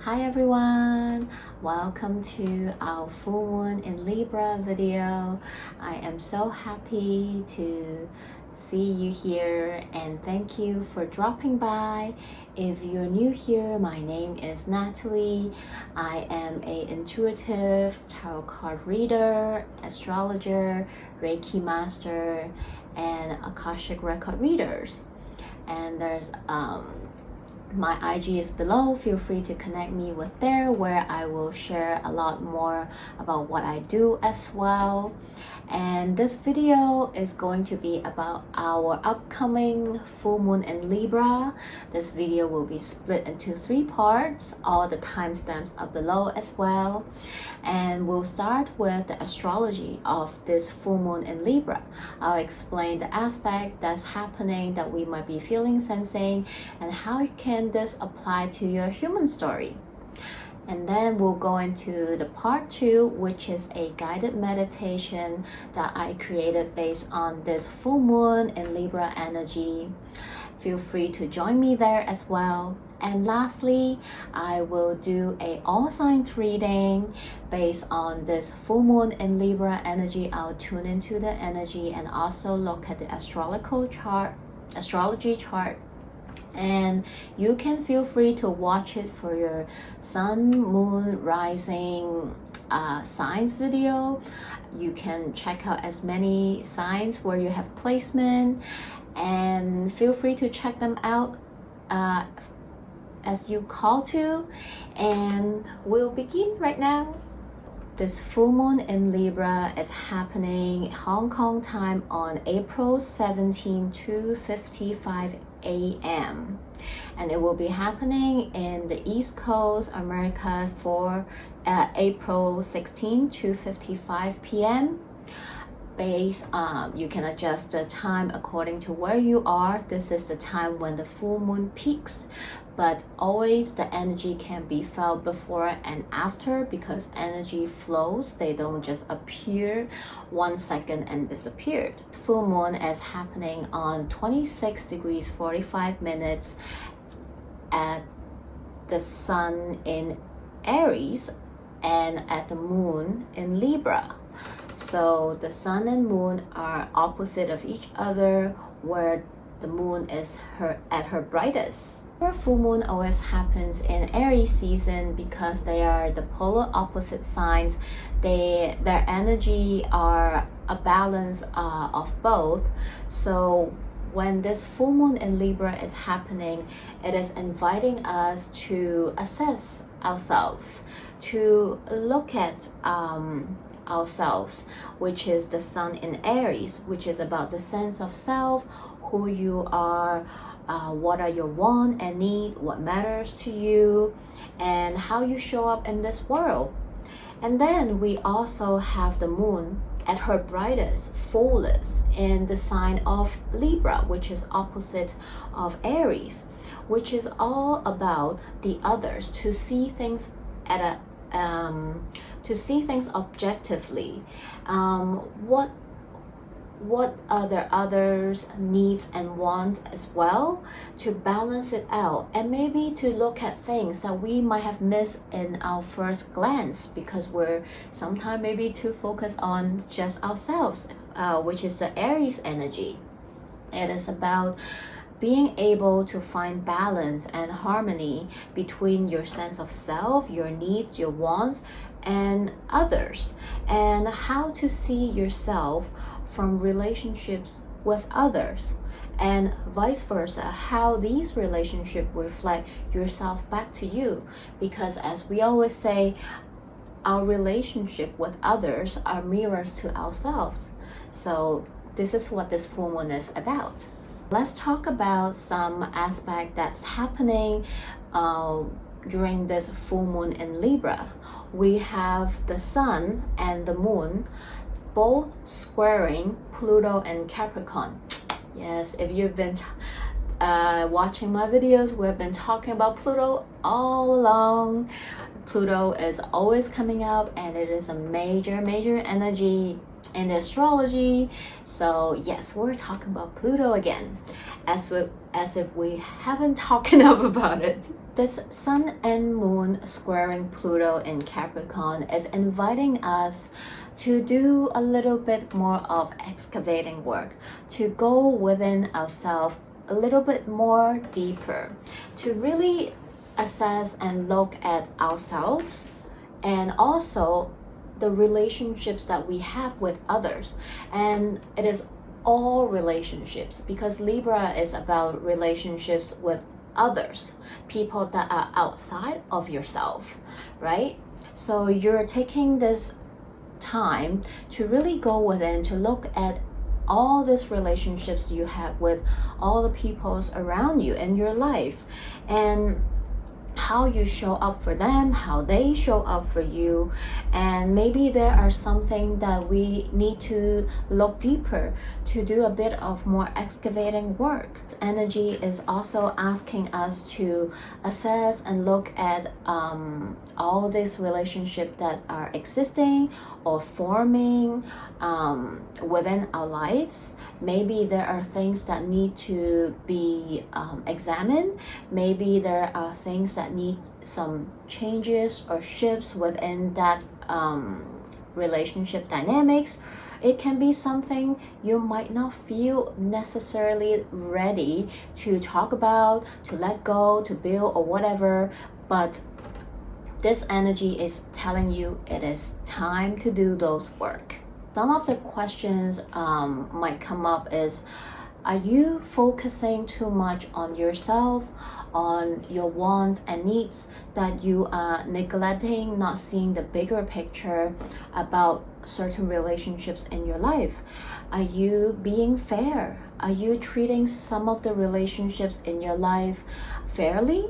Hi everyone, welcome to our full moon in Libra video. I am so happy to see you here and thank you for dropping by. If you're new here, my name is Natalie. I am an intuitive tarot card reader, astrologer, Reiki master, and Akashic record readers. And there's my IG is below. Feel free to connect me with there, where I will share a lot more about what I do as well. And this video is going to be about our upcoming full moon in Libra. This video will be split into 3 parts. All the timestamps are below as well. And we'll start with the astrology of this full moon in Libra. I'll explain the aspect that's happening that we might be feeling, sensing, and how can this apply to your human story. And then we'll go into the part 2, which is a guided meditation that I created based on this full moon in Libra energy. Feel free to join me there as well. And lastly, I will do a all signs reading based on this full moon in Libra energy. I'll tune into the energy and also look at the astrology chart. And you can feel free to watch it for your sun, moon, rising signs video. You can check out as many signs where you have placement, and feel free to check them out as you call to. And we'll begin right now. This full moon in Libra is happening Hong Kong time on April 17, 2:55 a.m. and it will be happening in the East Coast, America for April 16, 2:55 p.m. Based you can adjust the time according to where you are. This is the time when the full moon peaks, but always the energy can be felt before and after, because energy flows. They don't just appear 1 second and disappeared. Full moon is happening on 26 degrees 45 minutes at the sun in Aries and at the moon in Libra. So the sun and moon are opposite of each other, where the moon is at her brightest. Full moon always happens in Aries season because they are the polar opposite signs. Their energy are a balance of both. So when this full moon in Libra is happening, it is inviting us to assess ourselves, to look at ourselves, which is the sun in Aries, which is about the sense of self, who you are, what are your want and need, what matters to you, and how you show up in this world. And then we also have the moon at her brightest, fullest in the sign of Libra, which is opposite of Aries, which is all about the others, to see things at to see things objectively. What are the others' needs and wants as well, to balance it out, and maybe to look at things that we might have missed in our first glance because we're sometimes maybe too focused on just ourselves, which is the Aries energy. It is about being able to find balance and harmony between your sense of self, your needs, your wants, and others, and how to see yourself from relationships with others, and vice versa, how these relationships reflect yourself back to you. Because as we always say, our relationship with others are mirrors to ourselves. So this is what this full moon is about. Let's talk about some aspect that's happening during this full moon in Libra. We have the sun and the moon both squaring Pluto and Capricorn. Yes, if you've been watching my videos, we've been talking about Pluto all along. Pluto is always coming up, and it is a major energy in the astrology. So yes, we're talking about Pluto again. As as if we haven't talked enough about it. This Sun and Moon squaring Pluto in Capricorn is inviting us to do a little bit more of excavating work, to go within ourselves a little bit more deeper, to really assess and look at ourselves and also the relationships that we have with others. And it is all relationships, because Libra is about relationships with others, people that are outside of yourself, right? So you're taking this time to really go within, to look at all these relationships you have with all the peoples around you in your life, and how you show up for them, how they show up for you. And maybe there are something that we need to look deeper, to do a bit of more excavating work. Energy is also asking us to assess and look at all these relationships that are existing or forming within our lives. Maybe there are things that need to be examined. Maybe there are things that need some changes or shifts within that relationship dynamics. It can be something you might not feel necessarily ready to talk about, to let go, to build, or whatever, but this energy is telling you it is time to do those work. Some of the questions might come up is, are you focusing too much on yourself, on your wants and needs, that you are neglecting, not seeing the bigger picture about certain relationships in your life? Are you being fair? Are you treating some of the relationships in your life fairly?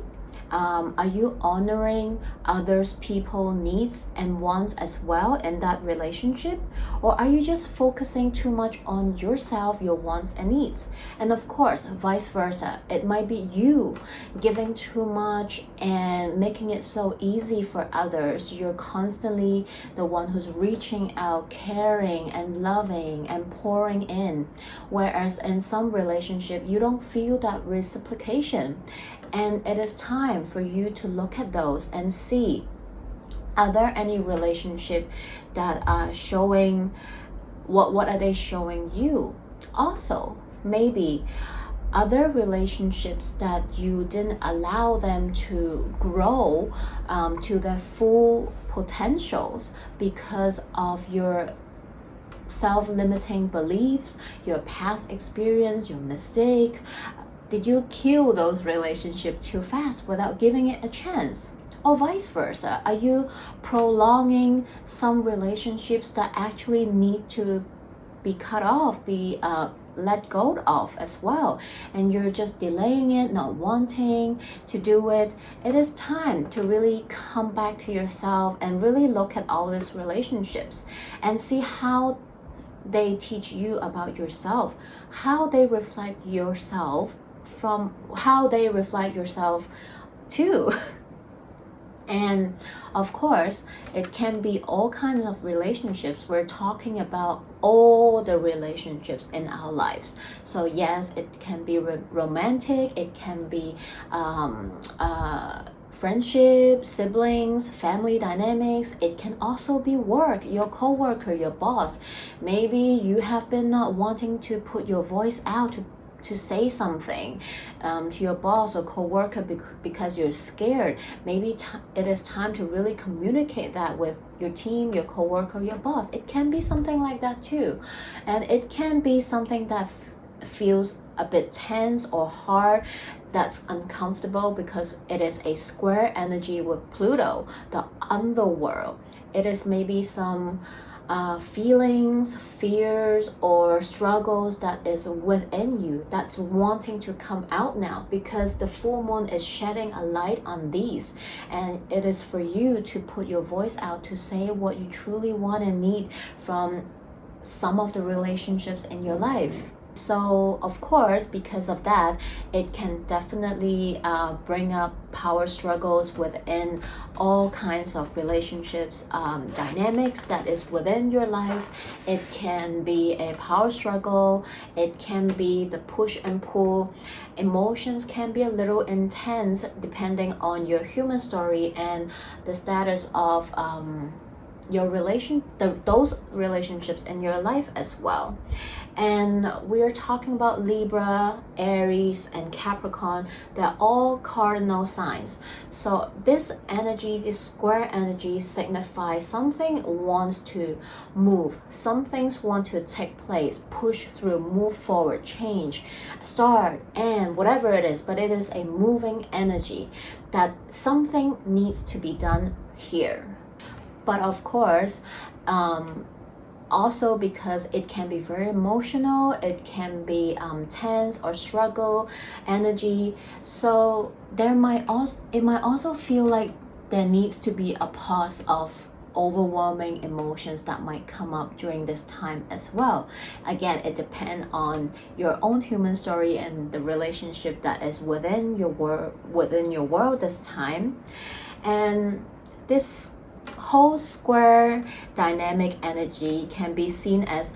Are you honoring others people's needs and wants as well in that relationship? Or are you just focusing too much on yourself, your wants and needs? And of course, vice versa. It might be you giving too much and making it so easy for others. You're constantly the one who's reaching out, caring and loving and pouring in. Whereas in some relationship, you don't feel that reciprocation. And it is time for you to look at those and see, are there any relationship that are showing, what are they showing you? Also, maybe other relationships that you didn't allow them to grow to their full potentials because of your self-limiting beliefs, your past experience, your mistake. Did you kill those relationships too fast without giving it a chance? Or vice versa, are you prolonging some relationships that actually need to be cut off, be let go of as well, and you're just delaying it, not wanting to do it? It is time to really come back to yourself and really look at all these relationships and see how they teach you about yourself, how they reflect yourself from how they reflect yourself too. And of course, it can be all kinds of relationships. We're talking about all the relationships in our lives. So yes, it can be romantic, it can be friendship, siblings, family dynamics. It can also be work, your co-worker, your boss. Maybe you have been not wanting to put your voice out to say something to your boss or co-worker because you're scared. Maybe it is time to really communicate that with your team, your co-worker, your boss. It can be something like that too. And it can be something that feels a bit tense or hard, that's uncomfortable because it is a square energy with Pluto, the underworld. It is maybe some feelings, fears, or struggles that is within you that's wanting to come out now, because the full moon is shedding a light on these, and it is for you to put your voice out to say what you truly want and need from some of the relationships in your life. So of course, because of that, it can definitely bring up power struggles within all kinds of relationships, dynamics that is within your life. It can be a power struggle, it can be the push and pull. Emotions can be a little intense depending on your human story and the status of your those relationships in your life as well. And we are talking about Libra, Aries, and Capricorn. They're all cardinal signs. So this energy, this square energy, signifies something wants to move. Some things want to take place, push through, move forward, change, start, and whatever it is. But it is a moving energy that something needs to be done here. But of course, also because it can be very emotional, it can be tense or struggle energy. So it might also feel like there needs to be a pause of overwhelming emotions that might come up during this time as well. Again, it depends on your own human story and the relationship that is within your world this time. And this whole square dynamic energy can be seen as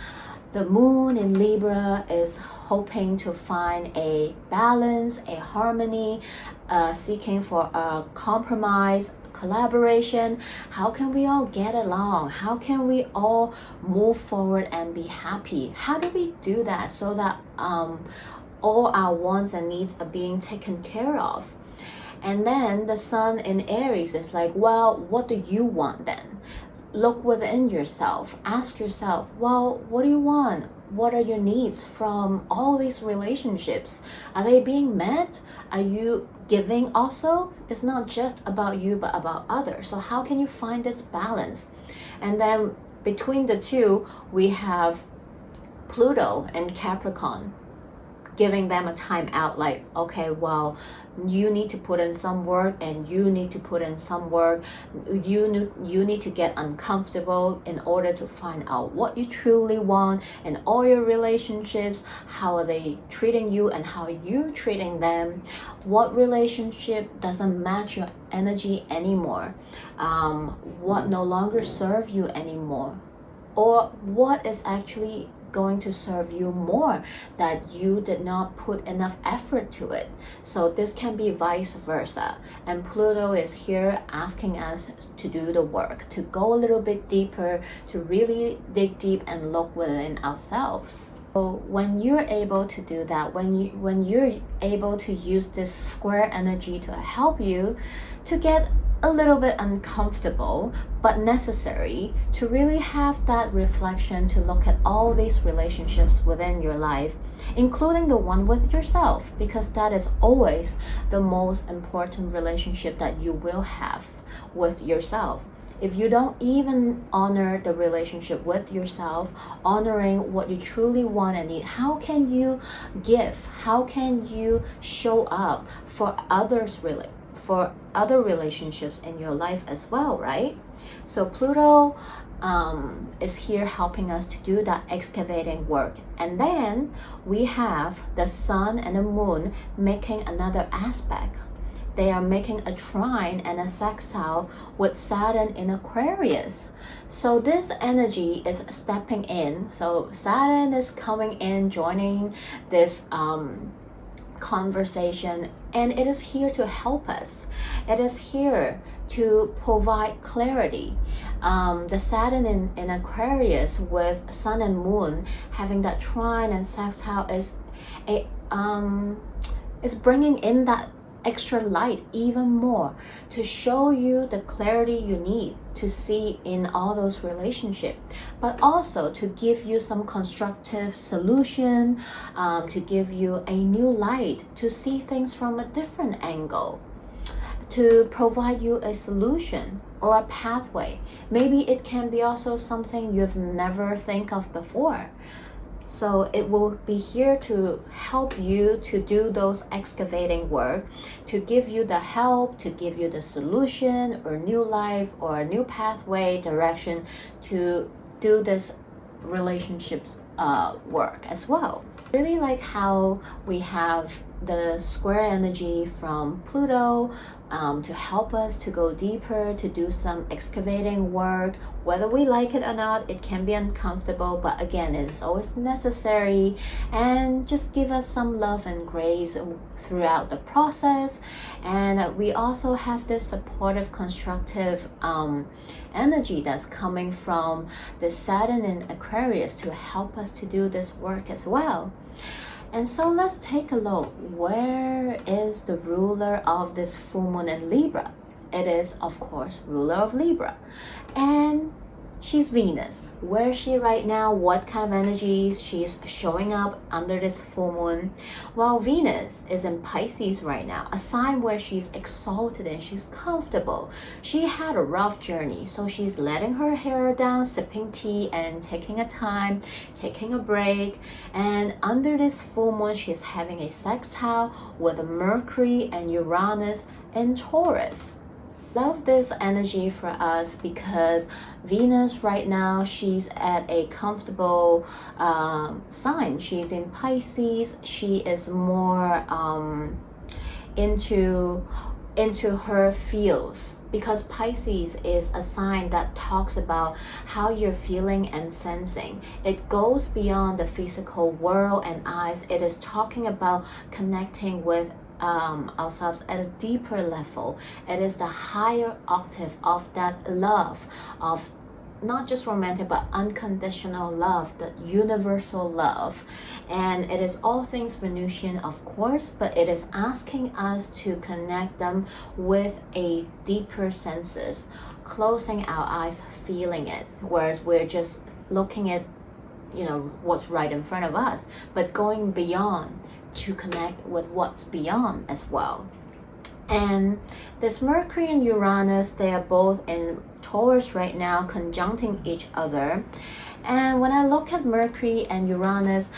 the moon in Libra is hoping to find a balance, a harmony, seeking for a compromise, collaboration. How can we all get along? How can we all move forward and be happy? How do we do that so that all our wants and needs are being taken care of? And then the sun in Aries is like, well, what do you want then? Look within yourself. Ask yourself, well, what do you want? What are your needs from all these relationships? Are they being met? Are you giving also? It's not just about you, but about others. So how can you find this balance? And then between the two, we have Pluto and Capricorn, giving them a time out, like, okay, well, you need to put in some work and you need to put in some work. You need to get uncomfortable in order to find out what you truly want in all your relationships. How are they treating you and how are you treating them? What relationship doesn't match your energy anymore? What no longer serve you anymore? Or what is actually going to serve you more that you did not put enough effort to it? So this can be vice versa, and Pluto is here asking us to do the work, to go a little bit deeper, to really dig deep and look within ourselves. So when you're able to do that, when you're able to use this square energy to help you to get a little bit uncomfortable, but necessary to really have that reflection, to look at all these relationships within your life, including the one with yourself, because that is always the most important relationship that you will have with yourself. If you don't even honor the relationship with yourself, honoring what you truly want and need, how can you give? How can you show up for others, really? For other relationships in your life as well, right? So Pluto is here helping us to do that excavating work. And then we have the sun and the moon making another aspect. They are making a trine and a sextile with Saturn in Aquarius. So this energy is stepping in. So Saturn is coming in, joining this conversation, and it is here to help us. It is here to provide clarity. The Saturn in Aquarius with Sun and Moon having that trine and sextile is bringing in that extra light even more to show you the clarity you need to see in all those relationships, but also to give you some constructive solution, to give you a new light, to see things from a different angle, to provide you a solution or a pathway. Maybe it can be also something you've never think of before. So it will be here to help you to do those excavating work, to give you the help, to give you the solution or new life or a new pathway, direction to do this relationships work as well. Really like how we have the square energy from Pluto to help us to go deeper, to do some excavating work. Whether we like it or not, it can be uncomfortable, but again, it is always necessary, and just give us some love and grace throughout the process. And we also have this supportive, constructive energy that's coming from the Saturn in Aquarius to help us to do this work as well. And so let's take a look. Where is the ruler of this full moon in Libra? It is, of course, ruler of Libra. And she's Venus. Where is she right now? What kind of energies she's showing up under this full moon? Well, Venus is in Pisces right now, a sign where she's exalted and she's comfortable. She had a rough journey, so she's letting her hair down, sipping tea and taking a time, taking a break. And under this full moon, she's having a sextile with Mercury and Uranus in Taurus. Love this energy for us because Venus right now, she's at a comfortable sign. She's in Pisces. She is more into her feels, because Pisces is a sign that talks about how you're feeling and sensing. It goes beyond the physical world and eyes. It is talking about connecting with ourselves at a deeper level. It is the higher octave of that love, of not just romantic but unconditional love, that universal love. And it is all things Venusian, of course, but it is asking us to connect them with a deeper senses, closing our eyes, feeling it, whereas we're just looking at what's right in front of us, but going beyond to connect with what's beyond as well. And this Mercury and Uranus, they are both in Taurus right now, conjuncting each other. And when I look at Mercury and Uranus,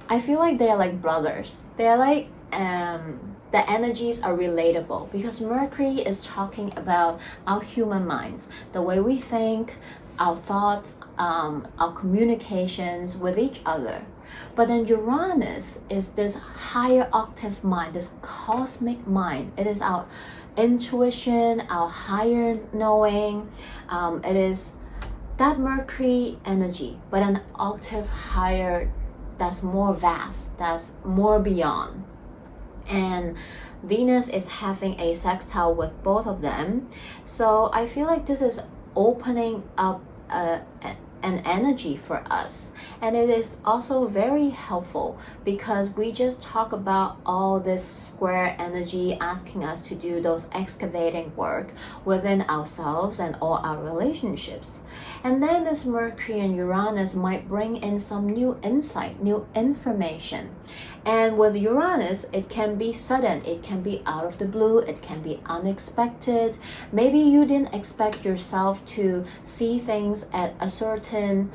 I feel like they are like brothers. They're like the energies are relatable, because Mercury is talking about our human minds, the way we think, our thoughts, our communications with each other. But then Uranus is this higher octave mind, this cosmic mind. It is our intuition, our higher knowing. It is that Mercury energy, but an octave higher, that's more vast, that's more beyond. And Venus is having a sextile with both of them. So I feel like this is opening up an energy for us, and it is also very helpful because we just talk about all this square energy asking us to do those excavating work within ourselves and all our relationships. And then this Mercury and Uranus might bring in some new insight, new information. And with Uranus, it can be sudden, it can be out of the blue, it can be unexpected. Maybe you didn't expect yourself to see things at a certain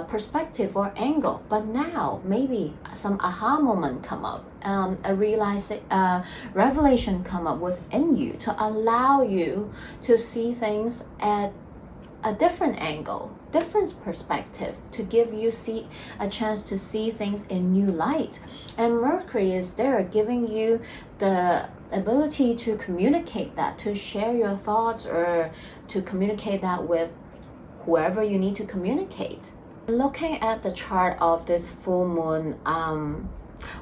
perspective or angle, but now maybe some aha moment come up, a revelation come up within you to allow you to see things at a different angle, different perspective, to give you a chance to see things in new light. And Mercury is there giving you the ability to communicate that, to share your thoughts, or to communicate that with whoever you need to communicate. Looking at the chart of this full moon,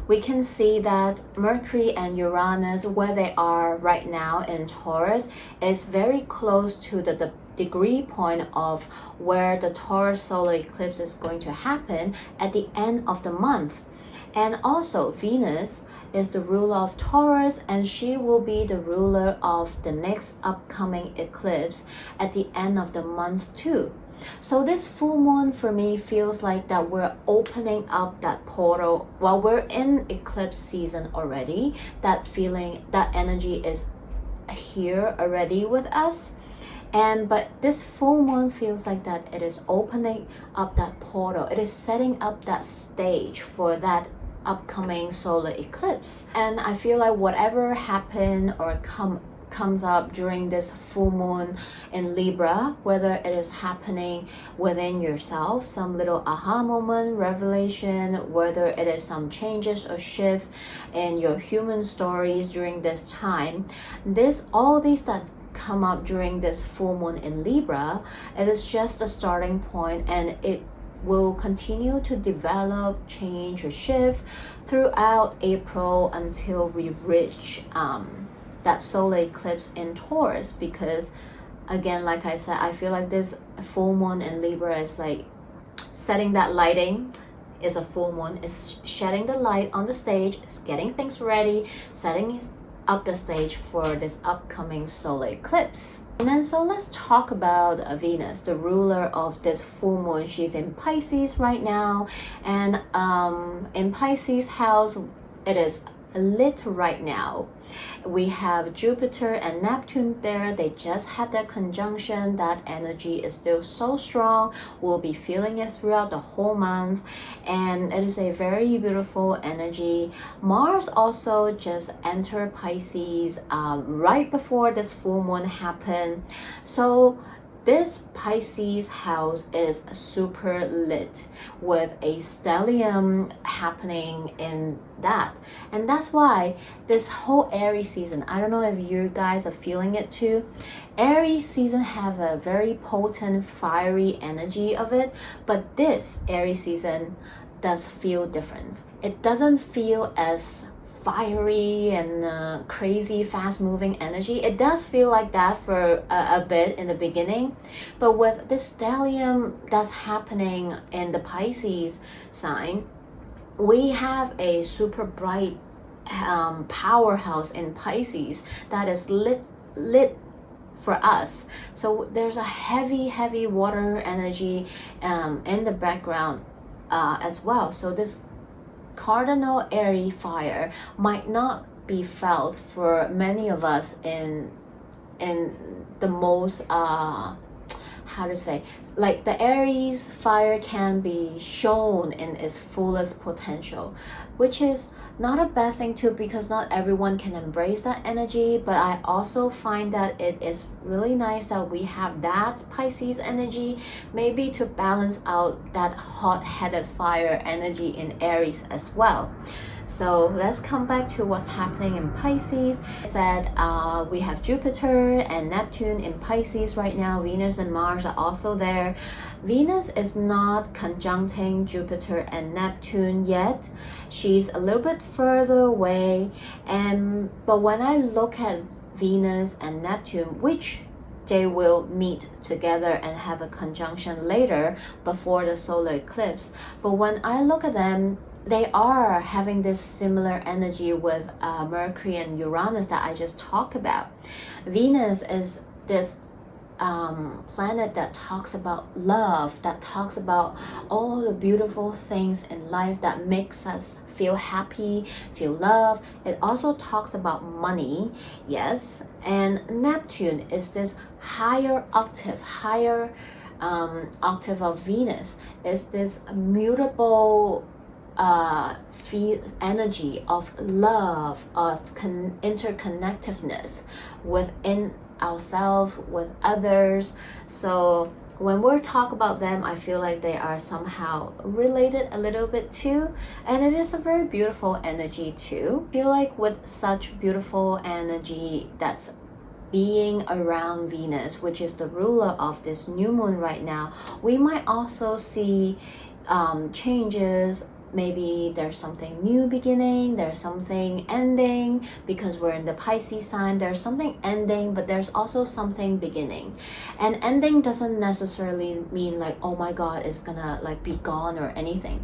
we can see that Mercury and Uranus, where they are right now in Taurus, is very close to the degree point of where the Taurus solar eclipse is going to happen at the end of the month. And also Venus is the ruler of Taurus, and she will be the ruler of the next upcoming eclipse at the end of the month too. So this full moon for me feels like that we're opening up that portal. While we're in eclipse season already, that feeling, that energy is here already with us. But this full moon feels like that it is opening up that portal. It is setting up that stage for that upcoming solar eclipse. And I feel like whatever happen or come comes up during this full moon in Libra, whether it is happening within yourself, some little aha moment, revelation, whether it is some changes or shift in your human stories during this time. All these that come up during this full moon in Libra, it is just a starting point, and it will continue to develop, change, or shift throughout April until we reach that solar eclipse in Taurus. Because again, like I said, I feel like this full moon in Libra is like setting that lighting. Is a full moon, is shedding the light on the stage, is getting things ready, setting up the stage for this upcoming solar eclipse. And then so let's talk about Venus, the ruler of this full moon. She's in Pisces right now, and in Pisces house it is lit right now. We have Jupiter and Neptune there. They just had that conjunction. That energy is still so strong. We'll be feeling it throughout the whole month, and it is a very beautiful energy. Mars also just entered Pisces right before this full moon happened. So this Pisces house is super lit with a stellium happening in that. And that's why this whole Aries season, I don't know if you guys are feeling it too, Aries season have a very potent, fiery energy of it, but this Aries season does feel different. It doesn't feel as fiery and crazy fast-moving energy. It does feel like that for a bit in the beginning, but with this stellium that's happening in the Pisces sign, we have a super bright powerhouse in Pisces that is lit for us. So there's a heavy water energy in the background as well. So this cardinal airy fire might not be felt for many of us in the most how to say, like the Aries fire can be shown in its fullest potential, which is not a bad thing too, because not everyone can embrace that energy. But I also find that it is really nice that we have that Pisces energy, maybe to balance out that hot-headed fire energy in Aries as well. So let's come back to what's happening in Pisces. I said we have Jupiter and Neptune in Pisces right now. Venus and Mars are also there. Venus is not conjuncting Jupiter and Neptune yet. She's a little bit further away. But when I look at Venus and Neptune, which they will meet together and have a conjunction later before the solar eclipse. But when I look at them, they are having this similar energy with Mercury and Uranus that I just talked about. Venus is this planet that talks about love, that talks about all the beautiful things in life that makes us feel happy, feel love. It also talks about money, yes. And Neptune is this higher octave of Venus. Is this mutable energy of love, of interconnectedness within ourselves, with others. So when we talk about them, I feel like they are somehow related a little bit too, and it is a very beautiful energy too. I feel like with such beautiful energy that's being around Venus, which is the ruler of this new moon right now, we might also see changes. Maybe there's something new beginning, there's something ending, because we're in the Pisces sign. There's something ending, but there's also something beginning. And ending doesn't necessarily mean like, oh my god, it's gonna like be gone or anything.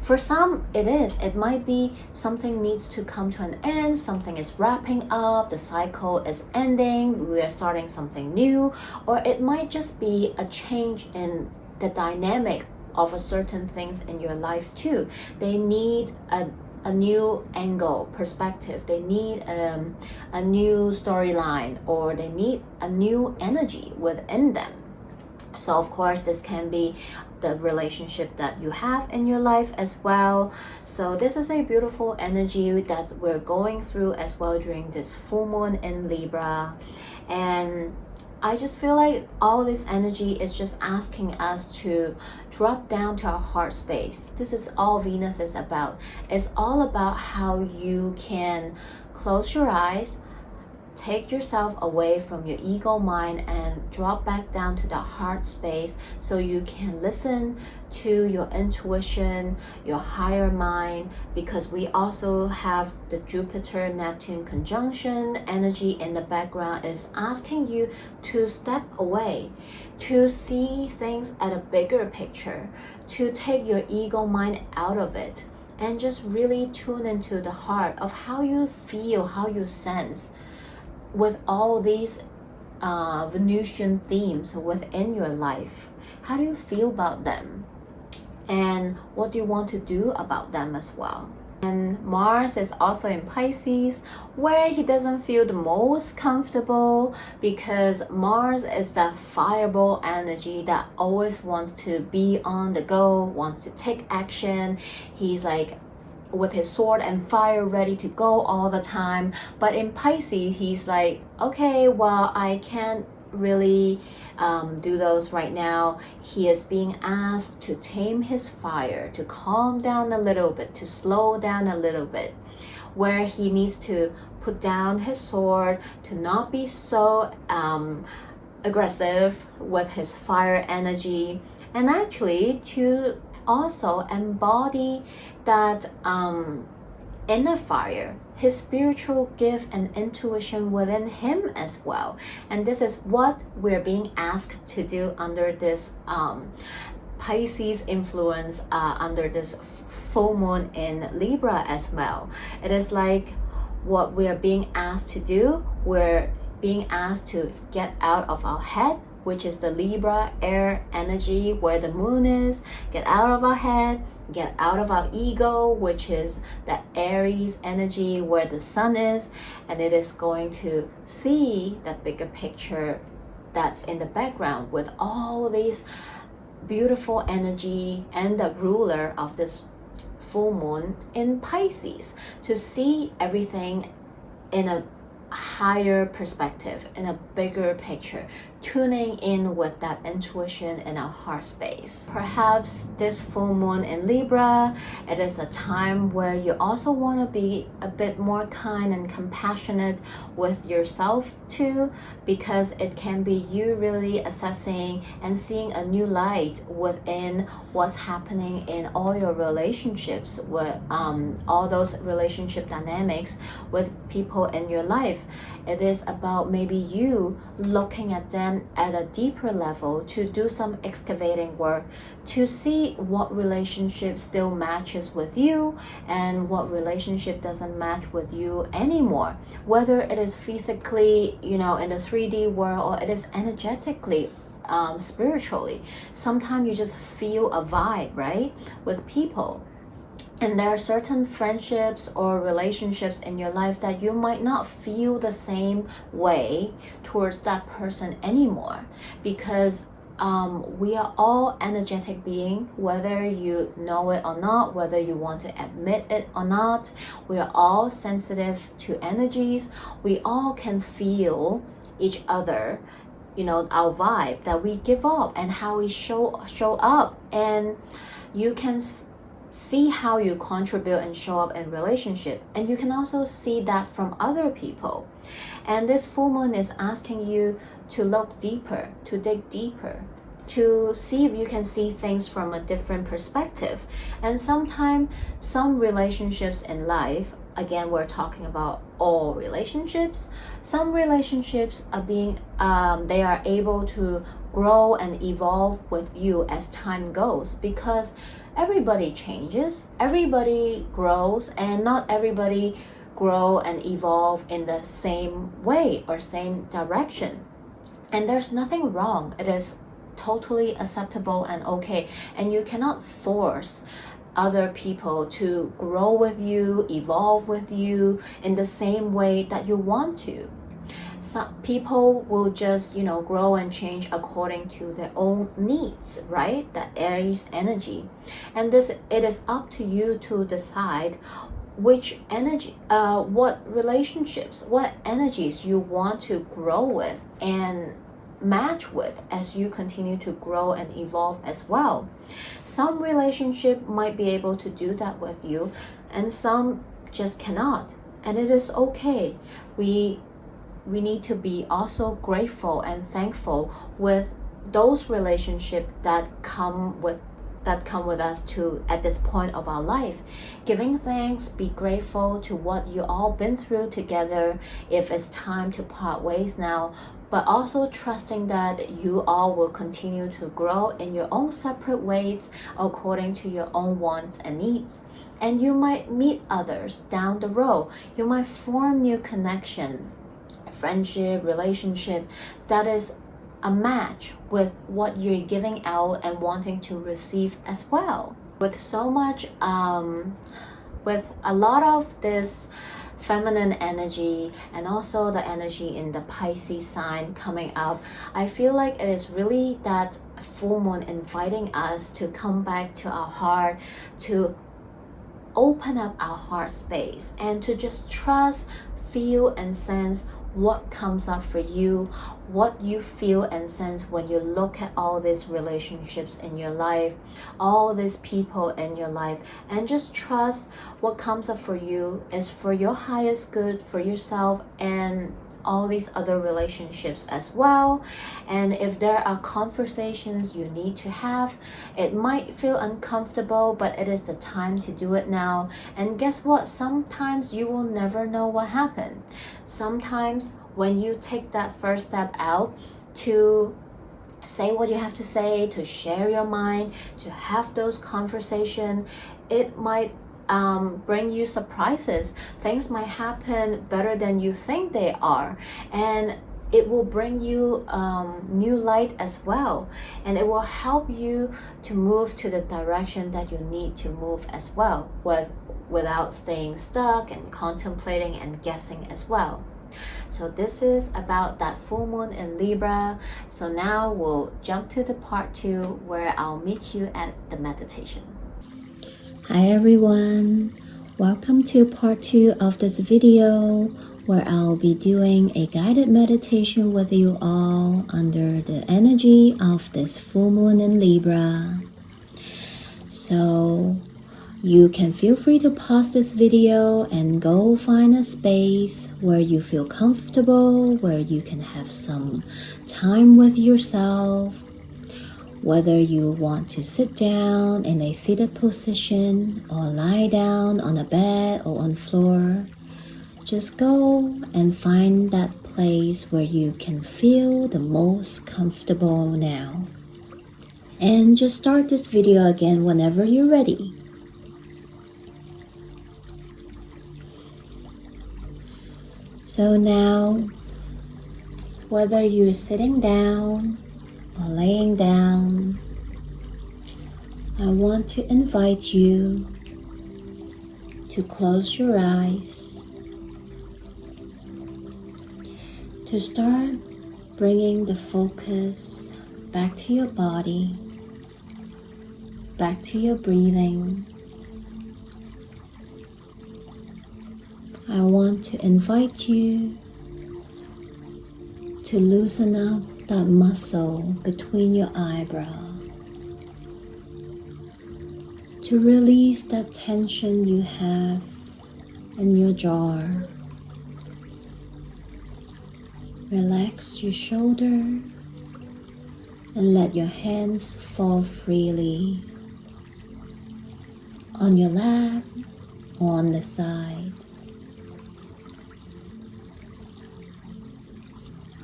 For some it is. It might be something needs to come to an end, something is wrapping up, the cycle is ending, we are starting something new. Or it might just be a change in the dynamic of a certain things in your life too. They need a new angle, perspective. They need a new storyline, or they need a new energy within them. So of course this can be the relationship that you have in your life as well. So this is a beautiful energy that we're going through as well during this full moon in Libra. And I just feel like all this energy is just asking us to drop down to our heart space. This is all Venus is about. It's all about how you can close your eyes, take yourself away from your ego mind and drop back down to the heart space so you can listen to your intuition, your higher mind, because we also have the Jupiter Neptune conjunction energy in the background is asking you to step away, to see things at a bigger picture, to take your ego mind out of it and just really tune into the heart of how you feel, how you sense with all these Venusian themes within your life. How do you feel about them? And what do you want to do about them as well? And Mars is also in Pisces, where he doesn't feel the most comfortable because Mars is that fireball energy that always wants to be on the go, wants to take action. He's like with his sword and fire ready to go all the time. But in Pisces, he's like, okay, well, I can't really do those right now. He is being asked to tame his fire, to calm down a little bit, to slow down a little bit, where he needs to put down his sword, to not be so aggressive with his fire energy, and actually to also embody that inner fire, his spiritual gift and intuition within him as well. And this is what we're being asked to do under this Pisces influence, under this full moon in Libra as well. It is like what we are being asked to do. We're being asked to get out of our head, which is the Libra air energy where the moon is, get out of our head, get out of our ego, which is the Aries energy where the sun is, and it is going to see the bigger picture that's in the background with all these beautiful energy and the ruler of this full moon in Pisces, to see everything in a higher perspective, in a bigger picture, tuning in with that intuition in our heart space. Perhaps this full moon in Libra, it is a time where you also want to be a bit more kind and compassionate with yourself too, because it can be you really assessing and seeing a new light within what's happening in all your relationships, with all those relationship dynamics with people in your life. It is about maybe you looking at them at a deeper level, to do some excavating work, to see what relationship still matches with you and what relationship doesn't match with you anymore, whether it is physically, in the 3D world, or it is energetically, spiritually. Sometimes you just feel a vibe, right, with people. And there are certain friendships or relationships in your life that you might not feel the same way towards that person anymore, because we are all energetic beings, whether you know it or not, whether you want to admit it or not. We are all sensitive to energies. We all can feel each other, our vibe that we give off and how we show up, and you can see how you contribute and show up in relationship, and you can also see that from other people. And this full moon is asking you to look deeper, to dig deeper, to see if you can see things from a different perspective. And sometimes some relationships in life, again, we're talking about all relationships, some relationships are being they are able to grow and evolve with you as time goes, because everybody changes, everybody grows, and not everybody grow and evolve in the same way or same direction. And there's nothing wrong. It is totally acceptable and okay. And you cannot force other people to grow with you, evolve with you in the same way that you want to. Some people will just, you know, grow and change according to their own needs, right? That Aries energy. And this, it is up to you to decide which energy, what relationships, what energies you want to grow with and match with as you continue to grow and evolve as well. Some relationship might be able to do that with you, and some just cannot, and it is okay. We need to be also grateful and thankful with those relationships that come with us to at this point of our life. Giving thanks, be grateful to what you all been through together if it's time to part ways now, but also trusting that you all will continue to grow in your own separate ways according to your own wants and needs. And you might meet others down the road. You might form new connection, friendship, relationship that is a match with what you're giving out and wanting to receive as well. With so much, with a lot of this feminine energy and also the energy in the Pisces sign coming up, I feel like it is really that full moon inviting us to come back to our heart, to open up our heart space and to just trust, feel and sense what comes up for you, what you feel and sense when you look at all these relationships in your life, all these people in your life, and just trust what comes up for you is for your highest good, for yourself and all these other relationships as well. And if there are conversations you need to have, it might feel uncomfortable, but it is the time to do it now. And guess what? Sometimes you will never know what happened. Sometimes when you take that first step out to say what you have to say, to share your mind, to have those conversations, it might bring you surprises. Things might happen better than you think they are, and it will bring you new light as well, and it will help you to move to the direction that you need to move as well, without staying stuck and contemplating and guessing as well. So this is about that full moon in Libra. So now we'll jump to the part 2 where I'll meet you at the meditation. Hi everyone, welcome to part 2 of this video where I'll be doing a guided meditation with you all under the energy of this full moon in Libra. So you can feel free to pause this video and go find a space where you feel comfortable, where you can have some time with yourself. Whether you want to sit down in a seated position or lie down on a bed or on floor, just go and find that place where you can feel the most comfortable now. And just start this video again whenever you're ready. So now, whether you're sitting down or laying down, I want to invite you to close your eyes, to start bringing the focus back to your body, back to your breathing. I want to invite you to loosen up that muscle between your eyebrow, to release that tension you have in your jaw. Relax your shoulder and let your hands fall freely on your lap or on the side.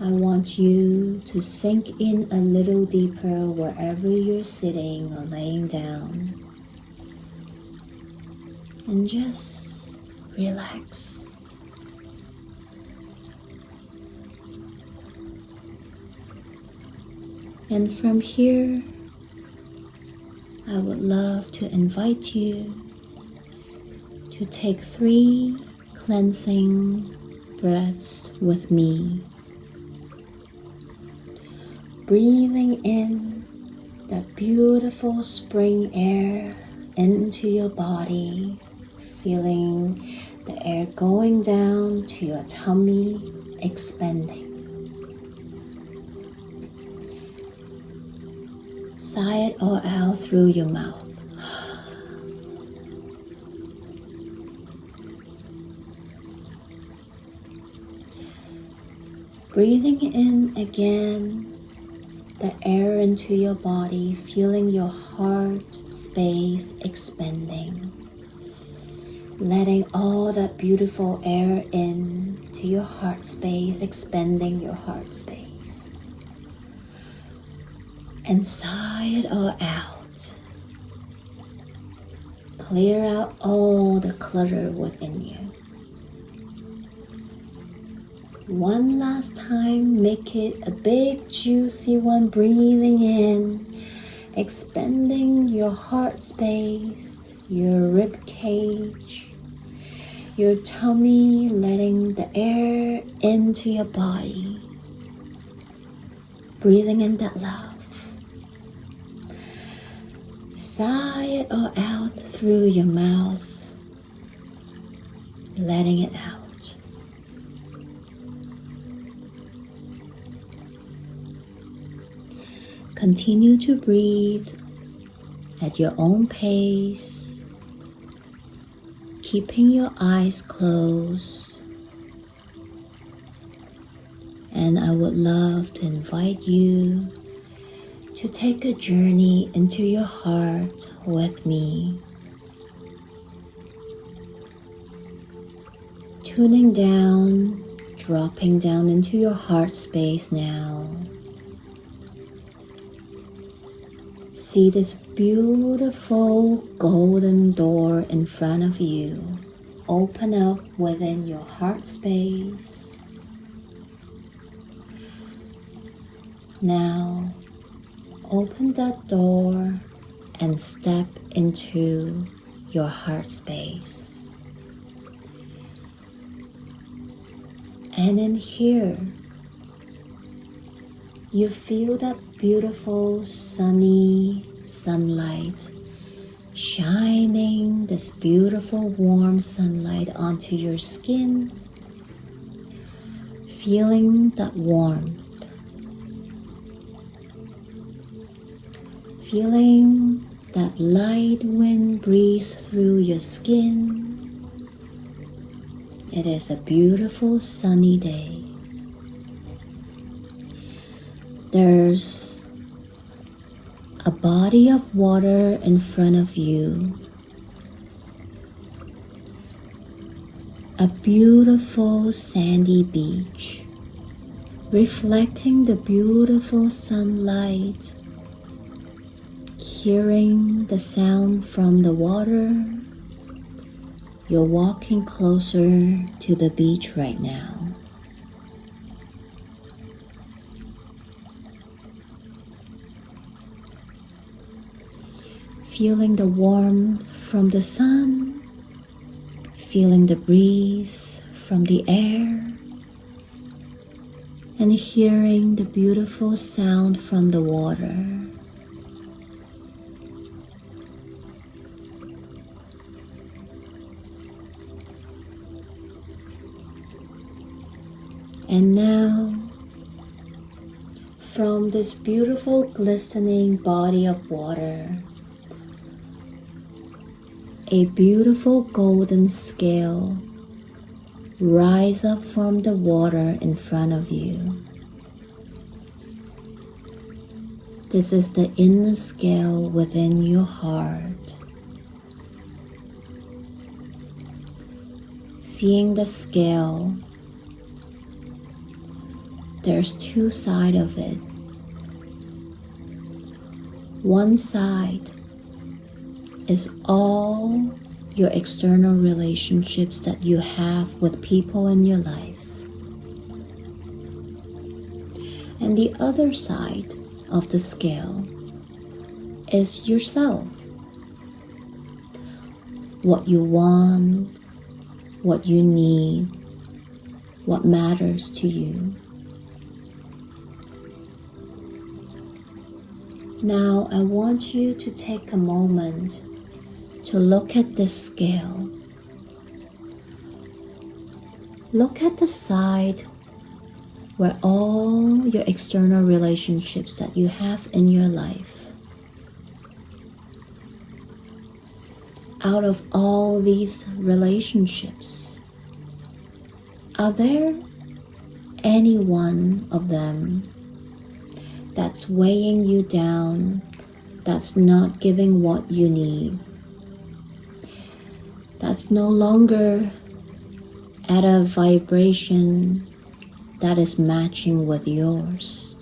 I want you to sink in a little deeper wherever you're sitting or laying down, and just relax. And from here, I would love to invite you to take 3 cleansing breaths with me. breathing in that beautiful spring air into your body, feeling the air going down to your tummy, expanding. Sigh it all out through your mouth. Breathing in again, the air into your body, feeling your heart space expanding. Letting all that beautiful air in to your heart space, expanding your heart space. And sigh it all out. Clear out all the clutter within you. One last time, make it a big juicy one, breathing in, expanding your heart space, your rib cage, your tummy, letting the air into your body, breathing in that love. Sigh it all out through your mouth, letting it out. Continue to breathe at your own pace, keeping your eyes closed. And I would love to invite you to take a journey into your heart with me. Tuning down, dropping down into your heart space now. See this beautiful golden door in front of you. Open up within your heart space. Now, open that door and step into your heart space. And in here, you feel that beautiful sunny sunlight shining this beautiful warm sunlight onto your skin, feeling that warmth, feeling that light wind breeze through your skin. It is a beautiful sunny day. There's a body of water in front of you. A beautiful sandy beach, reflecting the beautiful sunlight, hearing the sound from the water. You're walking closer to the beach right now. Feeling the warmth from the sun, feeling the breeze from the air, and hearing the beautiful sound from the water. And now, from this beautiful glistening body of water, a beautiful golden scale rise up from the water in front of you. This is the inner scale within your heart. Seeing the scale, there's two sides of it. One side is all your external relationships that you have with people in your life. And the other side of the scale is yourself. What you want, what you need, what matters to you. Now I want you to take a moment to look at this scale. Look at the side where all your external relationships that you have in your life. Out of all these relationships, are there any one of them that's weighing you down, that's not giving what you need, that's no longer at a vibration that is matching with yours?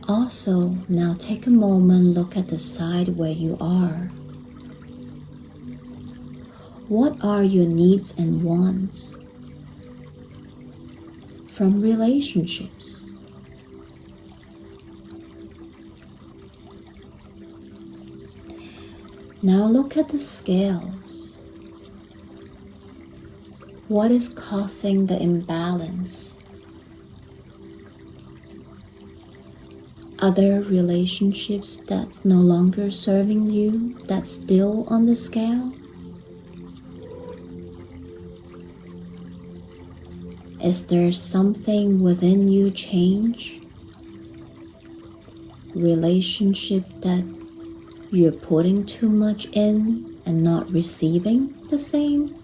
Also, now take a moment, look at the side where you are. What are your needs and wants from relationships? Now look at the scales. What is causing the imbalance? Other relationships that's no longer serving you, that's still on the scale? Is there something within you change? Relationship that you're putting too much in and not receiving the same?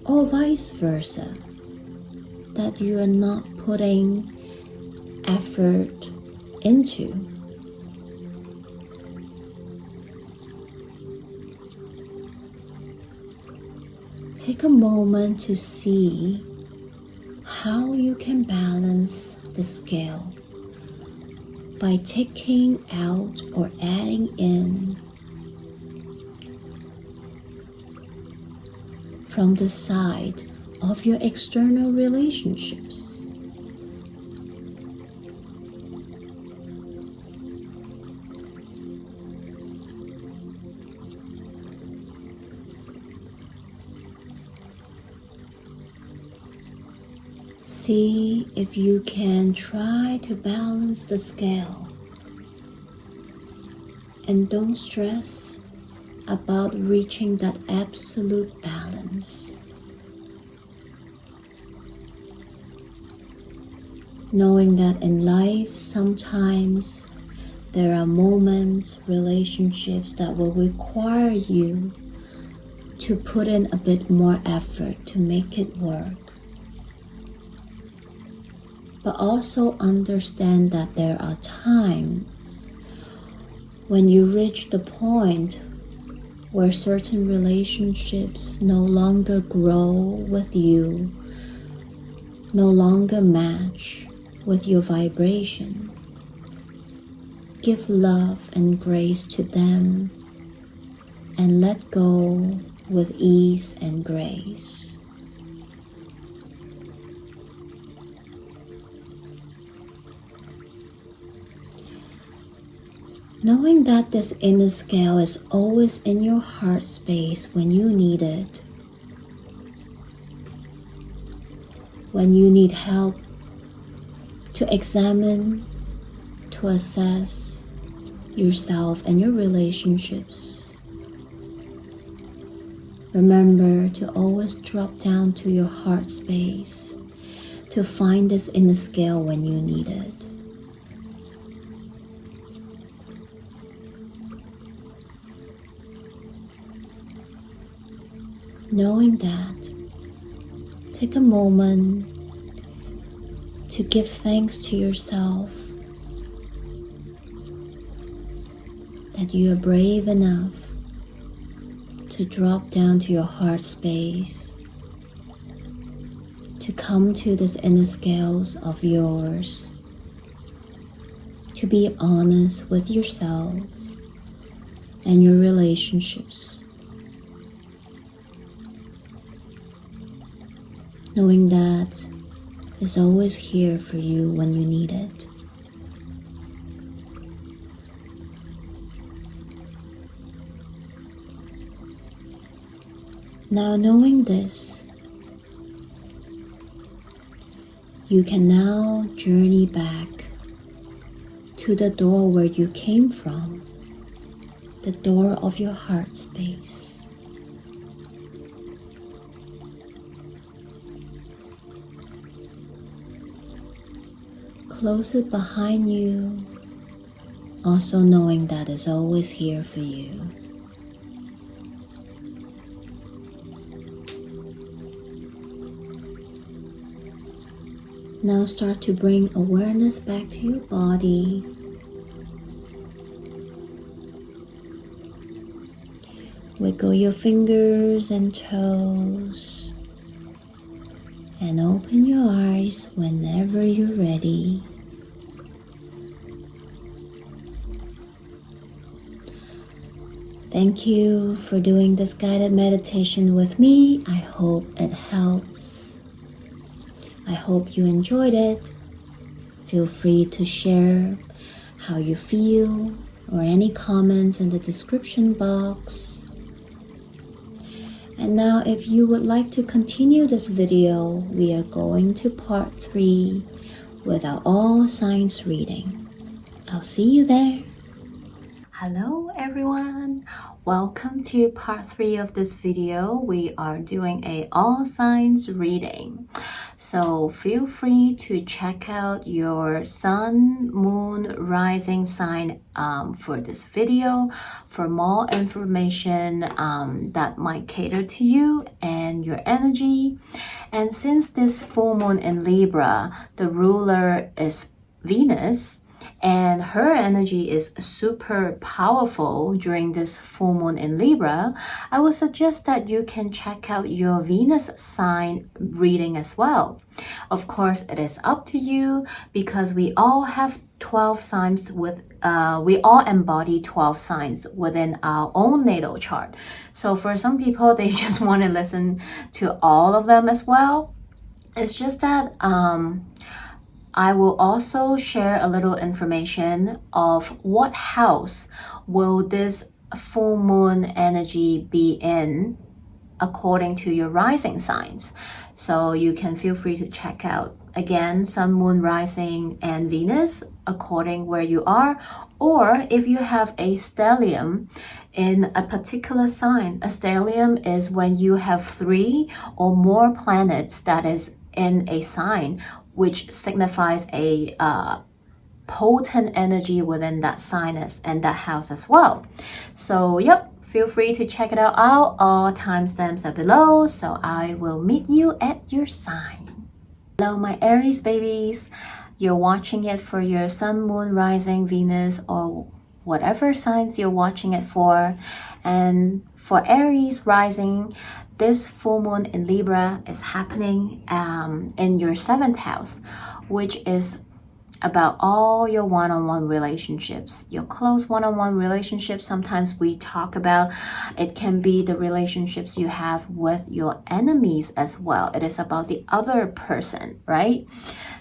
Or vice versa, that you are not putting effort into? Take a moment to see how you can balance the scale by taking out or adding in from the side of your external relationships. See if you can try to balance the scale, and don't stress about reaching that absolute balance. Knowing that in life sometimes there are moments, relationships that will require you to put in a bit more effort to make it work. But also understand that there are times when you reach the point where certain relationships no longer grow with you, no longer match with your vibration. Give love and grace to them and let go with ease and grace. Knowing that this inner scale is always in your heart space when you need it. When you need help to examine, to assess yourself and your relationships. Remember to always drop down to your heart space to find this inner scale when you need it. Knowing that, take a moment to give thanks to yourself that you are brave enough to drop down to your heart space, to come to this inner scales of yours, to be honest with yourselves and your relationships. Knowing that it's always here for you when you need it. Now knowing this, you can now journey back to the door where you came from, the door of your heart space. Close it behind you, also knowing that it's always here for you. Now start to bring awareness back to your body. Wiggle your fingers and toes and open your eyes whenever you're ready. Thank you for doing this guided meditation with me. I hope it helps. I hope you enjoyed it. Feel free to share how you feel or any comments in the description box. And now if you would like to continue this video, we are going to part 3 with our all signs reading. I'll see you there. Hello everyone, welcome to part 3 of this video. We are doing a all signs reading. So feel free to check out your sun, moon, rising sign for this video for more information that might cater to you and your energy. And since this full moon in Libra, the ruler is Venus, and her energy is super powerful during this full moon in Libra, I would suggest that you can check out your Venus sign reading as well. Of course, it is up to you because we all have 12 signs with we all embody 12 signs within our own natal chart. So for some people, they just want to listen to all of them as well. It's just that I will also share a little information of what house will this full moon energy be in according to your rising signs. So you can feel free to check out again sun, moon, rising, and Venus according where you are. Or if you have a stellium in a particular sign, a stellium is when you have 3 or more planets that is in a sign, which signifies a potent energy within that sign and that house as well. So yep, feel free to check it out. All timestamps are below, so I will meet you at your sign. Hello my Aries babies, you're watching it for your sun, moon, rising, Venus, or whatever signs you're watching it for. And for Aries rising, this full moon in Libra is happening in your 7th house, which is about all your one-on-one relationships, your close one-on-one relationships. Sometimes we talk about it can be the relationships you have with your enemies as well. It is about the other person, right?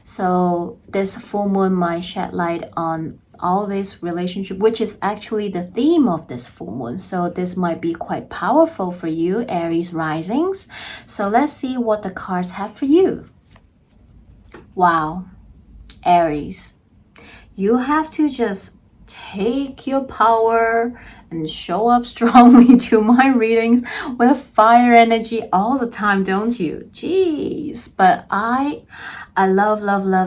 So this full moon might shed light on all this relationship, which is actually the theme of this full moon. So this might be quite powerful for you, Aries risings. So let's see what the cards have for you. Wow, Aries, you have to just take your power and show up strongly to my readings with fire energy all the time, don't you? Jeez, but I love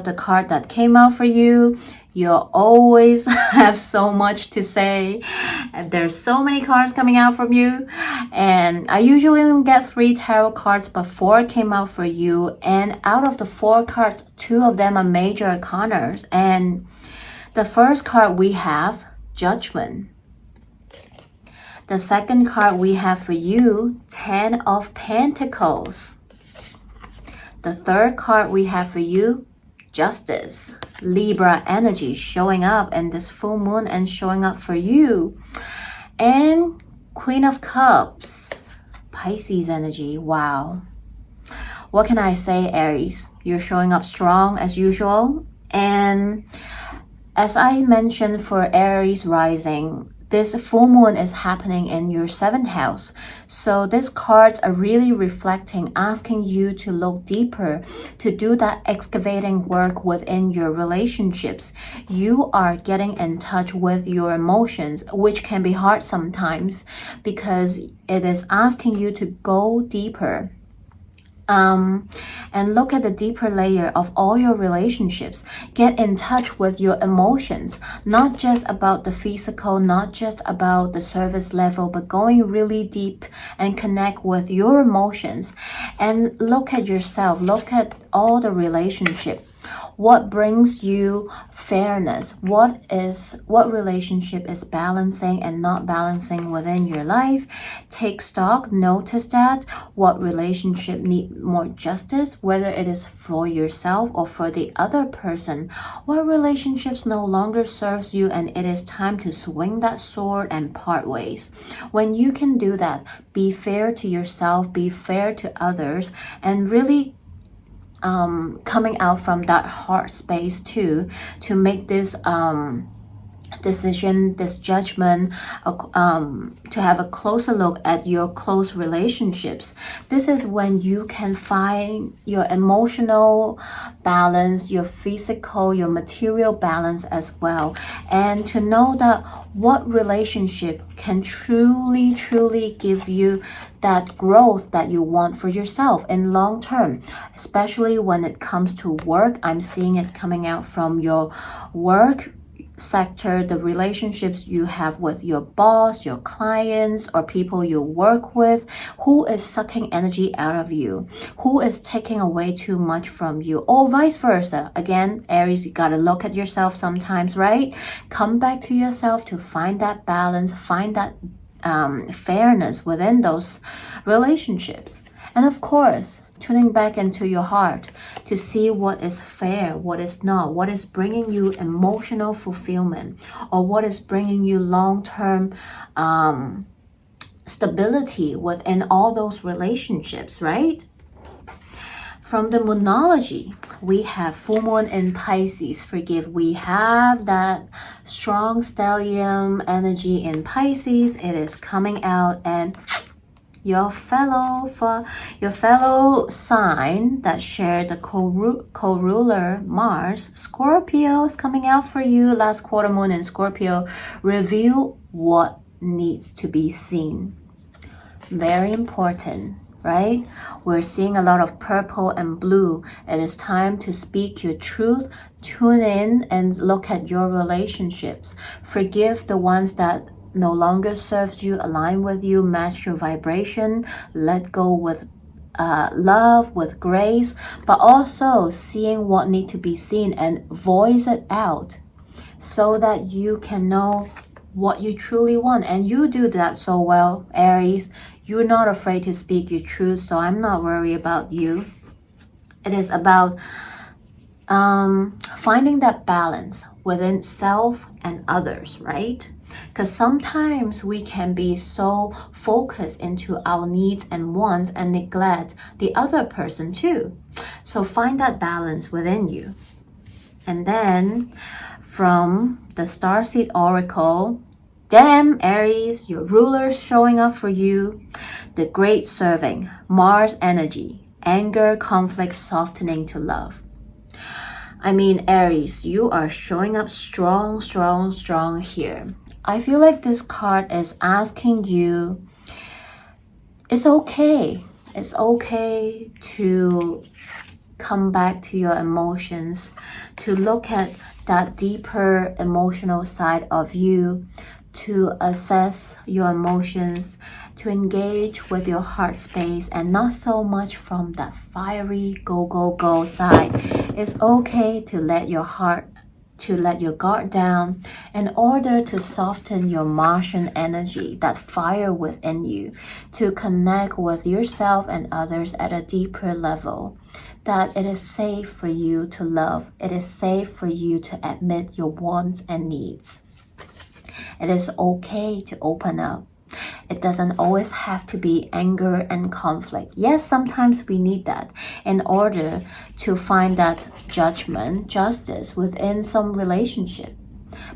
the card that came out for you. You always have so much to say, and there's so many cards coming out from you. And I usually get 3 tarot cards, but 4 came out for you. And out of the 4 cards, 2 of them are major arcanas. And the first card we have, Judgment. The second card we have for you, 10 of Pentacles. The third card we have for you, Justice. Libra energy showing up in this full moon and showing up for you. And Queen of Cups, Pisces energy. Wow. What can I say, Aries? You're showing up strong as usual. And as I mentioned for Aries rising, this full moon is happening in your 7th house. So these cards are really reflecting, asking you to look deeper, to do that excavating work within your relationships. You are getting in touch with your emotions, which can be hard sometimes because it is asking you to go deeper. And look at the deeper layer of all your relationships. Get in touch with your emotions, not just about the physical, not just about the surface level, but going really deep and connect with your emotions. And look at yourself, look at all the relationship. What brings you fairness? What relationship is balancing and not balancing within your life? Take stock, notice that. What relationship need more justice, whether it is for yourself or for the other person. What relationships no longer serves you and it is time to swing that sword and part ways. When you can do that, be fair to yourself, be fair to others, and really coming out from that heart space too, to make this decision, this judgment, to have a closer look at your close relationships. This is when you can find your emotional balance, your physical, your material balance as well, and to know that what relationship can truly give you that growth that you want for yourself in long term, especially when it comes to work. I'm seeing it coming out from your work sector, the relationships you have with your boss, your clients, or people you work with. Who is sucking energy out of you? Who is taking away too much from you? Or vice versa. Again, Aries, you gotta look at yourself sometimes, right? Come back to yourself to find that balance, find that fairness within those relationships. And of course, tuning back into your heart to see what is fair, what is not, what is bringing you emotional fulfillment, or what is bringing you long-term stability within all those relationships, right? From the moonology, we have full moon in Pisces. We have that strong stellium energy in Pisces. It is coming out, and your fellow sign that share the co-ruler Mars, Scorpio, is coming out for you. Last quarter moon in Scorpio. Review what needs to be seen. Very important, right? We're seeing a lot of purple and blue. It is time to speak your truth. Tune in and look at your relationships. Forgive the ones that no longer serves you, align with you, match your vibration. Let go with love, with grace, but also seeing what need to be seen and voice it out so that you can know what you truly want. And you do that so well, Aries. You're not afraid to speak your truth, so I'm not worried about you. It is about finding that balance within self and others, right? Because sometimes we can be so focused into our needs and wants and neglect the other person too. So find that balance within you. And then from the Starseed Oracle, damn, Aries, your ruler's showing up for you. The Great Serving, Mars energy, anger, conflict, softening to love. I mean, Aries, you are showing up strong here. I feel like this card is asking you, it's okay. It's okay to come back to your emotions, to look at that deeper emotional side of you, to assess your emotions, to engage with your heart space, and not so much from that fiery go side. It's okay to let your guard down in order to soften your Martian energy, that fire within you, to connect with yourself and others at a deeper level. That it is safe for you to love. It is safe for you to admit your wants and needs. It is okay to open up. It doesn't always have to be anger and conflict. Yes, sometimes we need that in order to find that judgment, justice within some relationship.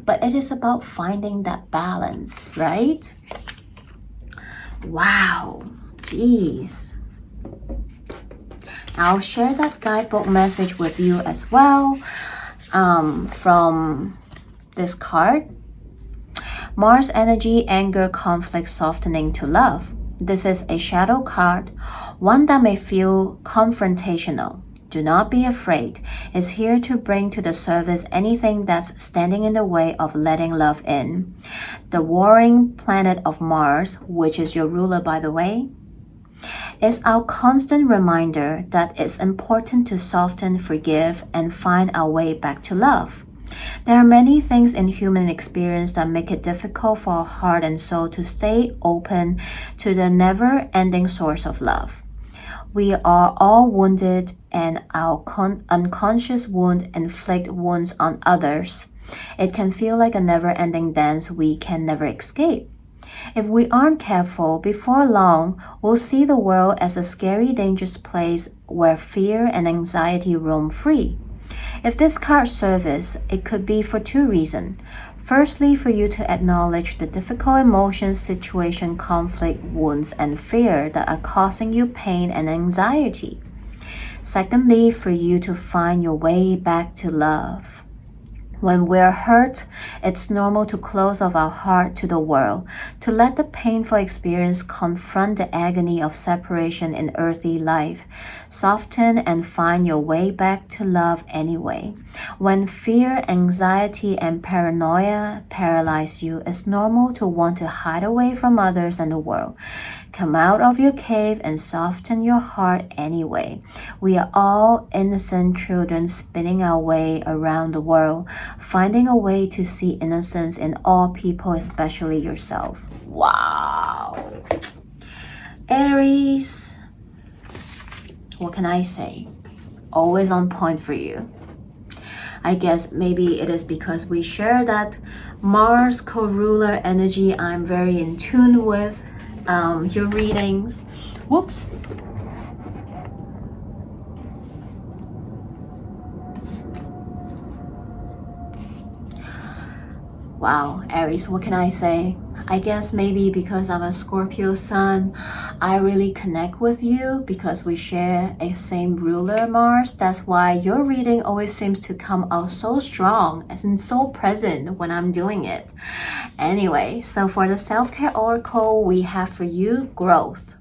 but it is about finding that balance, right? Wow, geez. I'll share that guidebook message with you as well from this card. Mars energy, anger, conflict, softening to love. This is a shadow card, one that may feel confrontational. Do not be afraid. It's here to bring to the surface anything that's standing in the way of letting love in. The warring planet of Mars, which is your ruler by the way, is our constant reminder that it's important to soften, forgive, and find our way back to love. There are many things in human experience that make it difficult for our heart and soul to stay open to the never-ending source of love. We are all wounded, and our unconscious wound inflict wounds on others. It can feel like a never-ending dance we can never escape. If we aren't careful, before long, we'll see the world as a scary, dangerous place where fear and anxiety roam free. If this card surfaces, it could be for two reasons. Firstly, for you to acknowledge the difficult emotions, situation, conflict, wounds, and fear that are causing you pain and anxiety. Secondly, for you to find your way back to love. When we're hurt, it's normal to close off our heart to the world, to let the painful experience confront the agony of separation in earthly life. Soften and find your way back to love anyway. When fear, anxiety, and paranoia paralyze you, it's normal to want to hide away from others and the world. Come out of your cave and soften your heart anyway. We are all innocent children spinning our way around the world, finding a way to see innocence in all people, especially yourself. Wow. Aries, what can I say? Always on point for you. I guess maybe it is because we share that Mars co-ruler energy. I'm very in tune with your readings. Whoops. Wow, Aries, what can I say? I guess maybe because I'm a Scorpio sun, I really connect with you because we share a same ruler, Mars. That's why your reading always seems to come out so strong and so present when I'm doing it. Anyway, so for the self-care oracle, we have for you growth.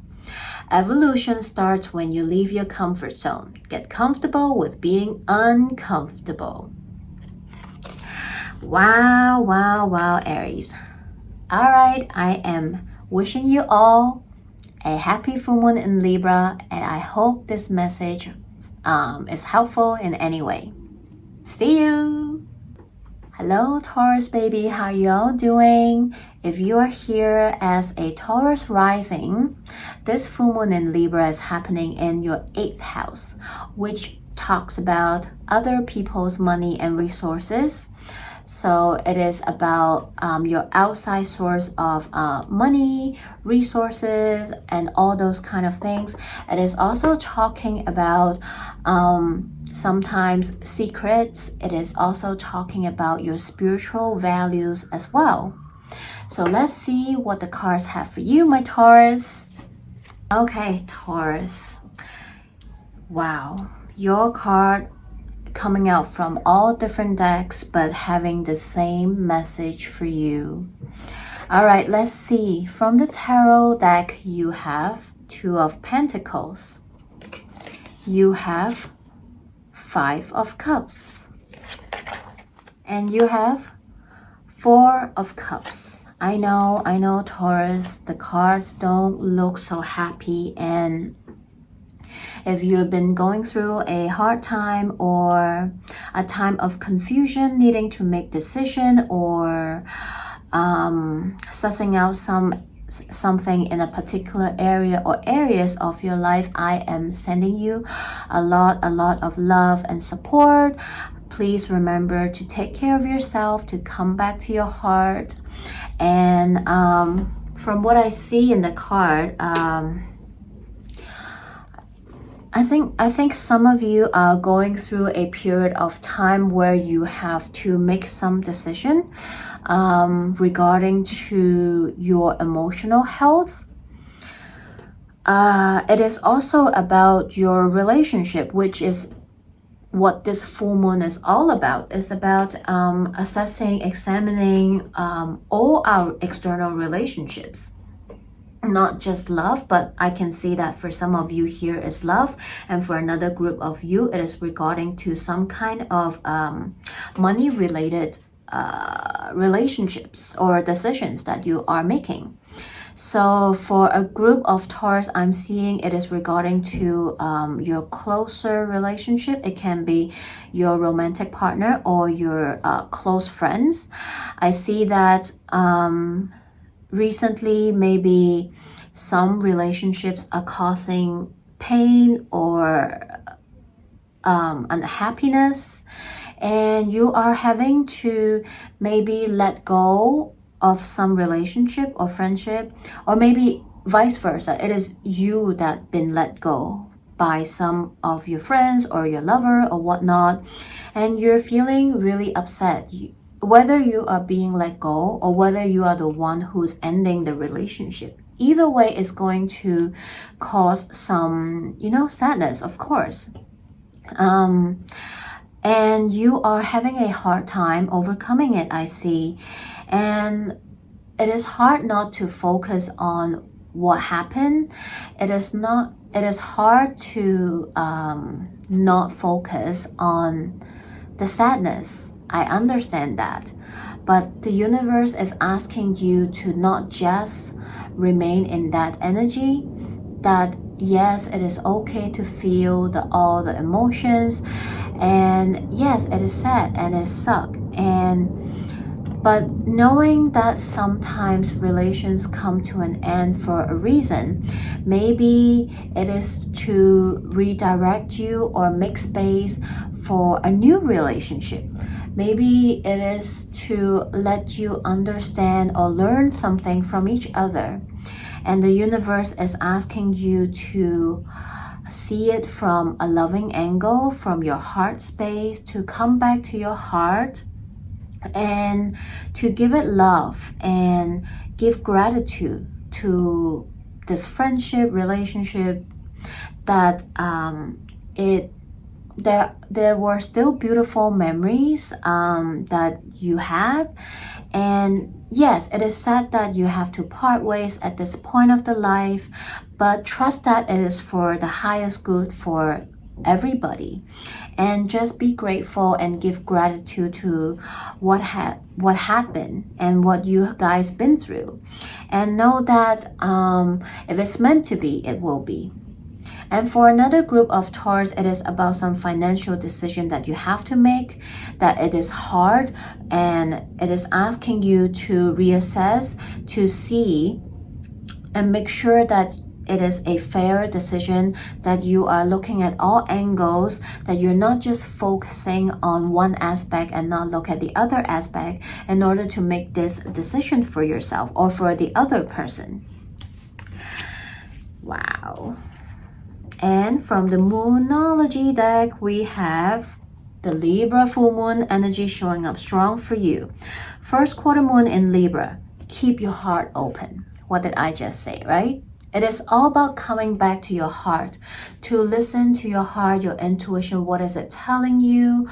Evolution starts when you leave your comfort zone. Get comfortable with being uncomfortable. Wow, wow, wow, Aries. All right, I am wishing you all a happy full moon in Libra, and I hope this message is helpful in any way. See you! Hello, Taurus baby, how y'all doing? If you are here as a Taurus rising, this full moon in Libra is happening in your 8th house, which talks about other people's money and resources. So it is about your outside source of money, resources, and all those kind of things. It is also talking about sometimes secrets. It is also talking about your spiritual values as well. So let's see what the cards have for you, my Taurus. Okay, Taurus. Wow, your card coming out from all different decks but having the same message for you. All right, let's see. From the tarot deck, you have 2 of Pentacles. You have 5 of Cups. And you have 4 of Cups. I know, Taurus, the cards don't look so happy, and if you've been going through a hard time or a time of confusion, needing to make decision or sussing out something in a particular area or areas of your life, I am sending you a lot of love and support. Please remember to take care of yourself, to come back to your heart. And from what I see in the card, I think some of you are going through a period of time where you have to make some decision regarding to your emotional health. It is also about your relationship, which is what this full moon is all about. It's about assessing, examining all our external relationships. Not just love, but I can see that for some of you here is love, and for another group of you it is regarding to some kind of money related relationships or decisions that you are making. So for a group of Taurus, I'm seeing it is regarding to your closer relationship. It can be your romantic partner or your close friends. I see that recently maybe some relationships are causing pain or unhappiness, and you are having to maybe let go of some relationship or friendship, or maybe vice versa. It is you that been let go by some of your friends or your lover or whatnot, and you're feeling really upset. Whether you are being let go or whether you are the one who's ending the relationship, either way is going to cause some, sadness, of course. And you are having a hard time overcoming it, I see. And it is hard not to focus on what happened. It is hard to not focus on the sadness. I understand that, but the universe is asking you to not just remain in that energy, that yes, it is okay to feel all the emotions, and yes, it is sad and it sucks, but knowing that sometimes relations come to an end for a reason. Maybe it is to redirect you or make space for a new relationship. Maybe it is to let you understand or learn something from each other. And the universe is asking you to see it from a loving angle, from your heart space, to come back to your heart and to give it love and give gratitude to this friendship, relationship, that there were still beautiful memories that you had. And yes, it is sad that you have to part ways at this point of the life, but trust that it is for the highest good for everybody. And just be grateful and give gratitude to what happened and what you guys been through, and know that if it's meant to be, it will be. And for another group of Taurus, it is about some financial decision that you have to make, that it is hard, and it is asking you to reassess, to see and make sure that it is a fair decision, that you are looking at all angles, that you're not just focusing on one aspect and not look at the other aspect in order to make this decision for yourself or for the other person. Wow. And from the Moonology deck, we have the Libra full moon energy showing up strong for you. First quarter moon in Libra. Keep your heart open. What did I just say, right? It is all about coming back to your heart, to listen to your heart, your intuition. What is it telling you?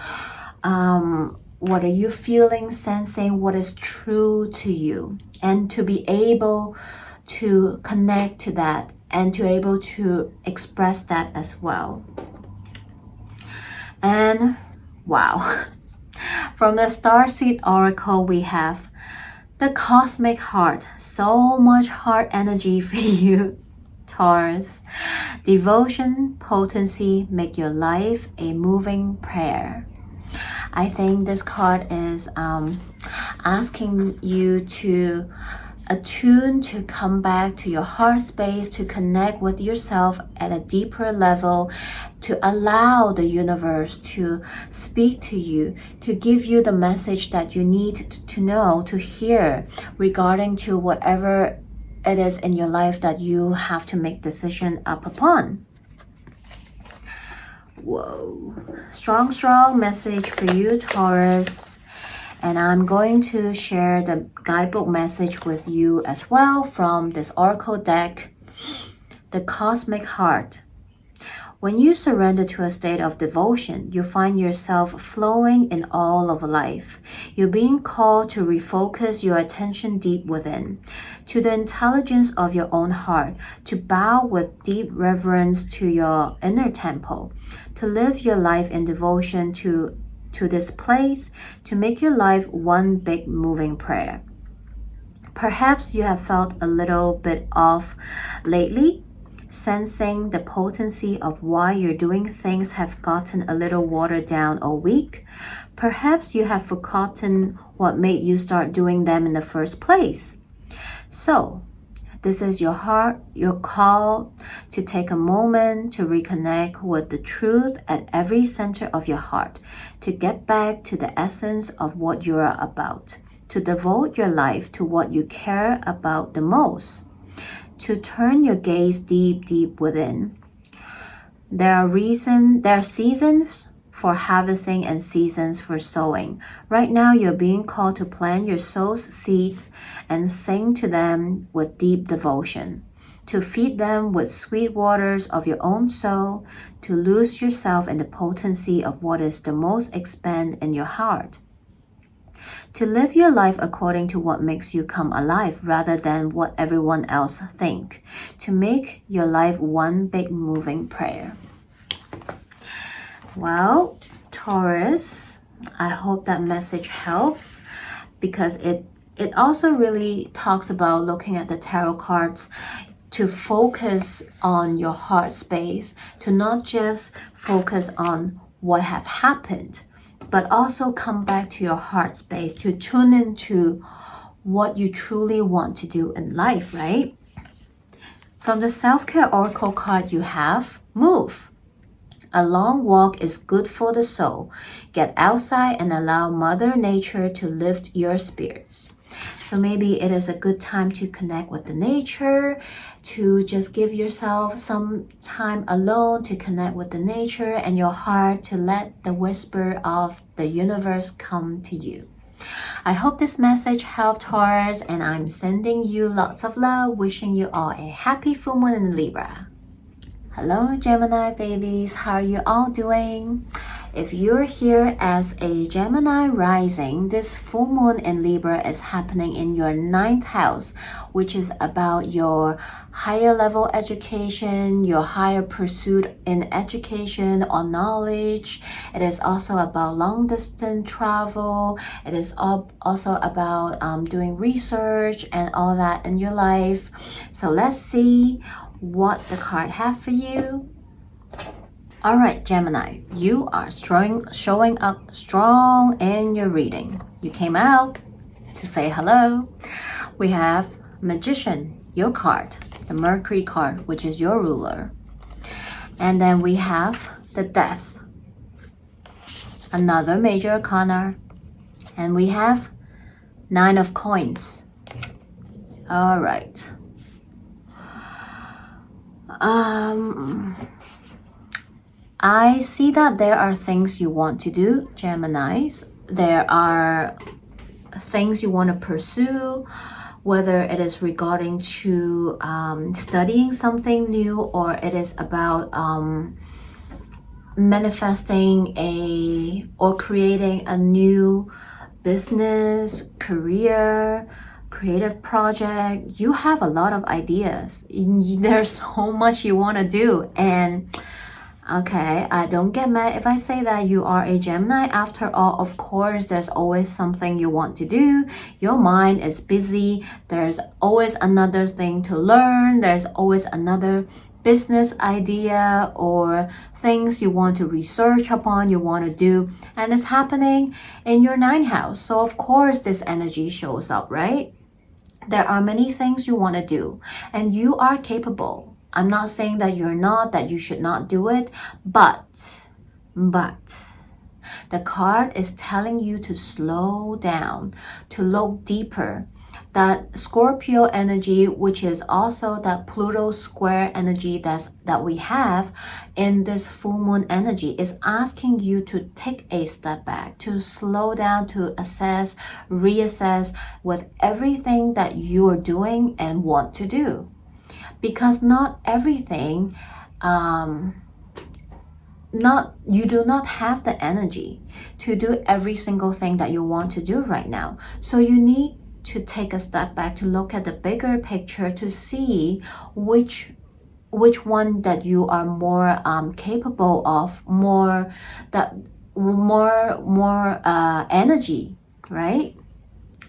What are you feeling, sensing? What is true to you? And to be able to connect to that and to able to express that as well. And wow, from the Starseed Oracle, we have the Cosmic Heart. So much heart energy for you, Taurus. Devotion, potency, make your life a moving prayer. I think this card is asking you to attune, to come back to your heart space, to connect with yourself at a deeper level, to allow the universe to speak to you, to give you the message that you need to know, to hear regarding to whatever it is in your life that you have to make decision up upon. Whoa. Strong message for you, Taurus. And I'm going to share the guidebook message with you as well from this oracle deck, the Cosmic Heart. When you surrender to a state of devotion, you find yourself flowing in all of life. You're being called to refocus your attention deep within, to the intelligence of your own heart, to bow with deep reverence to your inner temple, to live your life in devotion to this place, to make your life one big moving prayer. Perhaps you have felt a little bit off lately, sensing the potency of why you're doing things have gotten a little watered down or weak. Perhaps you have forgotten what made you start doing them in the first place. So, this is your call to take a moment to reconnect with the truth at every center of your heart, to get back to the essence of what you are about, to devote your life to what you care about the most, to turn your gaze deep within. There are seasons for harvesting and seasons for sowing. Right now, you're being called to plant your soul's seeds and sing to them with deep devotion, to feed them with sweet waters of your own soul, to lose yourself in the potency of what is the most expand in your heart, to live your life according to what makes you come alive rather than what everyone else think, to make your life one big moving prayer. Well, Taurus, I hope that message helps, because it also really talks about looking at the tarot cards to focus on your heart space, to not just focus on what have happened, but also come back to your heart space, to tune into what you truly want to do in life, right? From the self-care oracle card you have, move. A long walk is good for the soul. Get outside and allow Mother Nature to lift your spirits. So maybe it is a good time to connect with the nature, to just give yourself some time alone to connect with the nature and your heart, to let the whisper of the universe come to you. I hope this message helped, Taurus, and I'm sending you lots of love, wishing you all a happy full moon in Libra. Hello, Gemini babies. How are you all doing? If you're here as a Gemini rising, this full moon in Libra is happening in your 9th house, which is about your higher level education, your higher pursuit in education or knowledge. It is also about long distance travel. It is also about doing research and all that in your life. So let's see what the card have for you. All right, Gemini, you are showing up strong in your reading. You came out to say hello. We have Magician, your card, the Mercury card, which is your ruler. And then we have the Death, another major arcana. And we have 9 of Coins. All right. I see that there are things you want to do, Geminis. There are things you want to pursue, whether it is regarding to studying something new, or it is about manifesting or creating a new business, career, creative project. You have a lot of ideas. There's so much you want to do, and okay, I don't get mad if I say that you are a Gemini. After all, of course, there's always something you want to do. Your mind is busy. There's always another thing to learn. There's always another business idea or things you want to research upon, you want to do. And it's happening in your 9th house. So of course, this energy shows up, right? There are many things you want to do, and you are capable. I'm not saying that you're not, that you should not do it, but the card is telling you to slow down, to look deeper, that Scorpio energy, which is also that Pluto square energy that we have in this full moon energy, is asking you to take a step back, to slow down, to assess, reassess with everything that you are doing and want to do. Because not everything, you do not have the energy to do every single thing that you want to do right now. So you need to take a step back to look at the bigger picture to see which one that you are more capable of, more energy, right?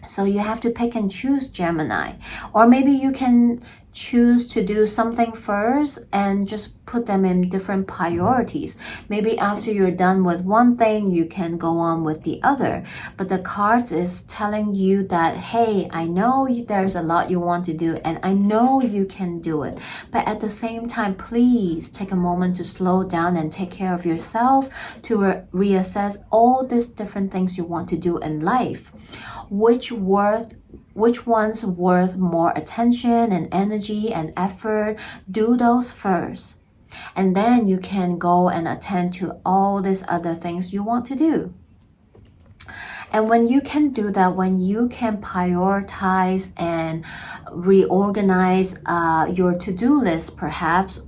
So you have to pick and choose, Gemini. Or maybe you can choose to do something first and just put them in different priorities. Maybe after you're done with one thing, you can go on with the other. But the cards is telling you that, hey, I know there's a lot you want to do and I know you can do it. But at the same time, please take a moment to slow down and take care of yourself, to reassess all these different things you want to do in life. Which one's worth more attention and energy and effort? Do those first. And then you can go and attend to all these other things you want to do. And when you can do that, when you can prioritize and reorganize your to-do list, perhaps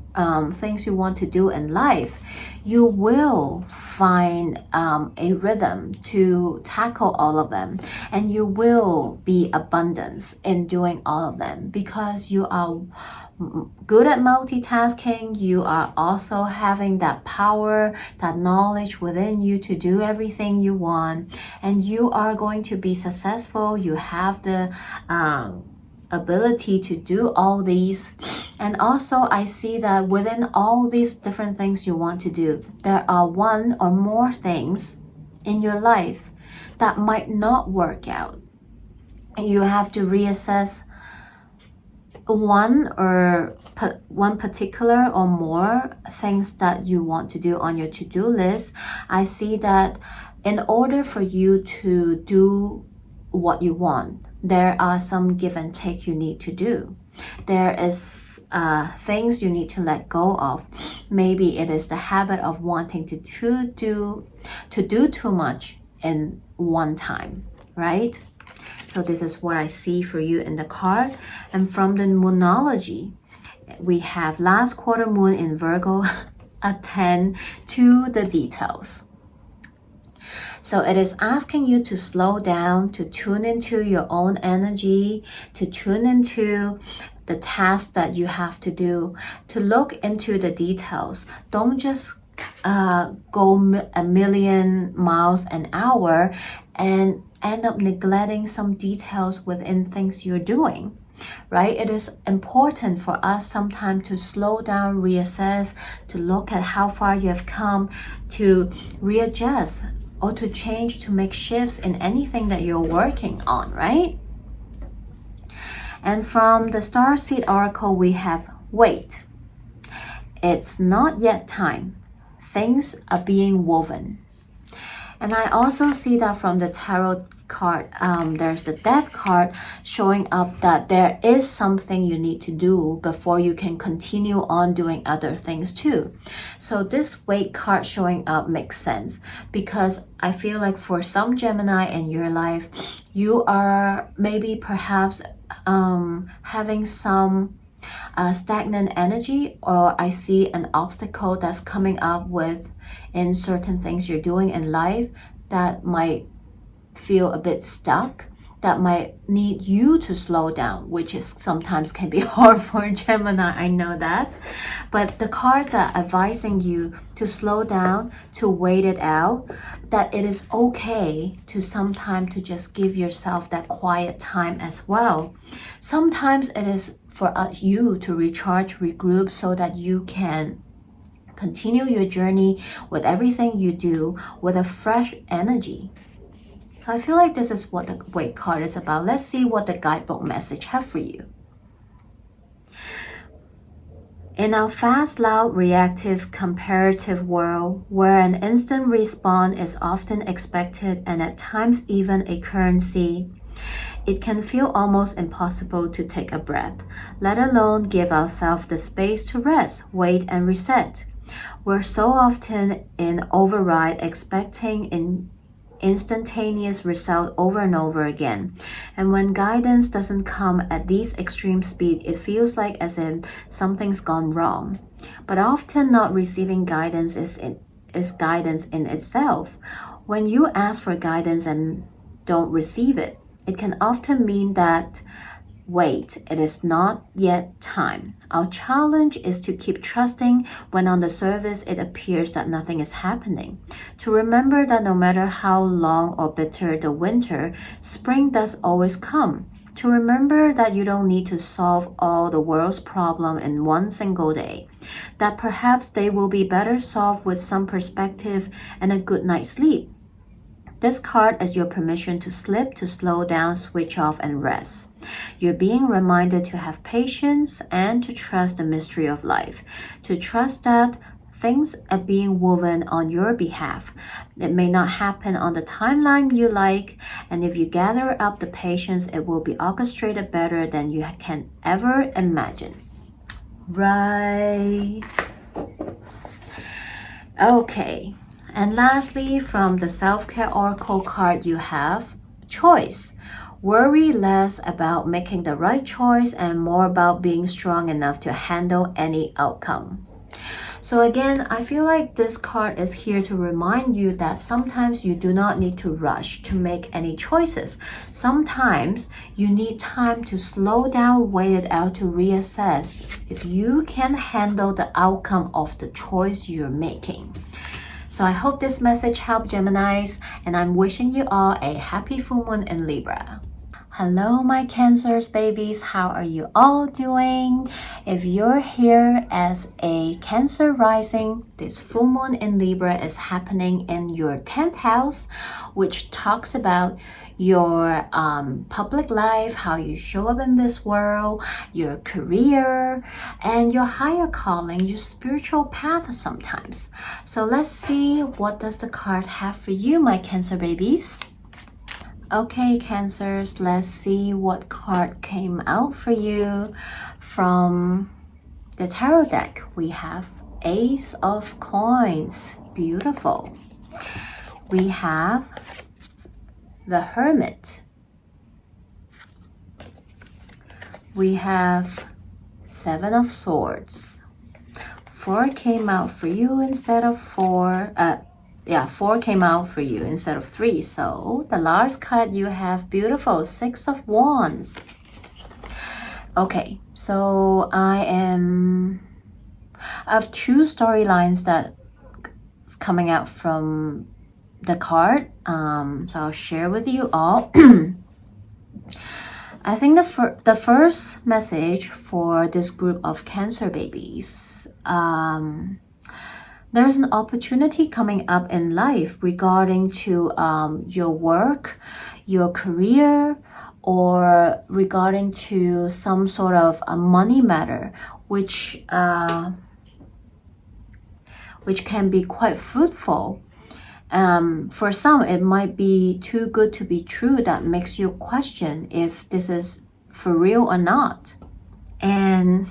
things you want to do in life, you will find a rhythm to tackle all of them, and you will be abundance in doing all of them because you are good at multitasking. You are also having that power, that knowledge within you to do everything you want, and you are going to be successful. You have the ability to do all these. And also I see that within all these different things you want to do, there are one or more things in your life that might not work out. And you have to reassess one particular or more things that you want to do on your to-do list. I see that in order for you to do what you want, there are some give and take you need to do. There is things you need to let go of. Maybe it is the habit of wanting to do too much in one time, right? So this is what I see for you in the card. And from the Moonology, we have last quarter moon in Virgo. Attend to the details. So it is asking you to slow down, to tune into your own energy, to tune into the task that you have to do, to look into the details. Don't just go a million miles an hour and end up neglecting some details within things you're doing. Right? It is important for us sometimes to slow down, reassess, to look at how far you have come, to readjust or to change, to make shifts in anything that you're working on, right? And from the Starseed Oracle, we have wait. It's not yet time. Things are being woven. And I also see that from the tarot card, there's the death card showing up that there is something you need to do before you can continue on doing other things too. So this wait card showing up makes sense because I feel like for some Gemini in your life, you are maybe perhaps having some stagnant energy, or I see an obstacle that's coming up with in certain things you're doing in life that might feel a bit stuck, that might need you to slow down, which is sometimes can be hard for Gemini, I know that. But the cards are advising you to slow down, to wait it out, that it is okay to sometimes to just give yourself that quiet time as well. Sometimes it is for you to recharge, regroup, so that you can continue your journey with everything you do with a fresh energy. So I feel like this is what the wait card is about. Let's see what the guidebook message have for you. In our fast, loud, reactive, comparative world, where an instant response is often expected and at times even a currency, it can feel almost impossible to take a breath, let alone give ourselves the space to rest, wait, and reset. We're so often in override, expecting instantaneous result over and over again. And when guidance doesn't come at this extreme speed, it feels like as if something's gone wrong. But often not receiving guidance is guidance in itself. When you ask for guidance and don't receive it, it can often mean that, wait, it is not yet time. Our challenge is to keep trusting when on the surface it appears that nothing is happening. To remember that no matter how long or bitter the winter, spring does always come. To remember that you don't need to solve all the world's problems in one single day. That perhaps they will be better solved with some perspective and a good night's sleep. This card is your permission to slip, to slow down, switch off, and rest. You're being reminded to have patience and to trust the mystery of life, to trust that things are being woven on your behalf. It may not happen on the timeline you like, and if you gather up the patience, it will be orchestrated better than you can ever imagine. Right. Okay. And lastly, from the Self-Care Oracle card, you have choice. Worry less about making the right choice and more about being strong enough to handle any outcome. So again, I feel like this card is here to remind you that sometimes you do not need to rush to make any choices. Sometimes you need time to slow down, wait it out to reassess if you can handle the outcome of the choice you're making. So I hope this message helped, Geminis, and I'm wishing you all a happy full moon in Libra. Hello, my Cancers babies. How are you all doing? If you're here as a Cancer rising, this full moon in Libra is happening in your 10th house, which talks about your public life, how you show up in this world, your career, and your higher calling, your spiritual path sometimes. So let's see, what does the card have for you, my Cancer babies? Okay, Cancers, let's see what card came out for you from the tarot deck. We have Ace of Coins. Beautiful. We have the Hermit. We have Seven of Swords. 4 came out for you instead of 4. 4 came out for you instead of 3. So the last card you have, beautiful, 6 of Wands. Okay, so I have 2 storylines that's coming out from the card. So I'll share with you all. I think the first message for this group of Cancer babies, there's an opportunity coming up in life regarding to your work, your career, or regarding to some sort of a money matter, which can be quite fruitful. For some, it might be too good to be true that makes you question if this is for real or not. And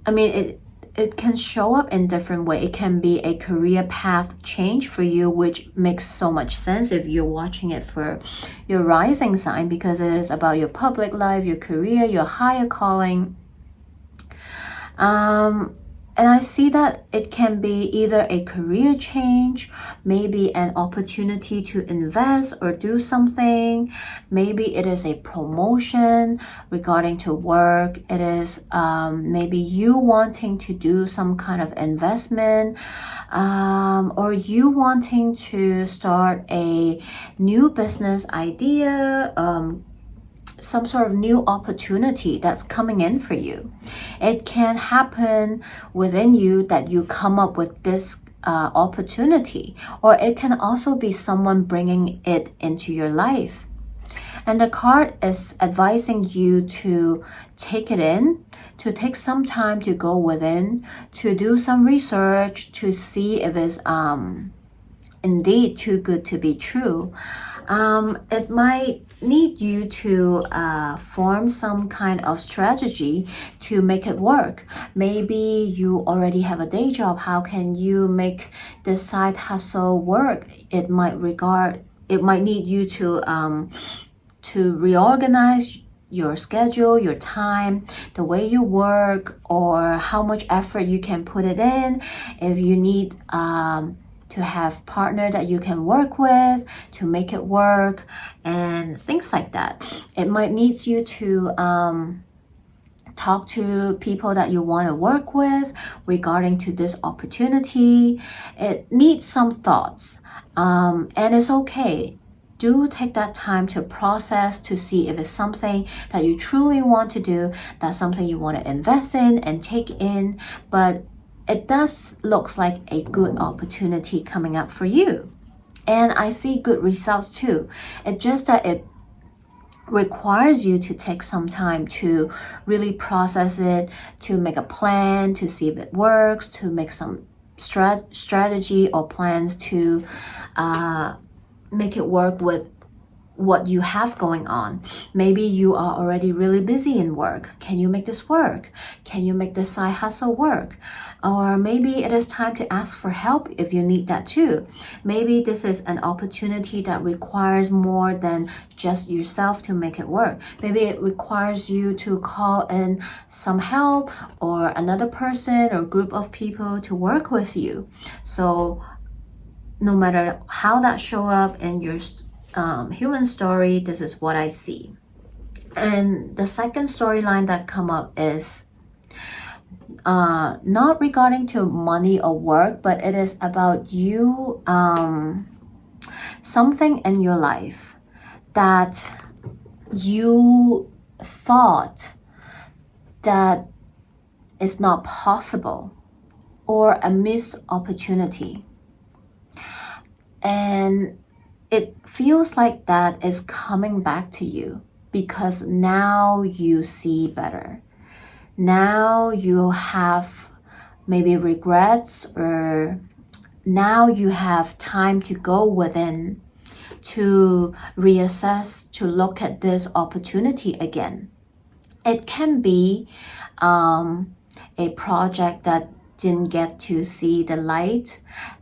I mean, it can show up in different way. It can be a career path change for you, which makes so much sense if you're watching it for your rising sign, because it is about your public life, your career, your higher calling. And I see that it can be either a career change, maybe an opportunity to invest or do something. Maybe it is a promotion regarding to work. It is maybe you wanting to do some kind of investment, or you wanting to start a new business idea, some sort of new opportunity that's coming in for you. It can happen within you that you come up with this opportunity, or it can also be someone bringing it into your life. And the card is advising you to take it in, to take some time to go within, to do some research, to see if it's indeed too good to be true. It might need you to form some kind of strategy to make it work. Maybe you already have a day job. How can you make this side hustle work? It might need you to reorganize your schedule, your time, the way you work, or how much effort you can put it in. If you need to have partner that you can work with to make it work and things like that. It might need you to talk to people that you want to work with regarding to this opportunity. It needs some thoughts, and it's okay. Do take that time to process, to see if it's something that you truly want to do, that's something you want to invest in and take in. But it does looks like a good opportunity coming up for you. And I see good results too. It's just that it requires you to take some time to really process it, to make a plan, to see if it works, to make some strategy or plans to make it work with what you have going on. Maybe you are already really busy in work. Can you make this work? Can you make this side hustle work? Or maybe it is time to ask for help if you need that too. Maybe this is an opportunity that requires more than just yourself to make it work. Maybe it requires you to call in some help or another person or group of people to work with you. So no matter how that show up in your human story, this is what I see. And the second storyline that come up is not regarding to money or work, but it is about you, something in your life that you thought that is not possible or a missed opportunity. And it feels like that is coming back to you because now you see better. Now you have maybe regrets, or now you have time to go within to reassess, to look at this opportunity again. It can be a project that didn't get to see the light.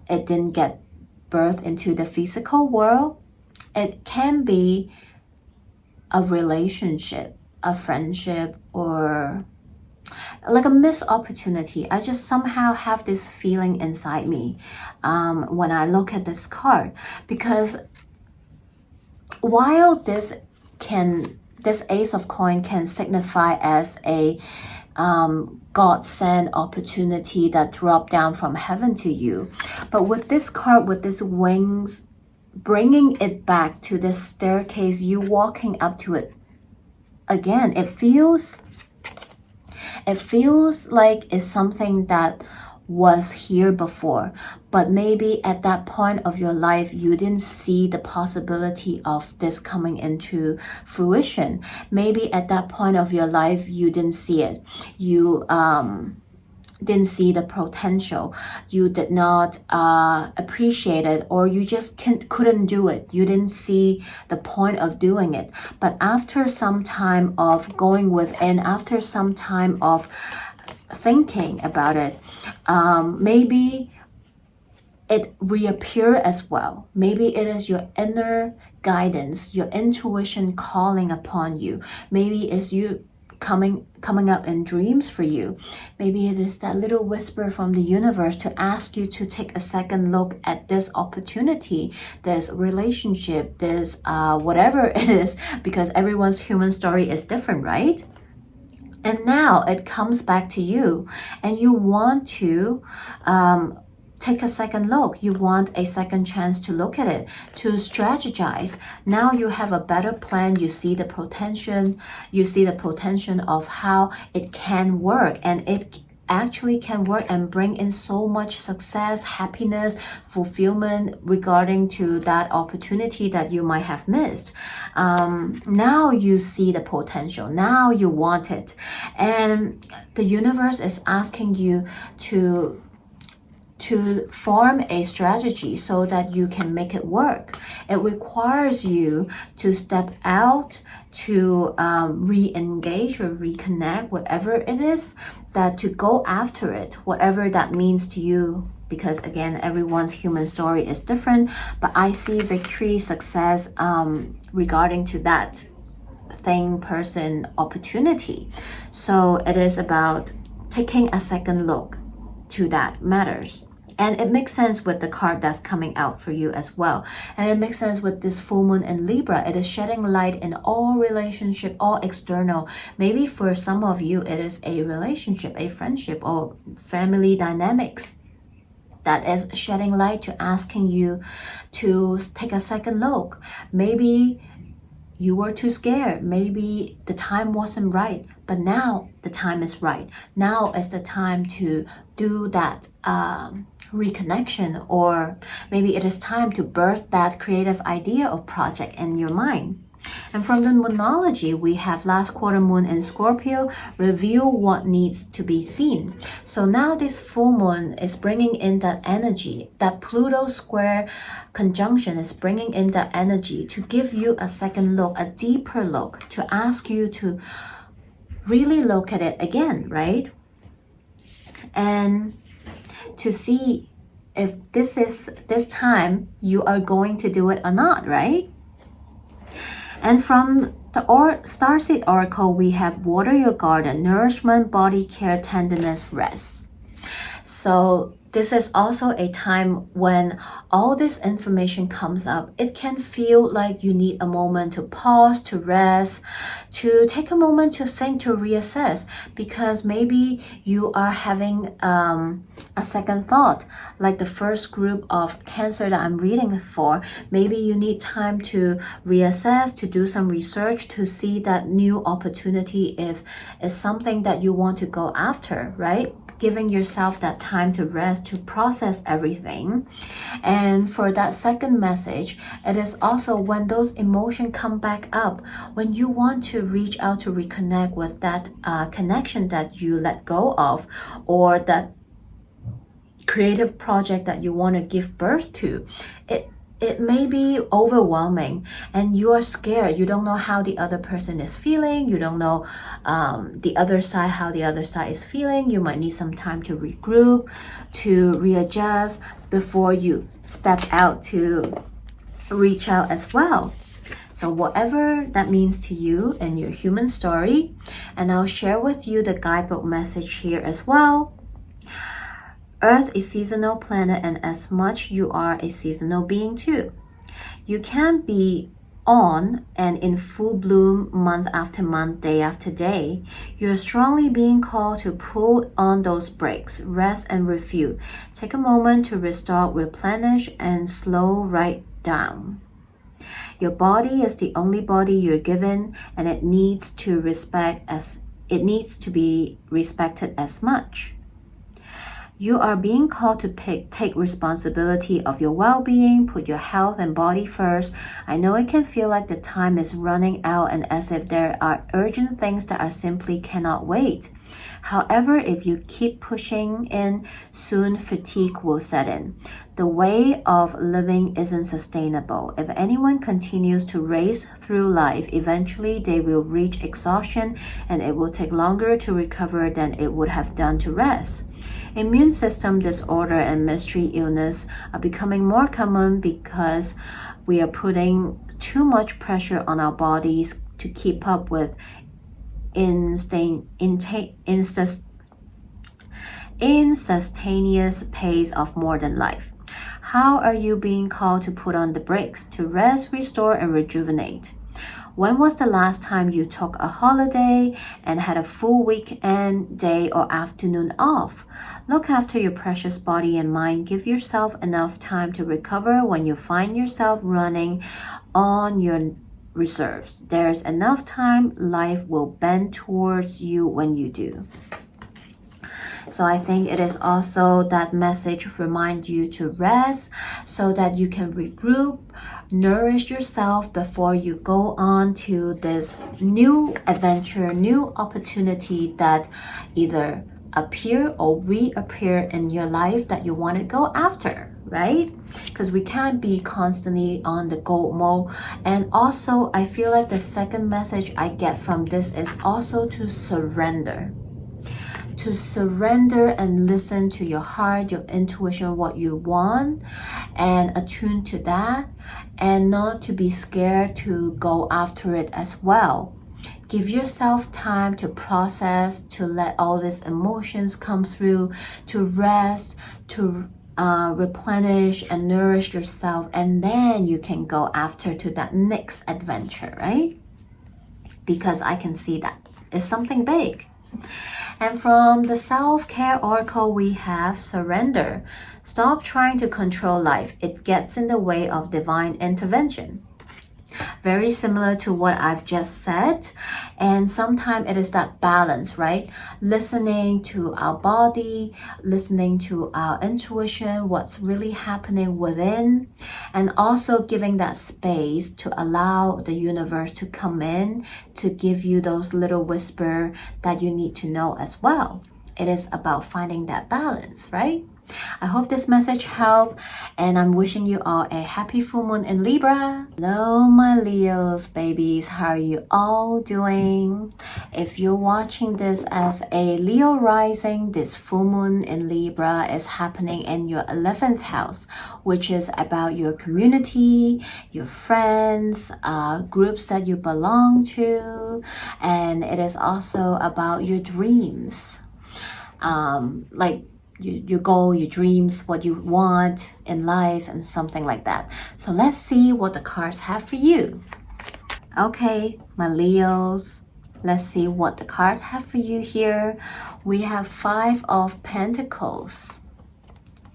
It didn't get birth into the physical world. It can be a relationship, a friendship, or like a missed opportunity. I just somehow have this feeling inside me when I look at this card, because while this Ace of Coin can signify as a God-sent opportunity that dropped down from heaven to you. But with this card, with these wings, bringing it back to this staircase, you walking up to it again, it feels like it's something that was here before, but maybe at that point of your life you didn't see the possibility of this coming into fruition. Maybe at that point of your life you didn't see it. You didn't see the potential. You did not appreciate it, or you just couldn't do it. You didn't see the point of doing it. But after some time of going within, after some time of thinking about it, maybe it reappear as well. Maybe it is your inner guidance, your intuition calling upon you. Maybe it's you coming up in dreams for you. Maybe it is that little whisper from the universe to ask you to take a second look at this opportunity, this relationship, this whatever it is, because everyone's human story is different, right? And now it comes back to you, and you want to take a second look. You want a second chance to look at it, to strategize. Now you have a better plan. You see the potential. You see the potential of how it can work, and it actually can work and bring in so much success, happiness, fulfillment regarding to that opportunity that you might have missed. Now you see the potential. Now you want it, and the universe is asking you to to form a strategy so that you can make it work. It requires you to step out, to re-engage or reconnect, whatever it is, that to go after it, whatever that means to you. Because again, everyone's human story is different, but I see victory, success regarding to that thing, person, opportunity. So it is about taking a second look to that matters. And it makes sense with the card that's coming out for you as well. And it makes sense with this full moon in Libra. It is shedding light in all relationship, all external. Maybe for some of you, it is a relationship, a friendship, or family dynamics that is shedding light to asking you to take a second look. Maybe you were too scared. Maybe the time wasn't right, but now the time is right. Now is the time to do that reconnection, or maybe it is time to birth that creative idea or project in your mind. And from the moonology, we have last quarter moon in Scorpio, reveal what needs to be seen. So now this full moon is bringing in that energy, that Pluto square conjunction is bringing in that energy to give you a second look, a deeper look, to ask you to really look at it again, right? And to see if this time you are going to do it or not, right? And from the Starseed Oracle, we have water your garden, nourishment, body care, tenderness, rest. So this is also a time when all this information comes up. It can feel like you need a moment to pause, to rest, to take a moment to think, to reassess, because maybe you are having a second thought. Like the first group of Cancer that I'm reading for, maybe you need time to reassess, to do some research, to see that new opportunity if it's something that you want to go after, right? Giving yourself that time to rest, to process everything. And for that second message, it is also when those emotions come back up, when you want to reach out to reconnect with that connection that you let go of, or that creative project that you want to give birth to. It may be overwhelming and you are scared. You don't know how the other person is feeling. You don't know the other side, how the other side is feeling. You might need some time to regroup, to readjust before you step out to reach out as well. So whatever that means to you in your human story, and I'll share with you the guidebook message here as well. Earth is seasonal planet, and as much you are a seasonal being too. You can be on and in full bloom month after month, day after day. You're strongly being called to pull on those brakes, rest and refuel. Take a moment to restore, replenish, and slow right down. Your body is the only body you're given, and it needs to be respected as much. You are being called to take responsibility of your well-being, put your health and body first. I know it can feel like the time is running out and as if there are urgent things that are simply cannot wait. However, if you keep pushing in, soon fatigue will set in. The way of living isn't sustainable. If anyone continues to race through life, eventually they will reach exhaustion and it will take longer to recover than it would have done to rest. Immune system disorder and mystery illness are becoming more common because we are putting too much pressure on our bodies to keep up with instantaneous pace of modern life. How are you being called to put on the brakes, to rest, restore, and rejuvenate? When was the last time you took a holiday and had a full weekend, day, or afternoon off? Look after your precious body and mind. Give yourself enough time to recover when you find yourself running on your reserves. There's enough time. Life will bend towards you when you do. So I think it is also that message remind you to rest so that you can regroup, nourish yourself before you go on to this new adventure, new opportunity that either appear or reappear in your life that you want to go after, right? Because we can't be constantly on the go mode. And also, I feel like the second message I get from this is also to surrender. To surrender and listen to your heart, your intuition, what you want, and attune to that, and not to be scared to go after it as well. Give yourself time to process, to let all these emotions come through, to rest, to replenish and nourish yourself, and then you can go after to that next adventure, right? Because I can see that it's something big. And from the self-care oracle, we have surrender. Stop trying to control life. It gets in the way of divine intervention. Very similar to what I've just said. And sometimes it is that balance, right? Listening to our body, listening to our intuition, what's really happening within, and also giving that space to allow the universe to come in to give you those little whisper that you need to know as well. It is about finding that balance, right? I hope this message helped, and I'm wishing you all a happy full moon in Libra. Hello, my Leos babies. How are you all doing? If you're watching this as a Leo rising, this full moon in Libra is happening in your 11th house, which is about your community, your friends, groups that you belong to, and it is also about your dreams. Like your goal, your dreams, what you want in life, and something like that. So let's see what the cards have for you. Okay, my Leos, let's see what the cards have for you here. We have 5 of Pentacles,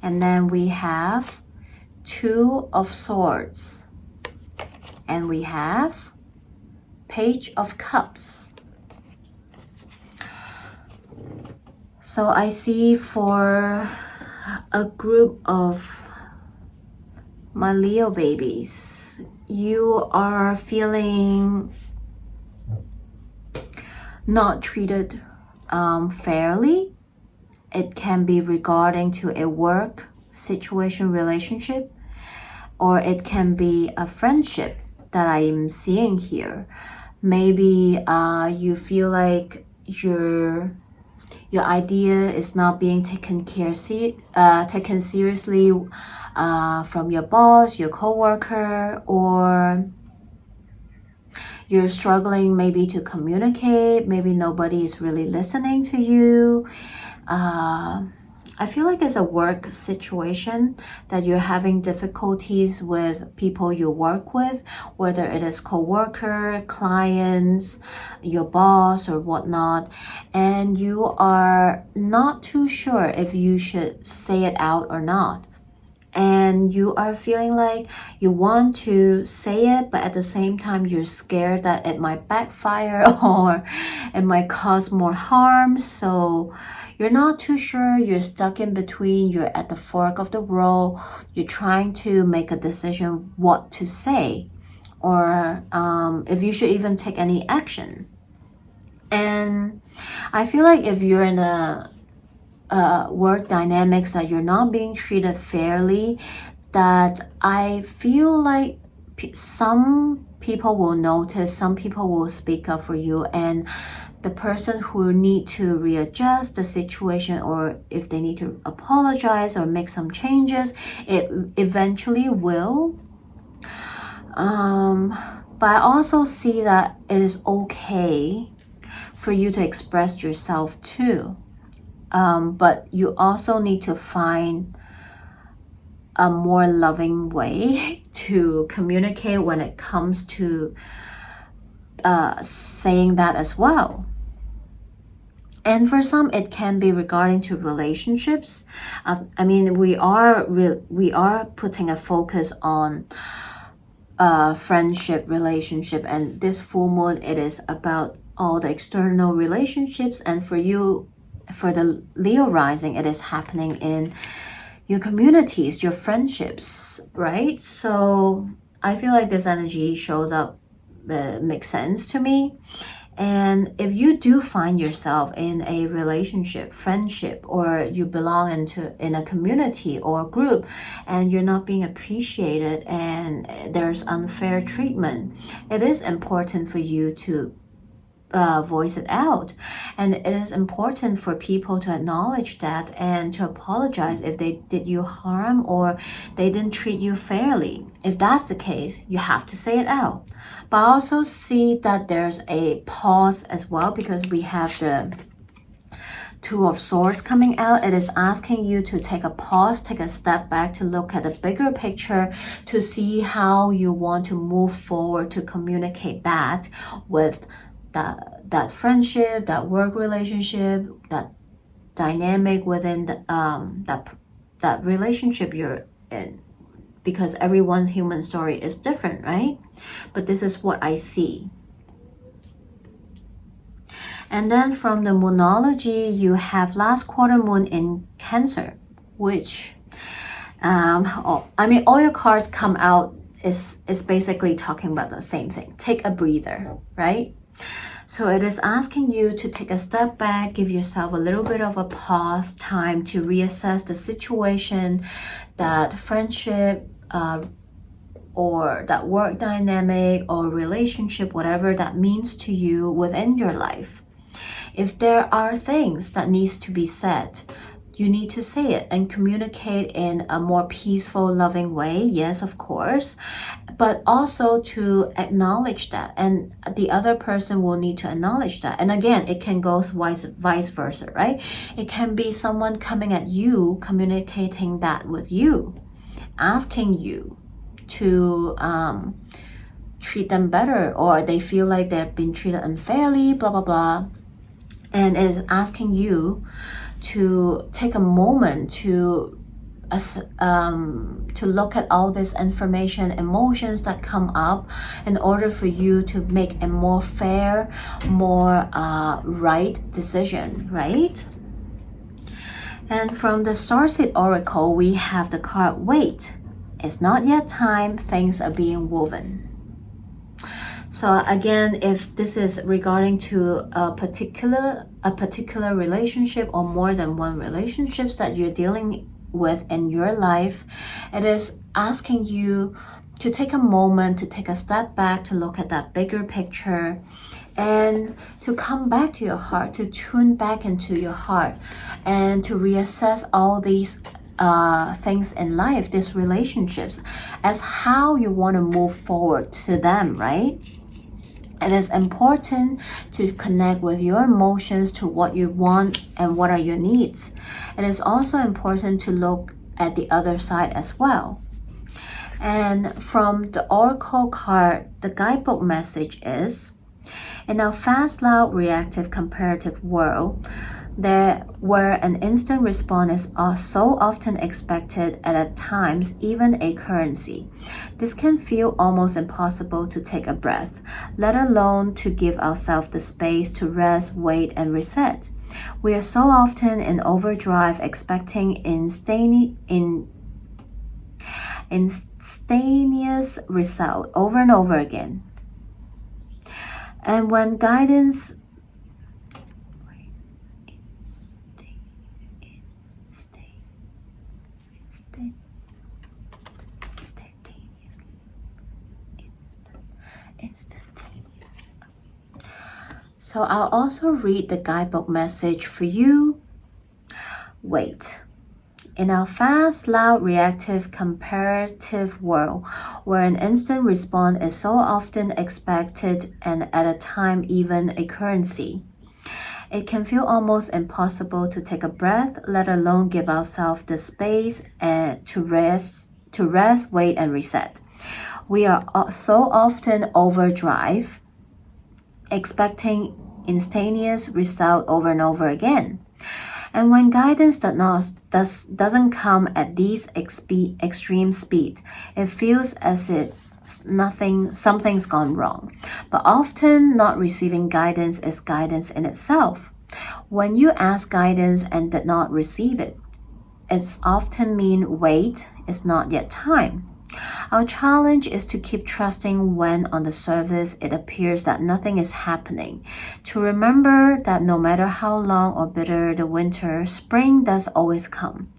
and then we have 2 of Swords, and we have Page of Cups. So I see for a group of my Leo babies, you are feeling not treated fairly. It can be regarding to a work situation, relationship, or it can be a friendship that I'm seeing here. Maybe you feel like your idea is not being taken seriously from your boss, your coworker, or you're struggling maybe to communicate. Maybe nobody is really listening to you. I feel like it's a work situation that you're having difficulties with people you work with, whether it is co-worker, clients, your boss, or whatnot, and you are not too sure if you should say it out or not. And you are feeling like you want to say it, but at the same time you're scared that it might backfire or it might cause more harm. So you're not too sure, you're stuck in between, you're at the fork of the road, you're trying to make a decision what to say, or if you should even take any action. And I feel like if you're in a work dynamics that you're not being treated fairly, that I feel like some people will notice, some people will speak up for you, and the person who need to readjust the situation, or if they need to apologize or make some changes, it eventually will. But I also see that it is okay for you to express yourself too. But you also need to find a more loving way to communicate when it comes to saying that as well. And for some, it can be regarding to relationships. I mean, we are putting a focus on friendship, relationship, and this full moon, it is about all the external relationships. And for you, for the Leo rising, it is happening in your communities, your friendships, right? So I feel like this energy shows up, makes sense to me. And if you do find yourself in a relationship, friendship, or you belong in a community or group and you're not being appreciated and there's unfair treatment, it is important for you to voice it out. And it is important for people to acknowledge that and to apologize if they did you harm or they didn't treat you fairly. If that's the case, you have to say it out. But I also see that there's a pause as well, because we have the Two of Swords coming out. It is asking you to take a pause, take a step back, to look at the bigger picture, to see how you want to move forward, to communicate that with that friendship, that work relationship, that dynamic within that relationship you're in, because everyone's human story is different, right? But this is what I see. And then from the Moonology, you have last quarter moon in Cancer, which all your cards come out is basically talking about the same thing. Take a breather, right? So it is asking you to take a step back, give yourself a little bit of a pause, time to reassess the situation, that friendship, or that work dynamic or relationship, whatever that means to you within your life. If there are things that needs to be said, you need to say it and communicate in a more peaceful, loving way. Yes, of course, but also to acknowledge that, and the other person will need to acknowledge that. And again, it can go vice versa, right? It can be someone coming at you, communicating that with you, asking you to treat them better, or they feel like they've been treated unfairly, blah, blah, blah. And it is asking you to take a moment to look at all this information, emotions that come up, in order for you to make a more fair, more right decision, right? And from the Starseed Oracle, we have the card Wait. It's not yet time, things are being woven. So again, if this is regarding to a particular relationship or more than one relationships that you're dealing with in your life, it is asking you to take a moment, to take a step back, to look at that bigger picture, and to come back to your heart, to tune back into your heart, and to reassess all these things in life, these relationships, as how you want to move forward to them, right? It is important to connect with your emotions, to what you want and what are your needs. It is also important to look at the other side as well. And from the Oracle card, the guidebook message is, in our fast, loud, reactive, comparative world, where an instant response is so often expected and at times even a currency, this can feel almost impossible to take a breath, let alone to give ourselves the space to rest, wait, and reset. We are so often in overdrive, expecting instantaneous result over and over again. And when guidance So I'll also read the guidebook message for you. Wait. In our fast, loud, reactive, comparative world, where an instant response is so often expected and at a time even a currency, it can feel almost impossible to take a breath, let alone give ourselves the space and to rest, wait, and reset. We are so often overdrive, expecting instantaneous result over and over again. And when guidance doesn't come at these extreme speed, it feels as if something's gone wrong. But often not receiving guidance is guidance in itself. When you ask guidance and did not receive it, it's often mean wait, it's not yet time. Our challenge is to keep trusting when on the surface it appears that nothing is happening. To remember that no matter how long or bitter the winter, spring does always come.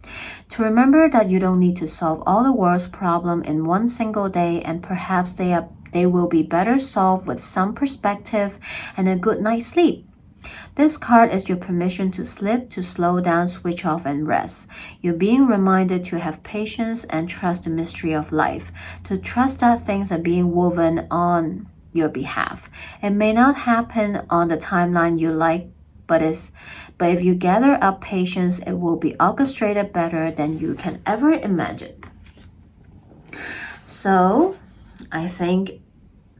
To remember that you don't need to solve all the world's problems in one single day, and perhaps they will be better solved with some perspective and a good night's sleep. This card is your permission to slip, to slow down, switch off, and rest. You're being reminded to have patience and trust the mystery of life, to trust that things are being woven on your behalf. It may not happen on the timeline you like, but if you gather up patience, it will be orchestrated better than you can ever imagine. So, I think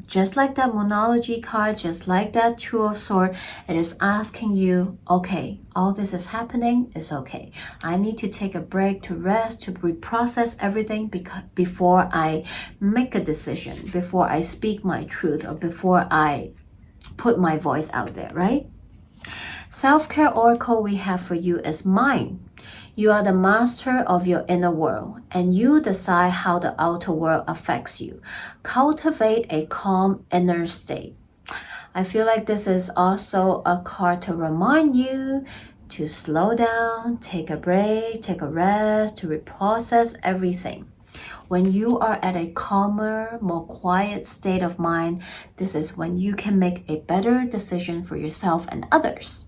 just like that Moonology card, just like that Two of Swords, it is asking you, okay, all this is happening, it's okay. I need to take a break to rest, to reprocess everything before I make a decision, before I speak my truth, or before I put my voice out there, right? Self-care oracle we have for you is Mind. You are the master of your inner world, and you decide how the outer world affects you. Cultivate a calm inner state. I feel like this is also a card to remind you to slow down, take a break, take a rest, to reprocess everything. When you are at a calmer, more quiet state of mind, this is when you can make a better decision for yourself and others.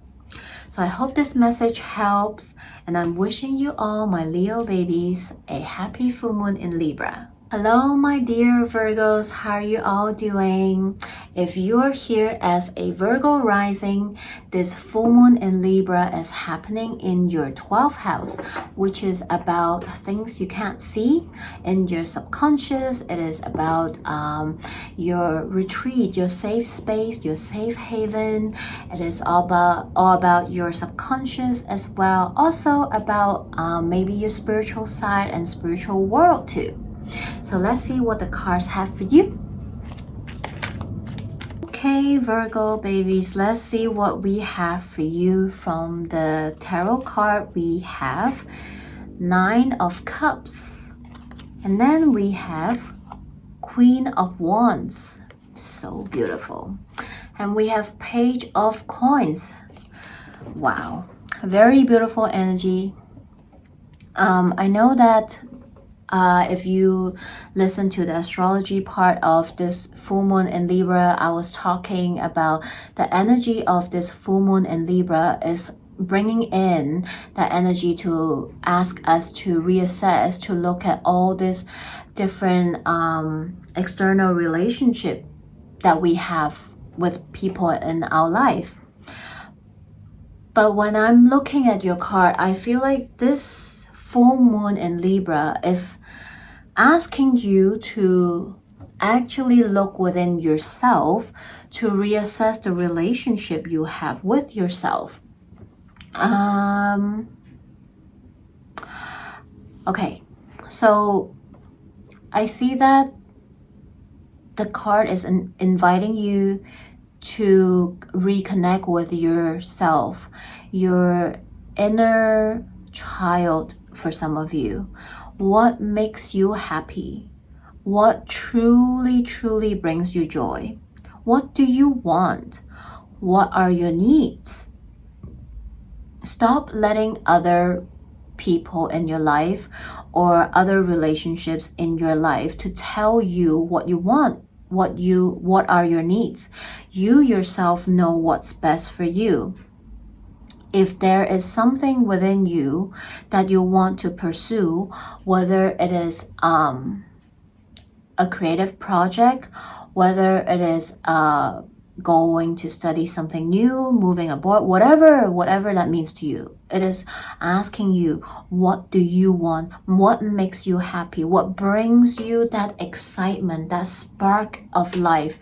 So I hope this message helps, and I'm wishing you all, my Leo babies, a happy full moon in Libra. Hello, my dear Virgos. How are you all doing? If you are here as a Virgo rising, this full moon in Libra is happening in your 12th house, which is about things you can't see in your subconscious. It is about your retreat, your safe space, your safe haven. It is all about your subconscious as well. Also about maybe your spiritual side and spiritual world too. So let's see what the cards have for you. Okay, Virgo babies, let's see what we have for you from the tarot card. We have Nine of Cups, and then we have Queen of Wands. So beautiful. And we have Page of Coins. Wow, very beautiful energy. I know that if you listen to the astrology part of this full moon in Libra, I was talking about the energy of this full moon in Libra is bringing in that energy to ask us to reassess, to look at all this different external relationship that we have with people in our life. But when I'm looking at your card, I feel like this full moon in Libra is asking you to actually look within yourself to reassess the relationship you have with yourself. Okay, so I see that the card is inviting you to reconnect with yourself, your inner child. For some of you, what makes you happy? What truly brings you joy? What do you want? What are your needs? Stop letting other people in your life or other relationships in your life to tell you what you want, what are your needs. You yourself know what's best for you. If there is something within you that you want to pursue, whether it is a creative project, whether it is going to study something new, moving abroad, whatever that means to you, it is asking you, what do you want? What makes you happy? What brings you that excitement, that spark of life,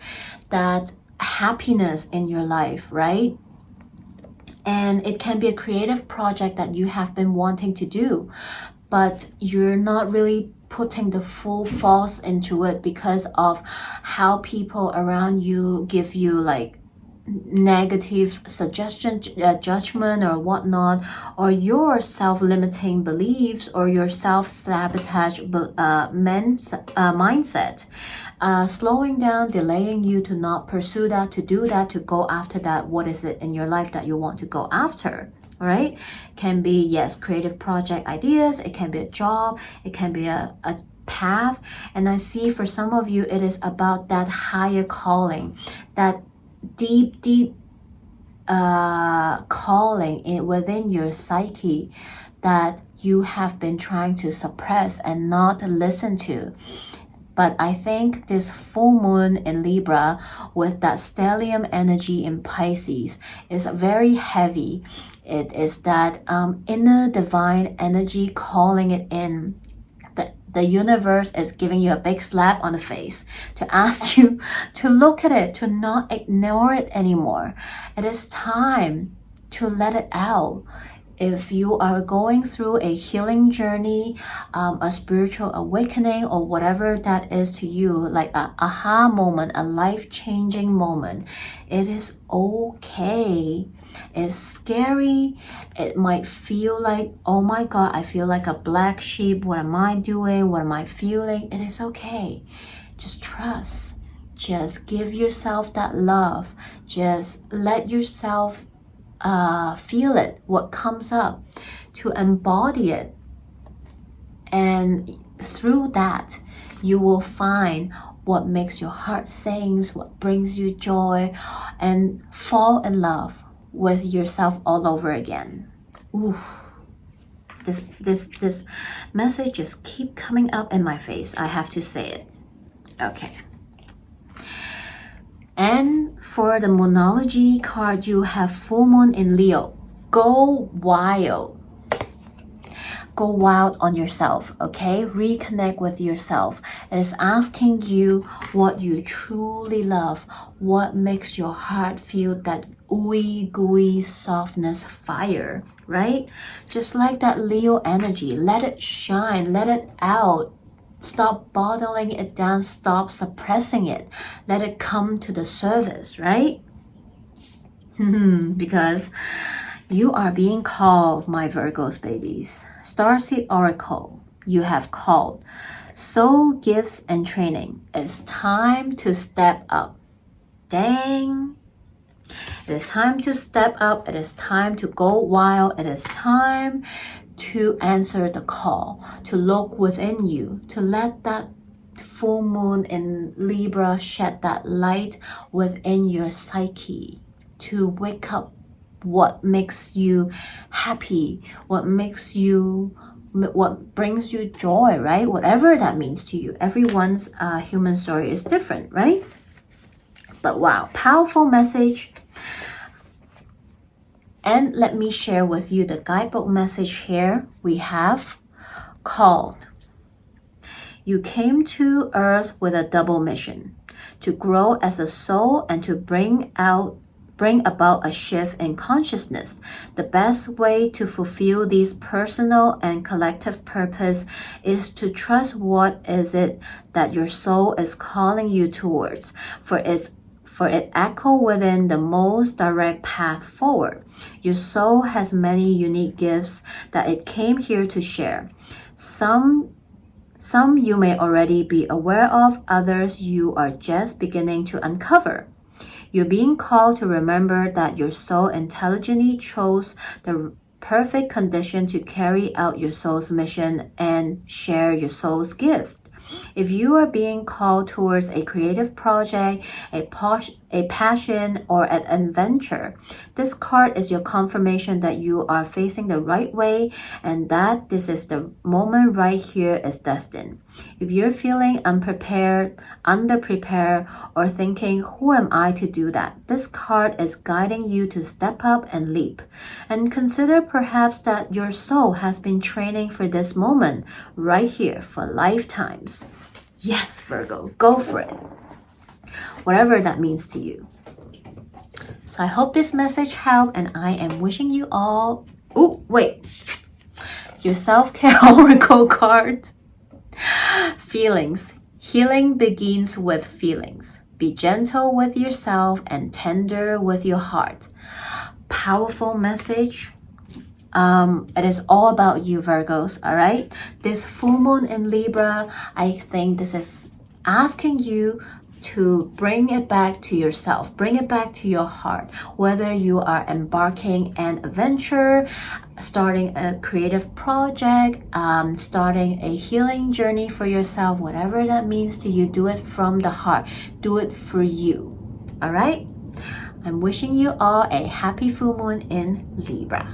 that happiness in your life, right? And it can be a creative project that you have been wanting to do, but you're not really putting the full force into it because of how people around you give you like negative suggestion, judgment or whatnot, or your self-limiting beliefs or your self-sabotage mindset, slowing down, delaying you to not pursue that, to do that, to go after that. What is it in your life that you want to go after? All right, can be, yes, creative project ideas, it can be a job, it can be a path. And I see for some of you it is about that higher calling, that deep calling within your psyche that you have been trying to suppress and not listen to. But I think this full moon in Libra with that stellium energy in Pisces is very heavy. It is that inner divine energy calling it in. The universe is giving you a big slap on the face to ask you to look at it, to not ignore it anymore. It is time to let it out. If you are going through a healing journey, a spiritual awakening, or whatever that is to you, like a aha moment, a life-changing moment, it is okay. It's scary. It might feel like, oh my God, I feel like a black sheep. What am I doing? What am I feeling? It is okay. Just trust. Just give yourself that love. Just let yourself feel it, what comes up, to embody it. And through that, you will find what makes your heart sings, what brings you joy, and fall in love with yourself all over again. Ooh. This message just keep coming up in my face. I have to say it. Okay. And for the Moonology card, you have full moon in Leo. Go wild. Go wild on yourself, okay? Reconnect with yourself. It is asking you what you truly love, what makes your heart feel that ooey gooey softness fire, right? Just like that Leo energy, let it shine, let it out. Stop bottling it down, stop suppressing it. Let it come to the surface, right? Because you are being called, my Virgos babies. Starseed Oracle, you have called. Soul gifts and training. It's time to step up. Dang. It is time to step up. It is time to go wild. It is time to answer the call, to look within you, to let that full moon in Libra shed that light within your psyche, to wake up what makes you happy, what brings you joy, right? Whatever that means to you. Everyone's human story is different, right? But wow, powerful message. And let me share with you the guidebook message here. We have called. You came to Earth with a double mission, to grow as a soul and to bring about a shift in consciousness. The best way to fulfill these personal and collective purpose is to trust what is it that your soul is calling you towards, for it echo within the most direct path forward. Your soul has many unique gifts that it came here to share. Some you may already be aware of, others you are just beginning to uncover. You're being called to remember that your soul intelligently chose the perfect condition to carry out your soul's mission and share your soul's gift. If you are being called towards a creative project, a passion, or an adventure, this card is your confirmation that you are facing the right way and that this is the moment right here is destined. If you're feeling unprepared, underprepared, or thinking, who am I to do that? This card is guiding you to step up and leap. And consider perhaps that your soul has been training for this moment right here for lifetimes. Yes, Virgo, go for it. Whatever that means to you. So I hope this message helped, and I am wishing you all... Oh, wait. Your self-care oracle card. Feelings. Healing begins with feelings. Be gentle with yourself and tender with your heart. Powerful message. It is all about you, Virgos, all right? This full moon in Libra, I think this is asking you to bring it back to yourself, bring it back to your heart, whether you are embarking an adventure, starting a creative project, starting a healing journey for yourself, whatever that means to you, do it from the heart, do it for you, all right? I'm wishing you all a happy full moon in Libra.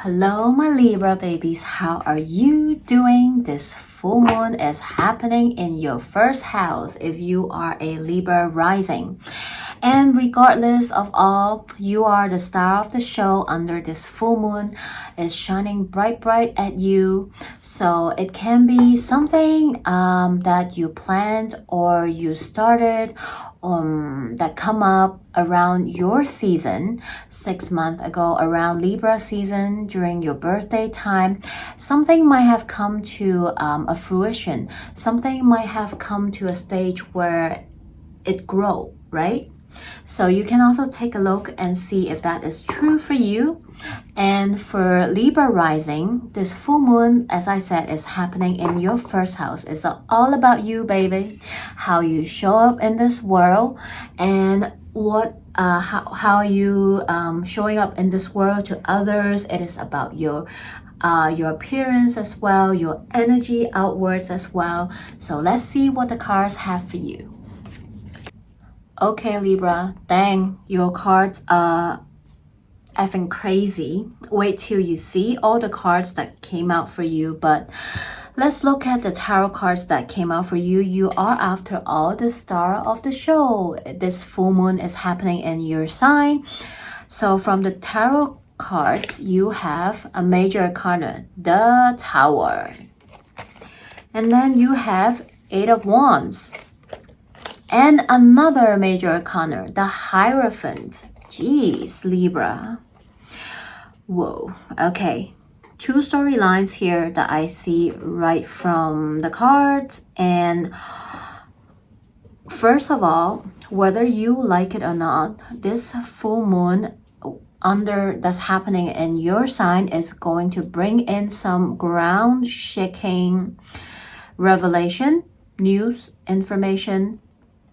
Hello, my Libra babies. How are you doing? This full moon is happening in your first house if you are a Libra rising. And regardless of all, you are the star of the show under this full moon. Is shining bright at you. So it can be something that you planned or you started that come up around your season 6 months ago, around Libra season, during your birthday time. Something might have come to a fruition. Something might have come to a stage where it grow, right? So you can also take a look and see if that is true for you. And for Libra rising, this full moon, as I said, is happening in your first house. It's all about you, baby. How you show up in this world and what how you showing up in this world to others. It is about your appearance as well, your energy outwards as well. So let's see what the cards have for you. Okay, Libra, dang, your cards are effing crazy. Wait till you see all the cards that came out for you. But let's look at the tarot cards that came out for you. You are, after all, the star of the show. This full moon is happening in your sign. So from the tarot cards, you have a major arcana, the Tower. And then you have 8 of Wands. And another major arcana, the Hierophant. Jeez, Libra. Whoa, okay. 2 storylines here that I see right from the cards. And first of all, whether you like it or not, this full moon that's happening in your sign is going to bring in some ground-shaking revelation, news, information,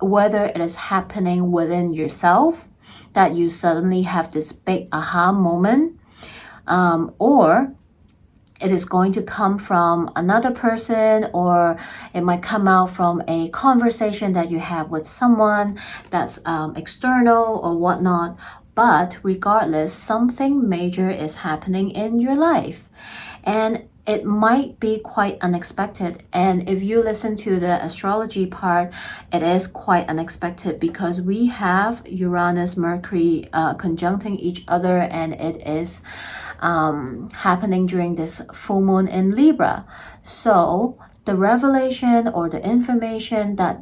whether it is happening within yourself, that you suddenly have this big aha moment, or it is going to come from another person, or it might come out from a conversation that you have with someone that's external or whatnot. But regardless, something major is happening in your life. And it might be quite unexpected. And if you listen to the astrology part, it is quite unexpected because we have Uranus, Mercury conjuncting each other, and it is happening during this full moon in Libra. So the revelation or the information that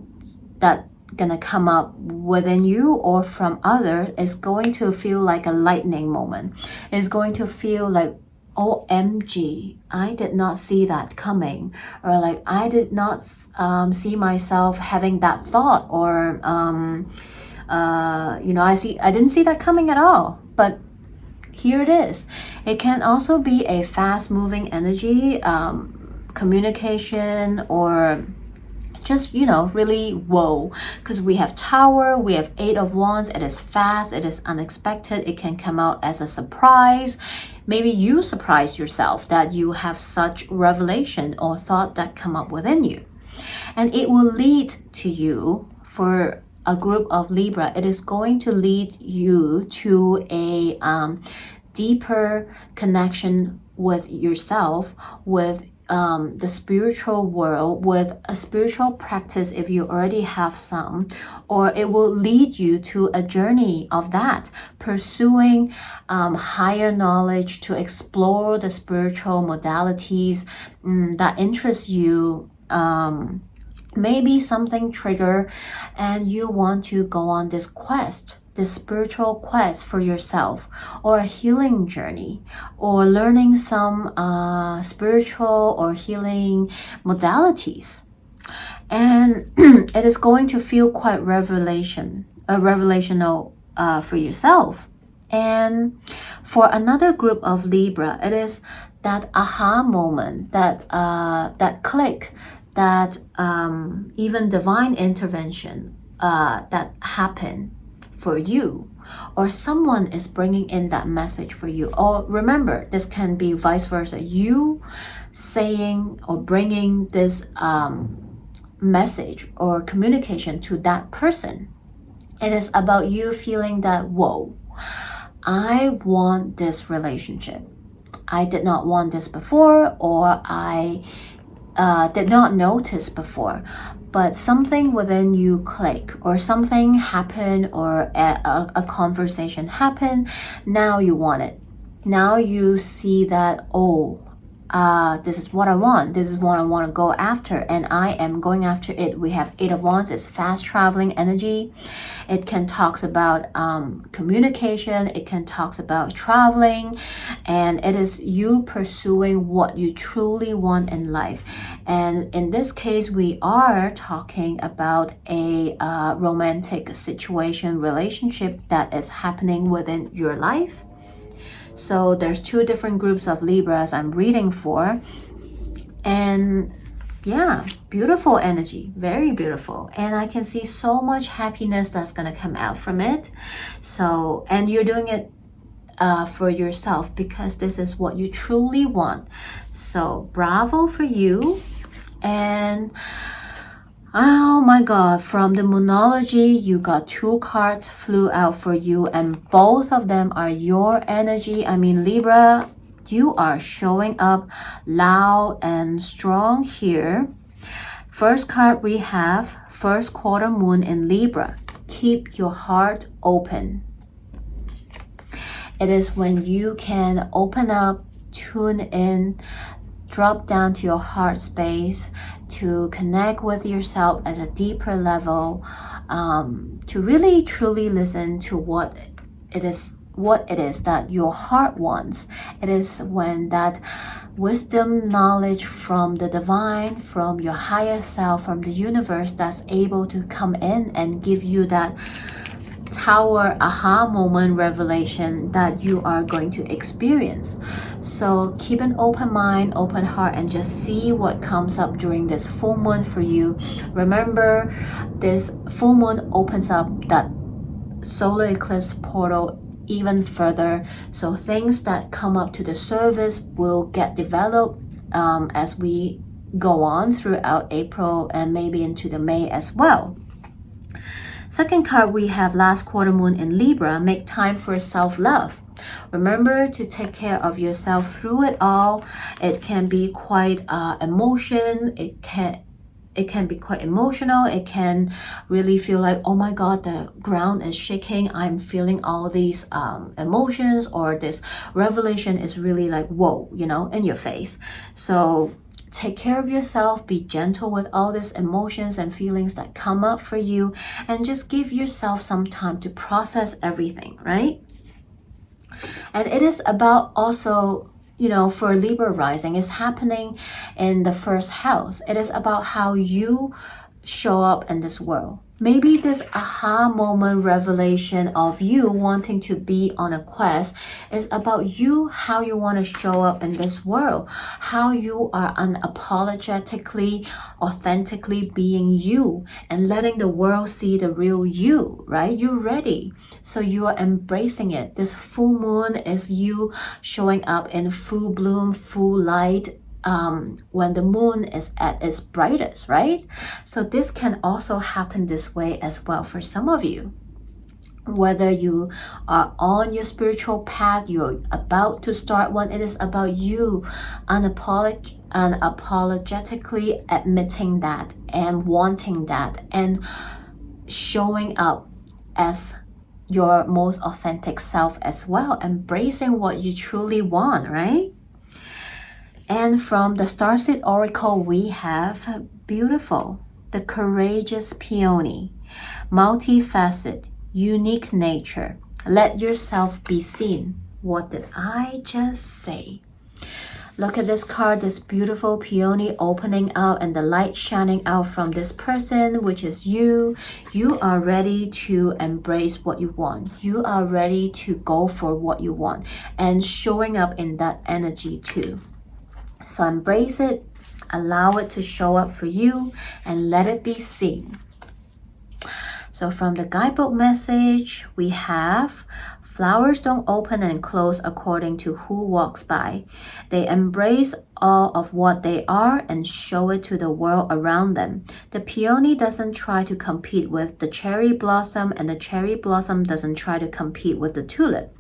gonna come up within you or from others is going to feel like a lightning moment. It's going to feel like, OMG, I did not see that coming, or like I did not see myself having that thought, or I didn't see that coming at all, but here it is. It can also be a fast-moving energy, communication, or just, really whoa, because we have Tower, we have 8 of Wands. It is fast, it is unexpected, it can come out as a surprise. Maybe you surprise yourself that you have such revelation or thought that come up within you. And it will lead to you, for a group of Libra, it is going to lead you to a deeper connection with yourself, with the spiritual world, with a spiritual practice if you already have some, or it will lead you to a journey of that, pursuing higher knowledge to explore the spiritual modalities that interest you. Maybe something trigger and you want to go on this quest, this spiritual quest for yourself, or a healing journey, or learning some spiritual or healing modalities. And it is going to feel quite revelational for yourself. And for another group of Libra, it is that aha moment, that click, that even divine intervention that happened for you, or someone is bringing in that message for you. Or remember, this can be vice versa, you saying or bringing this message or communication to that person. It is about you feeling that, whoa, I want this relationship. I did not want this before, or I did not notice before, but something within you click, or something happened, or a conversation happened. Now you want it. Now you see that, oh, this is what I want. This is what I want to go after, and I am going after it. We have 8 of Wands. It's fast traveling energy. It can talk about communication. It can talk about traveling, and it is you pursuing what you truly want in life. And in this case, we are talking about a romantic situation, relationship that is happening within your life. So there's 2 different groups of Libras I'm reading for. And yeah, beautiful energy, very beautiful. And I can see so much happiness that's going to come out from it. So, and you're doing it for yourself, because this is what you truly want. So bravo for you. And oh my God, from the Moonology, you got 2 cards flew out for you, and both of them are your energy. I mean, Libra, you are showing up loud and strong here. First card we have, first quarter moon in Libra. Keep your heart open. It is when you can open up, tune in, drop down to your heart space, to connect with yourself at a deeper level, to really truly listen to what it is that your heart wants. It is when that wisdom, knowledge from the divine, from your higher self, from the universe, that's able to come in and give you that tower aha moment revelation that you are going to experience. So keep an open mind, open heart, and just see what comes up during this full moon for you. Remember, this full moon opens up that solar eclipse portal even further, so things that come up to the surface will get developed as we go on throughout April and maybe into the May as well. Second card, we have last quarter moon in Libra. Make time for self-love. Remember to take care of yourself through it all. It can be quite emotion. It can be quite emotional. It can really feel like, oh my God, the ground is shaking. I'm feeling all these emotions, or this revelation is really like, whoa, you know, in your face. So take care of yourself, be gentle with all these emotions and feelings that come up for you, and just give yourself some time to process everything, right? And it is about also, you know, for Libra rising, it's happening in the first house. It is about how you show up in this world. Maybe this aha moment revelation of you wanting to be on a quest is about you, how you want to show up in this world, how you are unapologetically, authentically being you and letting the world see the real you, right? You're ready. So you are embracing it. This full moon is you showing up in full bloom, full light, when the moon is at its brightest, right? So this can also happen this way as well for some of you. Whether you are on your spiritual path, you're about to start one, it is about you unapologetically admitting that and wanting that and showing up as your most authentic self as well, embracing what you truly want, right? And from the Starseed Oracle, we have beautiful, the courageous peony, multifaceted, unique nature. Let yourself be seen. What did I just say? Look at this card, this beautiful peony opening out and the light shining out from this person, which is you. You are ready to embrace what you want. You are ready to go for what you want and showing up in that energy too. So embrace it, allow it to show up for you, and let it be seen. So from the guidebook message, we have flowers don't open and close according to who walks by. They embrace all of what they are and show it to the world around them. The peony doesn't try to compete with the cherry blossom, and the cherry blossom doesn't try to compete with the tulip.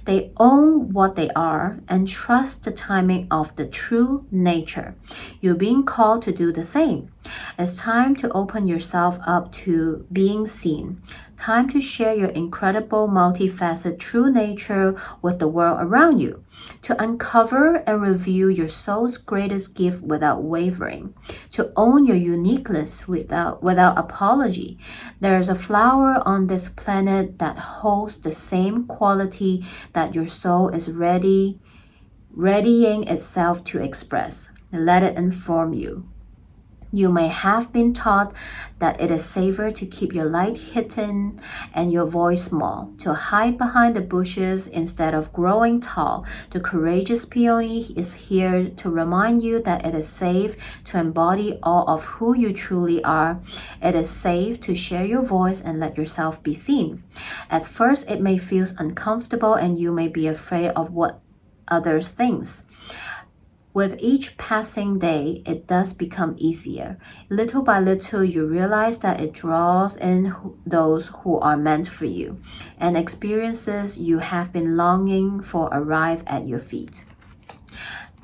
They own what they are and trust the timing of the true nature. You're being called to do the same. It's time to open yourself up to being seen. Time to share your incredible, multifaceted true nature with the world around you. To uncover and reveal your soul's greatest gift without wavering. To own your uniqueness without apology. There's a flower on this planet that holds the same quality that your soul is readying itself to express. Let it inform you. You may have been taught that it is safer to keep your light hidden and your voice small, to hide behind the bushes instead of growing tall. The courageous peony is here to remind you that it is safe to embody all of who you truly are. It is safe to share your voice and let yourself be seen. At first, it may feel uncomfortable and you may be afraid of what others think. With each passing day, it does become easier. Little by little, you realize that it draws in those who are meant for you, and experiences you have been longing for arrive at your feet.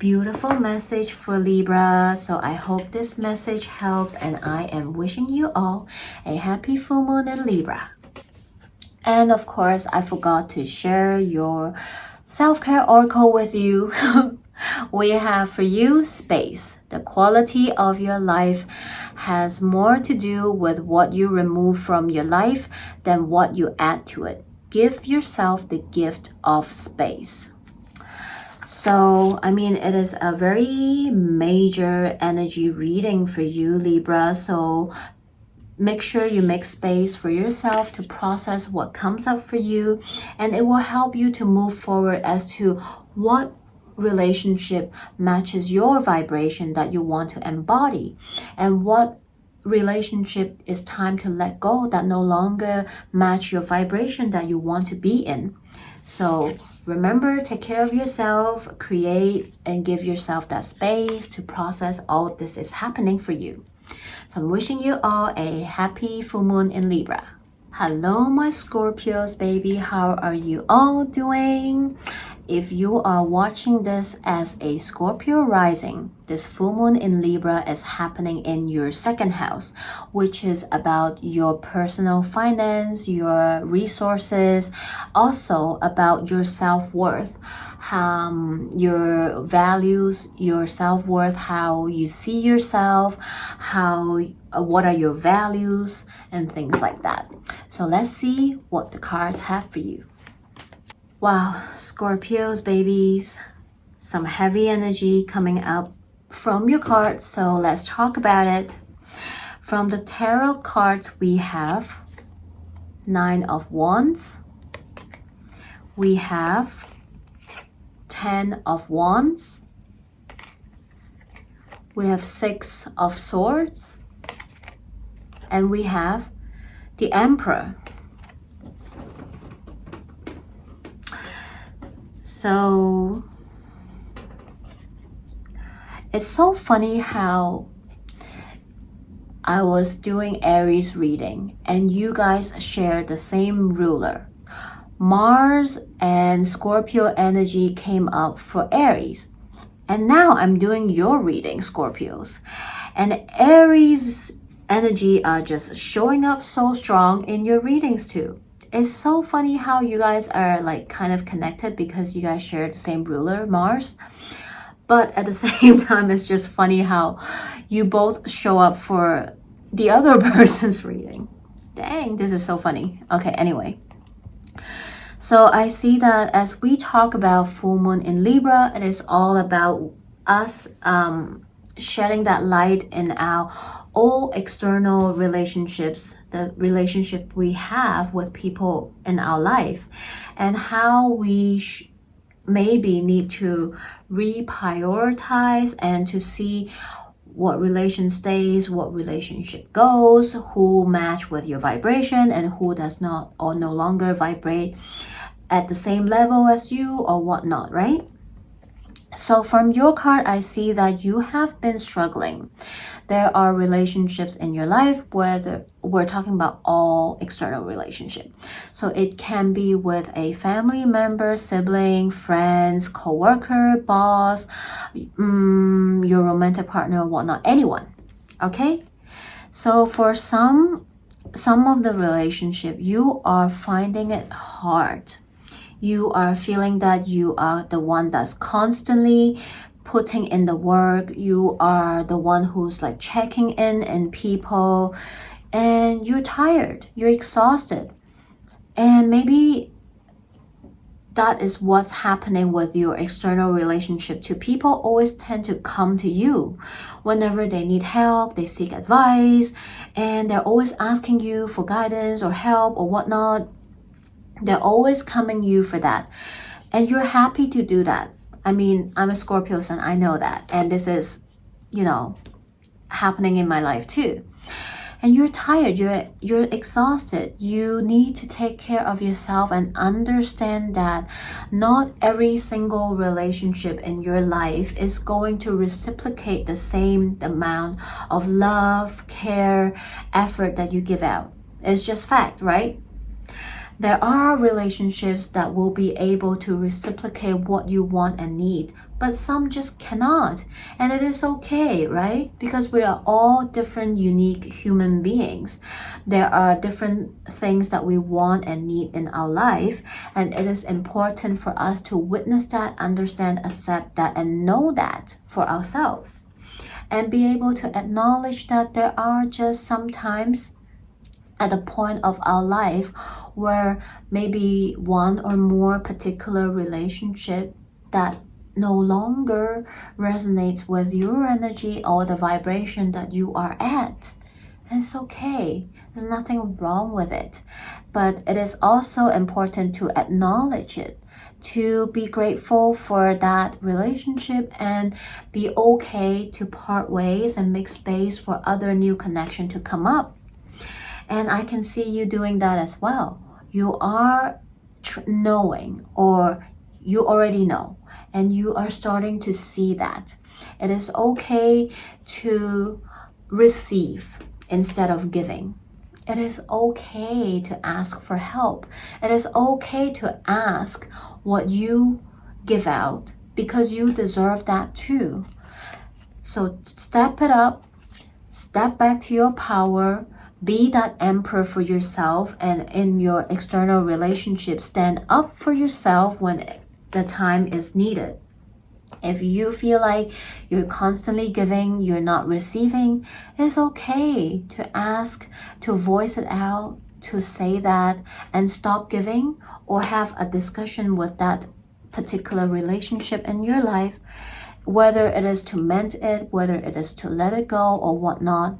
Beautiful message for Libra. So I hope this message helps, and I am wishing you all a happy full moon in Libra. And of course, I forgot to share your self-care oracle with you. We have for you space. The quality of your life has more to do with what you remove from your life than what you add to it. Give yourself the gift of space. So, it is a very major energy reading for you, Libra. So make sure you make space for yourself to process what comes up for you, and it will help you to move forward as to what relationship matches your vibration that you want to embody, and what relationship is time to let go that no longer match your vibration that you want to be in. So remember, take care of yourself, create and give yourself that space to process all this is happening for you. So I'm wishing you all a happy full moon in Libra. Hello, my Scorpios, baby. How are you all doing? If you are watching this as a Scorpio rising, this full moon in Libra is happening in your second house, which is about your personal finance, your resources, also about your self-worth, your values, your self-worth, how you see yourself, what are your values, and things like that. So let's see what the cards have for you. Wow, Scorpios, babies, some heavy energy coming up from your cards. So let's talk about it. From the tarot cards, we have 9 of Wands. We have 10 of Wands. We have 6 of Swords. And we have the Emperor. So it's so funny how I was doing Aries reading and you guys share the same ruler. Mars and Scorpio energy came up for Aries. And now I'm doing your reading, Scorpios. And Aries energy are just showing up so strong in your readings too. It's so funny how you guys are like kind of connected because you guys share the same ruler, Mars. But at the same time, it's just funny how you both show up for the other person's reading. Dang, this is so funny. Okay, anyway. So I see that as we talk about full moon in Libra, it is all about us shedding that light in our all external relationships, the relationship we have with people in our life, and how we maybe need to reprioritize and to see what relation stays, what relationship goes, who match with your vibration and who does not or no longer vibrate at the same level as you or whatnot, right? So from your card, I see that you have been struggling. There are relationships in your life where we're talking about all external relationship. So it can be with a family member, sibling, friends, co-worker, boss, your romantic partner, whatnot, anyone. Okay? So for some of the relationship, you are finding it hard. You are feeling that you are the one that's constantly putting in the work. You are the one who's like checking in people, and you're tired, you're exhausted. And maybe that is what's happening with your external relationship too. People always tend to come to you whenever they need help, they seek advice, and they're always asking you for guidance or help or whatnot. They're always coming you for that. And you're happy to do that. I mean, I'm a Scorpio sun, I know that. And this is, happening in my life too. And you're tired, you're exhausted. You need to take care of yourself and understand that not every single relationship in your life is going to reciprocate the same amount of love, care, effort that you give out. It's just fact, right? There are relationships that will be able to reciprocate what you want and need, but some just cannot. And it is okay, right? Because we are all different, unique human beings. There are different things that we want and need in our life, and it is important for us to witness that, understand, accept that, and know that for ourselves. And be able to acknowledge that there are just sometimes at the point of our life where maybe one or more particular relationship that no longer resonates with your energy or the vibration that you are at. And it's okay. There's nothing wrong with it. But it is also important to acknowledge it, to be grateful for that relationship and be okay to part ways and make space for other new connection to come up. And I can see you doing that as well. You are knowing, or you already know, and you are starting to see that. It is okay to receive instead of giving. It is okay to ask for help. It is okay to ask what you give out because you deserve that too. So step it up, step back to your power. Be that emperor for yourself, and in your external relationship, stand up for yourself when the time is needed. If you feel like you're constantly giving, you're not receiving, it's okay to ask, to voice it out, to say that, and stop giving, or have a discussion with that particular relationship in your life, whether it is to mend it, whether it is to let it go or whatnot.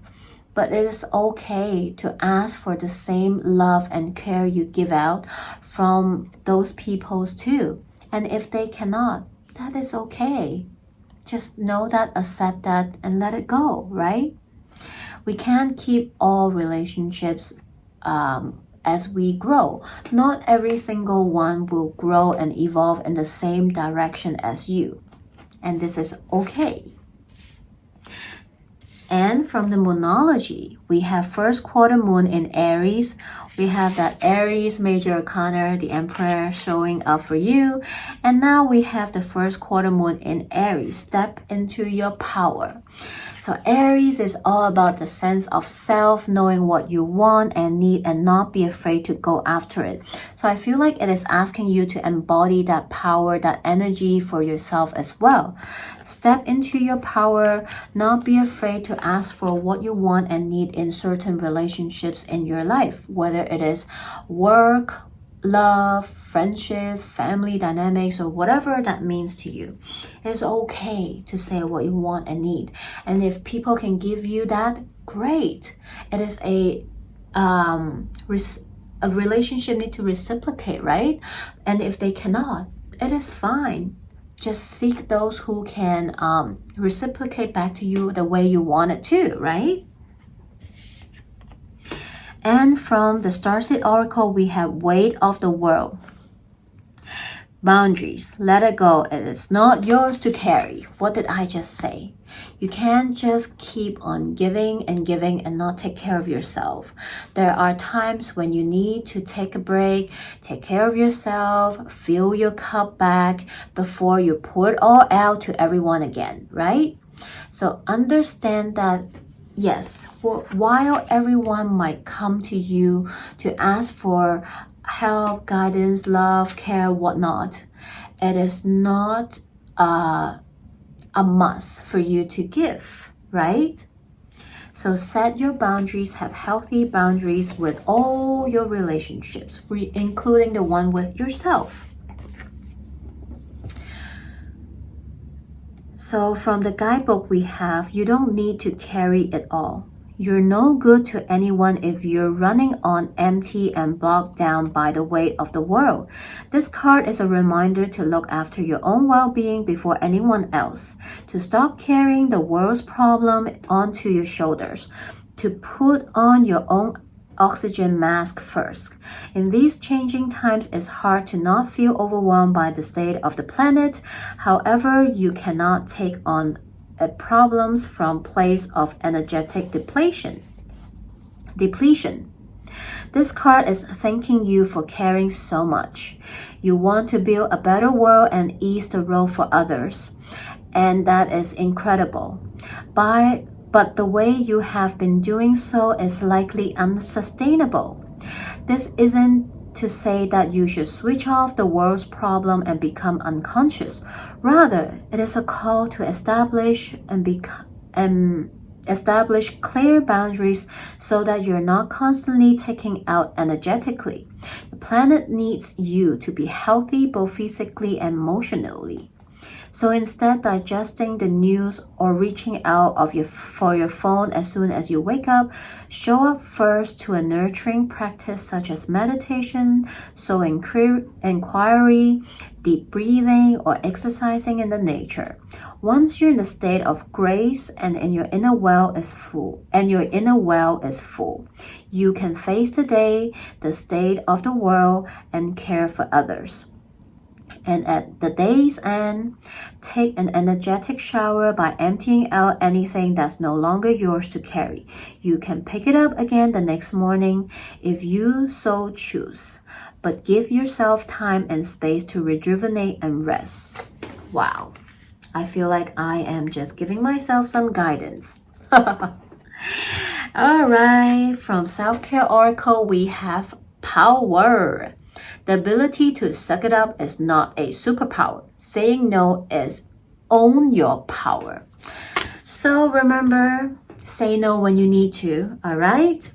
But it is okay to ask for the same love and care you give out from those people too. And if they cannot, that is okay. Just know that, accept that, and let it go, right? We can't keep all relationships as we grow. Not every single one will grow and evolve in the same direction as you. And this is okay. And from the Moonology, we have first quarter moon in Aries. We have that Aries major arcana, the Emperor, showing up for you. And now we have the first quarter moon in Aries. Step into your power. So Aries is all about the sense of self, knowing what you want and need and not be afraid to go after it. So I feel like it is asking you to embody that power, that energy for yourself as well. Step into your power, not be afraid to ask for what you want and need in certain relationships in your life, whether it is work, love, friendship, family dynamics, or whatever that means to you. It's okay to say what you want and need. And if people can give you that, great. It is a relationship need to reciprocate, right? And if they cannot, it is fine. Just seek those who can reciprocate back to you the way you want it to, right? And from the Starseed Oracle, we have weight of the world. Boundaries, let it go. It is not yours to carry. What did I just say? You can't just keep on giving and not take care of yourself. There are times when you need to take a break, take care of yourself, fill your cup back before you pour it all out to everyone again, right? So understand that, yes, while everyone might come to you to ask for help, guidance, love, care, whatnot, it is not a must for you to give, right? So set your boundaries, have healthy boundaries with all your relationships, including the one with yourself. So from the guidebook we have, you don't need to carry it all. You're no good to anyone if you're running on empty and bogged down by the weight of the world. This card is a reminder to look after your own well-being before anyone else, to stop carrying the world's problem onto your shoulders, to put on your own oxygen mask first. In these changing times, it's hard to not feel overwhelmed by the state of the planet. However, you cannot take on problems from place of energetic depletion. This card is thanking you for caring so much. You want to build a better world and ease the road for others, and that is incredible. But the way you have been doing so is likely unsustainable. This isn't to say that you should switch off the world's problem and become unconscious. Rather, it is a call to establish clear boundaries so that you're not constantly taking out energetically. The planet needs you to be healthy both physically and emotionally. So instead digesting the news or reaching out for your phone as soon as you wake up, show up first to a nurturing practice such as meditation, soul inquiry, deep breathing, or exercising in the nature. Once you're in the state of grace and your inner well is full, you can face the day, the state of the world, and care for others. And at the day's end, take an energetic shower by emptying out anything that's no longer yours to carry. You can pick it up again the next morning if you so choose, but give yourself time and space to rejuvenate and rest. Wow, I feel like I am just giving myself some guidance. All right, from Self-Care Oracle, we have power. The ability to suck it up is not a superpower. Saying no is own your power. So remember, say no when you need to, all right?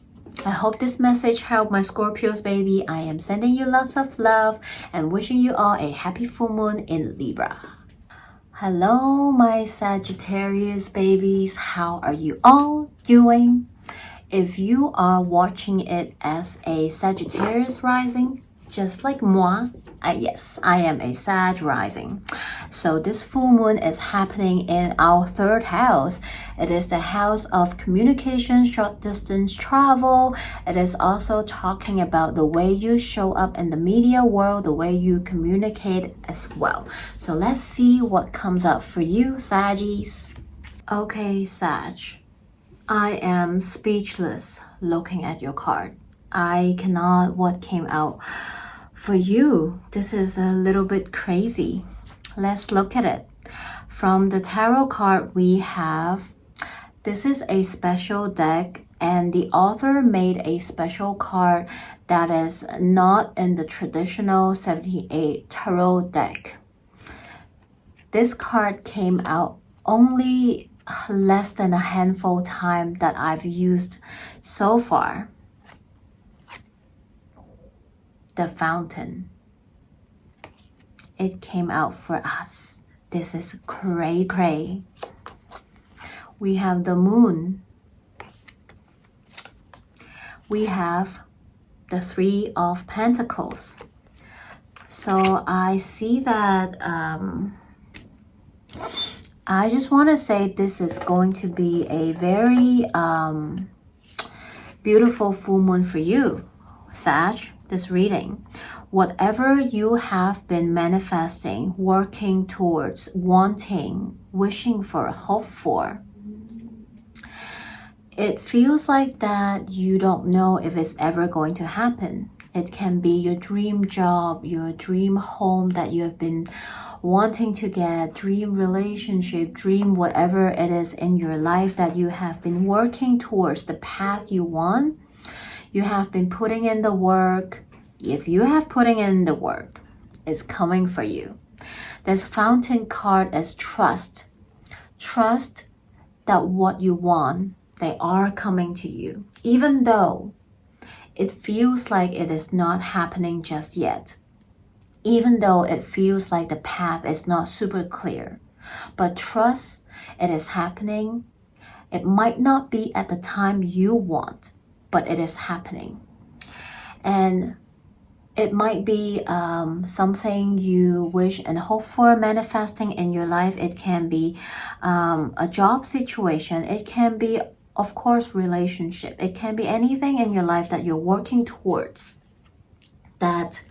I hope this message helped my Scorpios, baby. I am sending you lots of love and wishing you all a happy full moon in Libra. Hello, my Sagittarius babies. How are you all doing? If you are watching it as a Sagittarius rising, just like moi, yes, I am a Sag rising. So this full moon is happening in our third house. It is the house of communication, short distance travel. It is also talking about the way you show up in the media world, the way you communicate as well. So let's see what comes up for you, Saggies. Okay, Sag, I am speechless looking at your card. I cannot what came out. For you, this is a little bit crazy. Let's look at it. From the tarot card we have, this is a special deck and the author made a special card that is not in the traditional 78 tarot deck. This card came out only less than a handful time that I've used so far. the fountain. It came out for us. This is cray cray. We have the moon. We have the Three of Pentacles. So I see that I just want to say this is going to be a very beautiful full moon for you, Sag, this reading. Whatever you have been manifesting, working towards, wanting, wishing for, hope for, it feels like that you don't know if it's ever going to happen. It can be your dream job, your dream home that you have been wanting to get, dream relationship, dream whatever it is in your life that you have been working towards, the path you want. You have been putting in the work. If you have putting in the work, it's coming for you. This fountain card is trust. Trust that what you want, they are coming to you. Even though it feels like it is not happening just yet. Even though it feels like the path is not super clear. But trust it is happening. It might not be at the time you want, but it is happening. And it might be something you wish and hope for manifesting in your life. It can be a job situation. It can be, of course, relationship. It can be anything in your life that you're working towards, that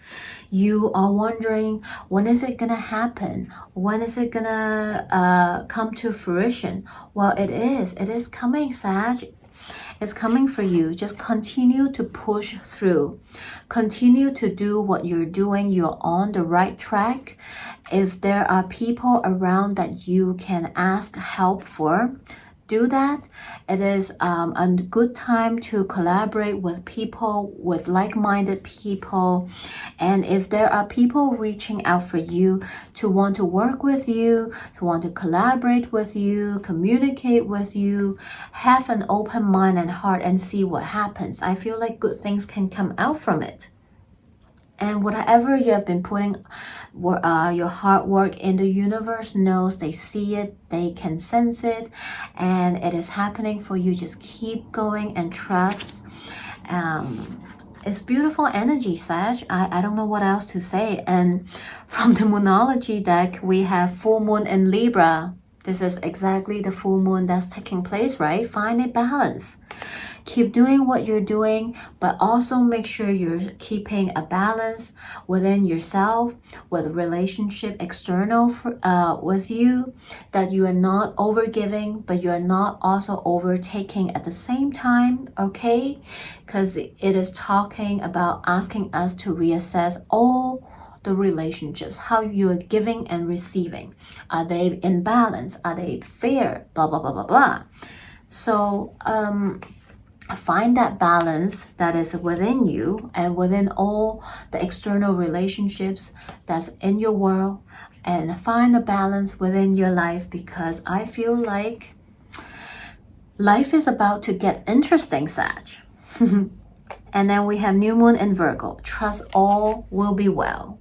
you are wondering, when is it gonna happen? When is it gonna come to fruition? Well, it is coming, Sag. It's coming for you. Just continue to push through. Continue to do what you're doing. You're on the right track. If there are people around that you can ask help for, do that. It is a good time to collaborate with people, with like-minded people. And if there are people reaching out for you to want to work with you, to want to collaborate with you, communicate with you, have an open mind and heart and see what happens. I feel like good things can come out from it. And whatever you have been putting your hard work in, the universe knows, they see it, they can sense it, and it is happening for you. Just keep going and trust. It's beautiful energy, Sag. I don't know what else to say. And from the Moonology deck, we have full moon in Libra. This is exactly the full moon that's taking place, right? Find a balance. Keep doing what you're doing, but also make sure you're keeping a balance within yourself, with relationship external with you, that you are not overgiving, but you are not also overtaking at the same time, okay? Because it is talking about asking us to reassess all the relationships, how you are giving and receiving. Are they in balance? Are they fair? Blah, blah, blah, blah, blah. So, find that balance that is within you and within all the external relationships that's in your world, and find a balance within your life, because I feel like life is about to get interesting, Sag. And then we have new moon in Virgo. Trust all will be well.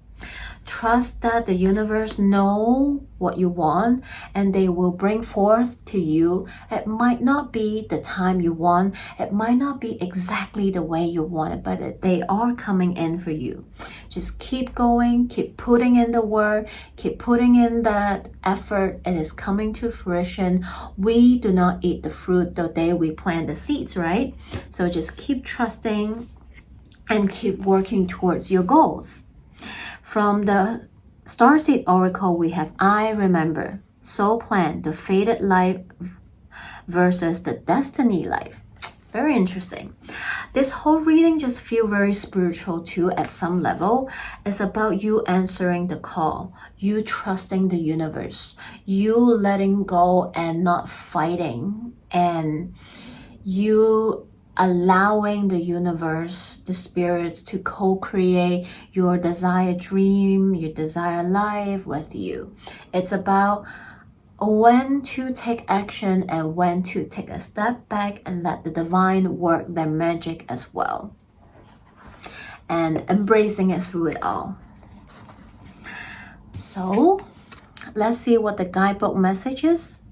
Trust that the universe know what you want and they will bring forth to you. It might not be the time you want. It might not be exactly the way you want it, but they are coming in for you. Just keep going, keep putting in the work, keep putting in that effort. It is coming to fruition. We do not eat the fruit the day we plant the seeds, right? So just keep trusting and keep working towards your goals. From the Starseed Oracle, we have I Remember, Soul Plan, the Fated Life versus the Destiny Life. Very interesting. This whole reading just feels very spiritual too at some level. It's about you answering the call, you trusting the universe, you letting go and not fighting, and you allowing the universe, the spirits, to co-create your desired dream, your desired life with you. It's about when to take action and when to take a step back and let the divine work their magic as well. and embracing it through it all. So let's see what the guidebook message is.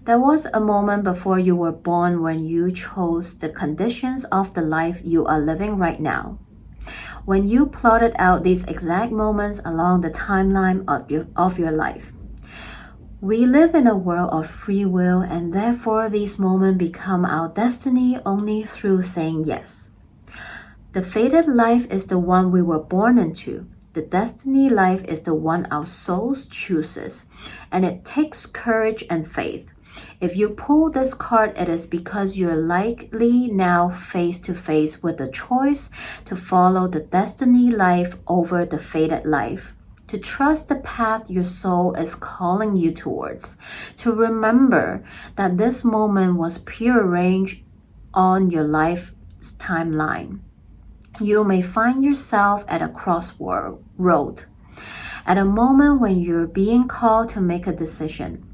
There was a moment before you were born when you chose the conditions of the life you are living right now. When you plotted out these exact moments along the timeline of your life. We live in a world of free will, and therefore these moments become our destiny only through saying yes. The fated life is the one we were born into. The destiny life is the one our souls chooses, and it takes courage and faith. If you pull this card, it is because you're likely now face to face with the choice to follow the destiny life over the fated life, to trust the path your soul is calling you towards, to remember that this moment was prearranged on your life's timeline. You may find yourself at a crossroad, at a moment when you're being called to make a decision,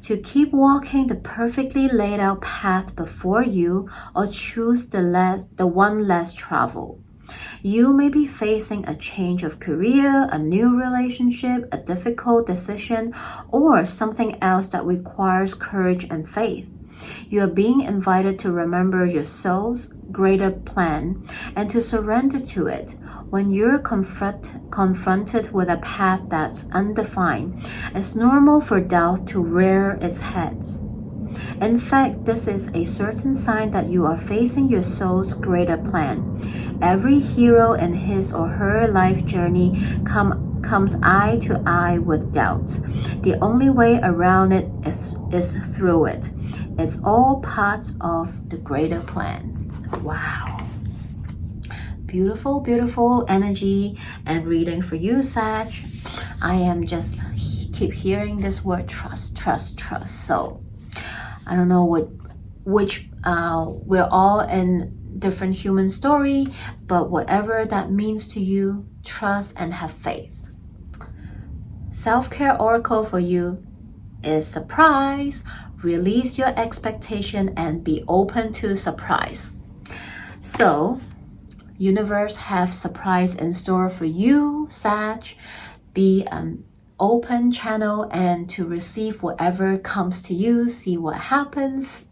to keep walking the perfectly laid out path before you or choose the one less traveled. You may be facing a change of career, a new relationship, a difficult decision, or something else that requires courage and faith. You are being invited to remember your soul's greater plan and to surrender to it. When you're confronted with a path that's undefined, it's normal for doubt to rear its head. In fact, this is a certain sign that you are facing your soul's greater plan. Every hero in his or her life journey comes eye to eye with doubts. The only way around it is through it. It's all parts of the greater plan. Wow. Beautiful, beautiful energy and reading for you, Sag. I am just keep hearing this word trust, trust, trust. So I don't know which we're all in different human story, but whatever that means to you, trust and have faith. Self-care oracle for you is surprise. Release your expectation and be open to surprise. So, universe have surprise in store for you, Sag. Be an open channel and to receive whatever comes to you. See what happens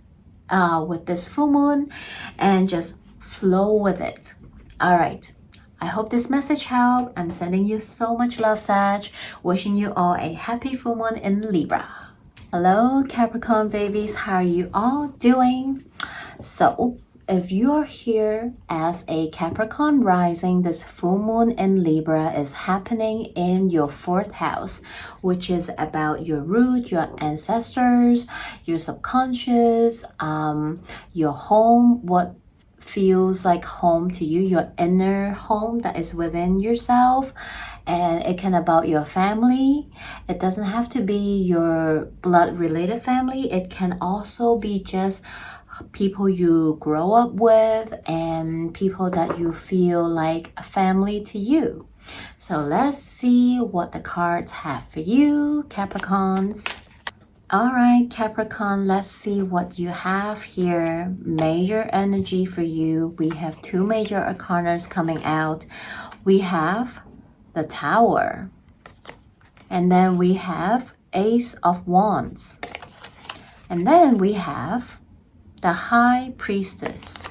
with this full moon and just flow with it. All right. I hope this message helped. I'm sending you so much love, Sag. Wishing you all a happy full moon in Libra. Hello, Capricorn babies. How are you all doing? So, if you are here as a Capricorn rising, this full moon in Libra is happening in your 4th house, which is about your root, your ancestors, your subconscious, your home, what feels like home to you, your inner home that is within yourself. And it can about your family. It doesn't have to be your blood related family. It can also be just people you grow up with and people that you feel like a family to you. So let's see what the cards have for you, Capricorns. All right, Capricorn, let's see what you have here. Major energy for you. We have 2 major arcanas coming out. We have the Tower. And then we have Ace of Wands. And then we have the High Priestess.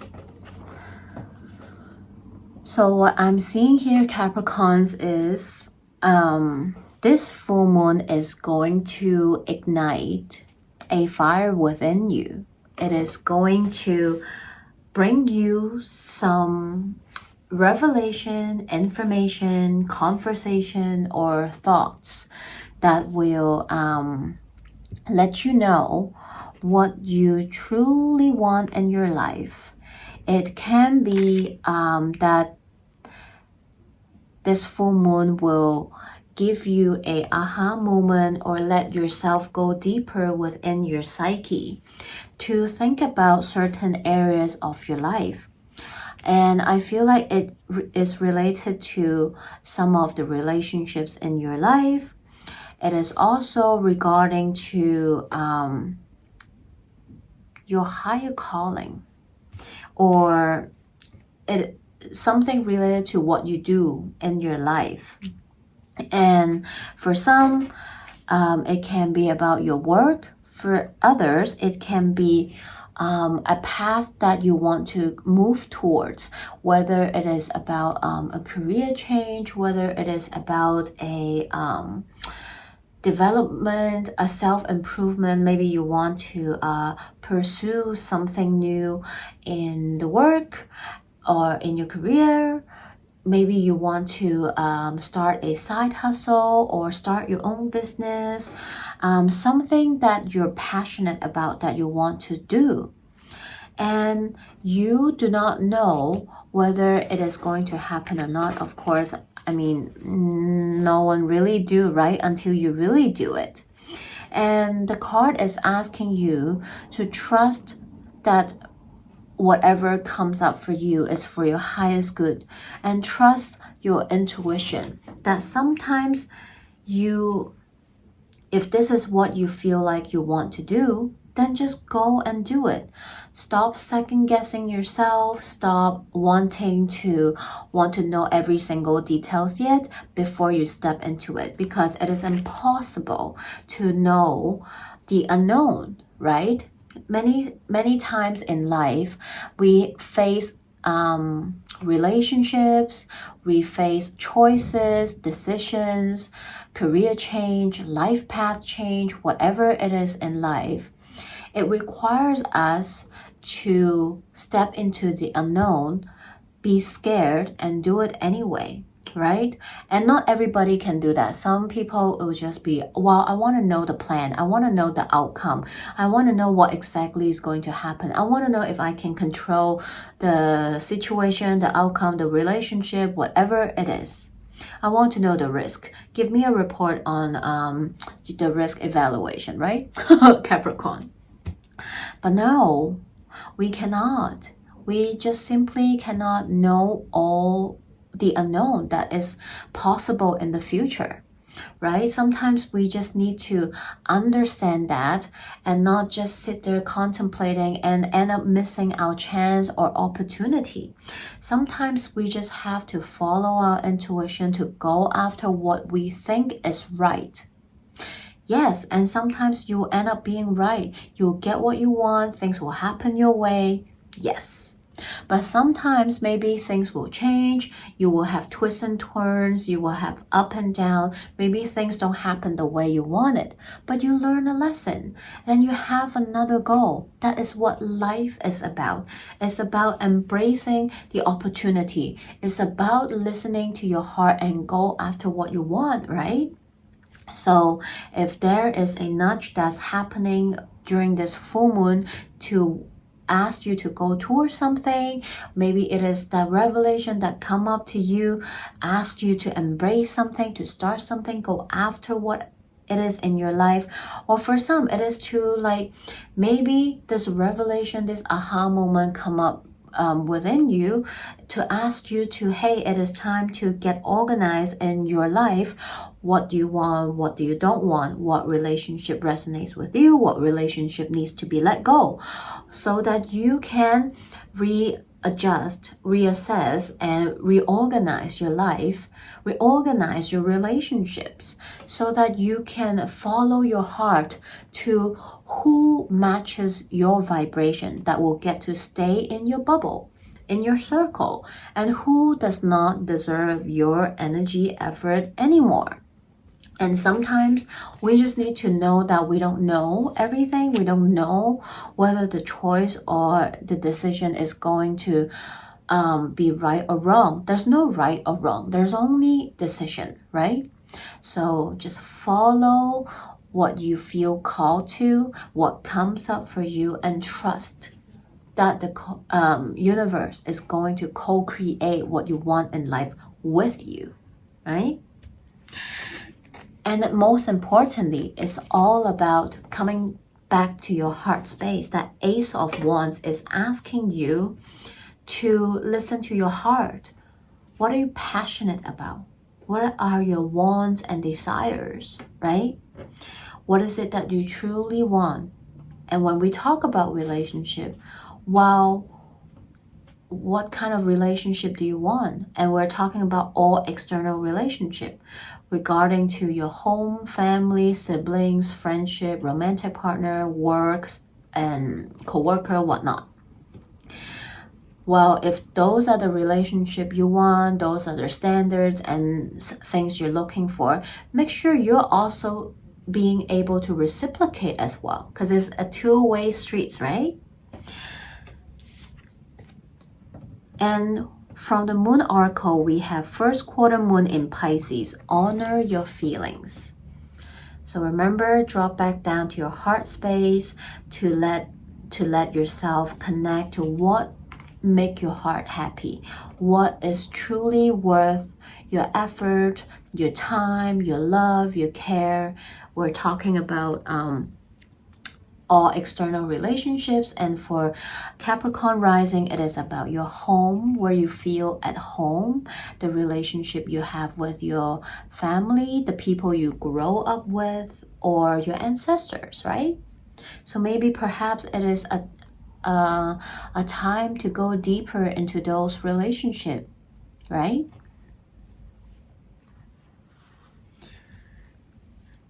So what I'm seeing here, Capricorns, is this full moon is going to ignite a fire within you. It is going to bring you some revelation, information, conversation, or thoughts that will let you know what you truly want in your life. It can be that this full moon will give you a aha moment or let yourself go deeper within your psyche to think about certain areas of your life. And I feel like it is related to some of the relationships in your life. It is also regarding to your higher calling, or it something related to what you do in your life. And for some, it can be about your work. For others, it can be a path that you want to move towards, whether it is about a career change, whether it is about a development, a self-improvement. Maybe you want to pursue something new in the work or in your career. Maybe you want to start a side hustle or start your own business, something that you're passionate about, that you want to do. And you do not know whether it is going to happen or not. Of course, I mean, no one really do, right? Until you really do it. And the card is asking you to trust that whatever comes up for you is for your highest good, and trust your intuition that sometimes if this is what you feel like you want to do, then just go and do it. Stop second guessing yourself. Stop wanting to know every single details yet before you step into it, because it is impossible to know the unknown, right? Many times in life, we face relationships, we face choices, decisions, career change, life path change, whatever it is in life. It requires us to step into the unknown, be scared, and do it anyway, right? And not everybody can do that. Some people will just be, well, I want to know the plan. I want to know the outcome. I want to know what exactly is going to happen. I want to know if I can control the situation, the outcome, the relationship, whatever it is. I want to know the risk. Give me a report on the risk evaluation, right? Capricorn. But no, we cannot. We just simply cannot know all the unknown that is possible in the future, right? Sometimes we just need to understand that and not just sit there contemplating and end up missing our chance or opportunity. Sometimes we just have to follow our intuition to go after what we think is right. Yes, and sometimes you'll end up being right. You'll get what you want. Things will happen your way. Yes. But sometimes maybe things will change. You will have twists and turns. You will have up and down. Maybe things don't happen the way you wanted, but you learn a lesson. Then you have another goal. That is what life is about. It's about embracing the opportunity. It's about listening to your heart and go after what you want, right? So if there is a nudge that's happening during this full moon to ask you to go towards something, maybe it is the revelation that come up to you, ask you to embrace something, to start something, go after what it is in your life. Or for some, it is to maybe this revelation, this aha moment come up within you to ask you to, hey, it is time to get organized in your life. What do you want? What do you don't want? What relationship resonates with you? What relationship needs to be let go? So that you can readjust, reassess, and reorganize your life, reorganize your relationships, so that you can follow your heart to who matches your vibration, that will get to stay in your bubble, in your circle, and who does not deserve your energy, effort anymore. And sometimes we just need to know that we don't know everything. We don't know whether the choice or the decision is going to be right or wrong. There's no right or wrong. There's only decision, right? So just follow what you feel called to, what comes up for you, and trust that the universe is going to co-create what you want in life with you, right? And most importantly, it's all about coming back to your heart space. That Ace of Wands is asking you to listen to your heart. What are you passionate about? What are your wants and desires, right? What is it that you truly want? And when we talk about relationship, while what kind of relationship do you want? And we're talking about all external relationship regarding to your home, family, siblings, friendship, romantic partner, works, and co-worker, whatnot. Well, if those are the relationship you want, those are the standards and things you're looking for, make sure you're also being able to reciprocate as well, because it's a two-way streets, right? And from the moon oracle, we have first quarter moon in Pisces. Honor your feelings. So remember, drop back down to your heart space to let yourself connect to what make your heart happy, what is truly worth your effort, your time, your love, your care. We're talking about all external relationships, and for Capricorn rising, it is about your home, where you feel at home, the relationship you have with your family, the people you grow up with, or your ancestors, right? So maybe perhaps it is a time to go deeper into those relationships, right?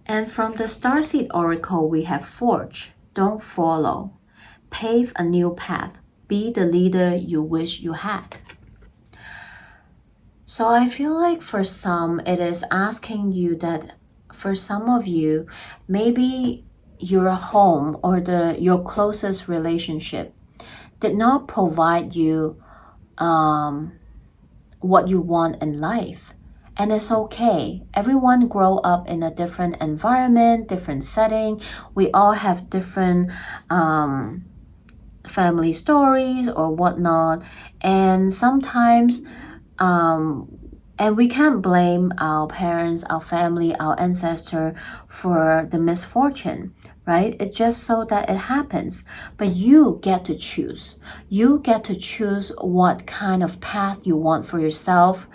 And from the Starseed Oracle, we have Forge. Don't follow. Pave a new path. Be the leader you wish you had. So I feel like for some, it is asking you that for some of you, maybe your home or your closest relationship did not provide you what you want in life. And it's okay. Everyone grow up in a different environment, different setting. We all have different family stories or whatnot. And sometimes, and we can't blame our parents, our family, our ancestor for the misfortune, right? It's just so that it happens. But you get to choose. You get to choose what kind of path you want for yourself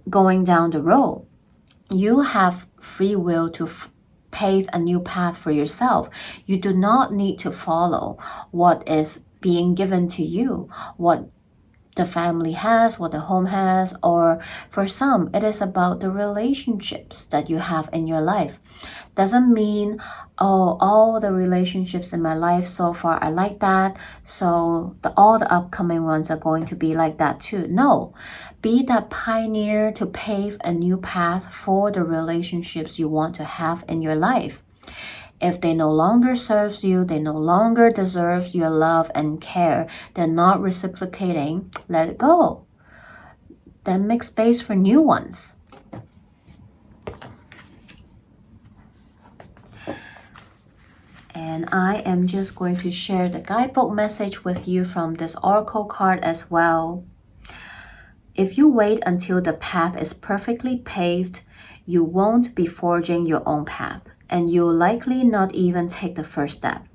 going down the road. You have free will to pave a new path for yourself. You do not need to follow what is being given to you, what the family has, what the home has, or for some, it is about the relationships that you have in your life. Doesn't mean, oh, all the relationships in my life so far are like that, so all the upcoming ones are going to be like that too. No, be that pioneer to pave a new path for the relationships you want to have in your life. If they no longer serve you, they no longer deserve your love and care, they're not reciprocating, let it go. Then make space for new ones. And I am just going to share the guidebook message with you from this oracle card as well. If you wait until the path is perfectly paved, you won't be forging your own path, and you'll likely not even take the first step.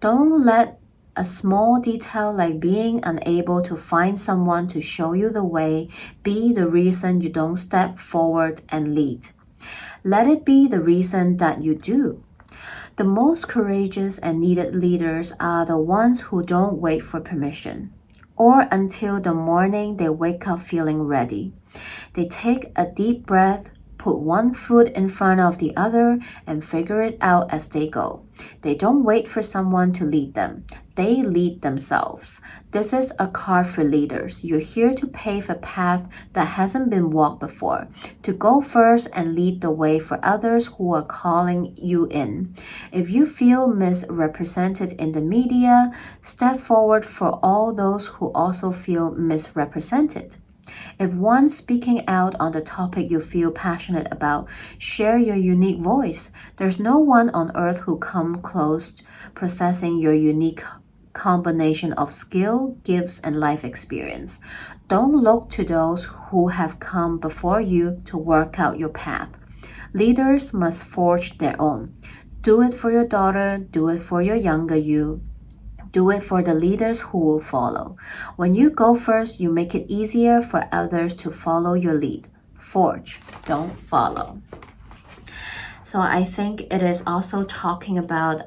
Don't let a small detail like being unable to find someone to show you the way be the reason you don't step forward and lead. Let it be the reason that you do. The most courageous and needed leaders are the ones who don't wait for permission or until the morning they wake up feeling ready. They take a deep breath, put one foot in front of the other, and figure it out as they go. They don't wait for someone to lead them. They lead themselves. This is a card for leaders. You're here to pave a path that hasn't been walked before, to go first and lead the way for others who are calling you in. If you feel misrepresented in the media, step forward for all those who also feel misrepresented. If one's speaking out on the topic you feel passionate about, share your unique voice. There's no one on earth who come close to processing your unique combination of skill, gifts, and life experience. Don't look to those who have come before you to work out your path. Leaders must forge their own. Do it for your daughter, do it for your younger you. Do it for the leaders who will follow. When you go first, you make it easier for others to follow your lead. Forge, don't follow. So I think it is also talking about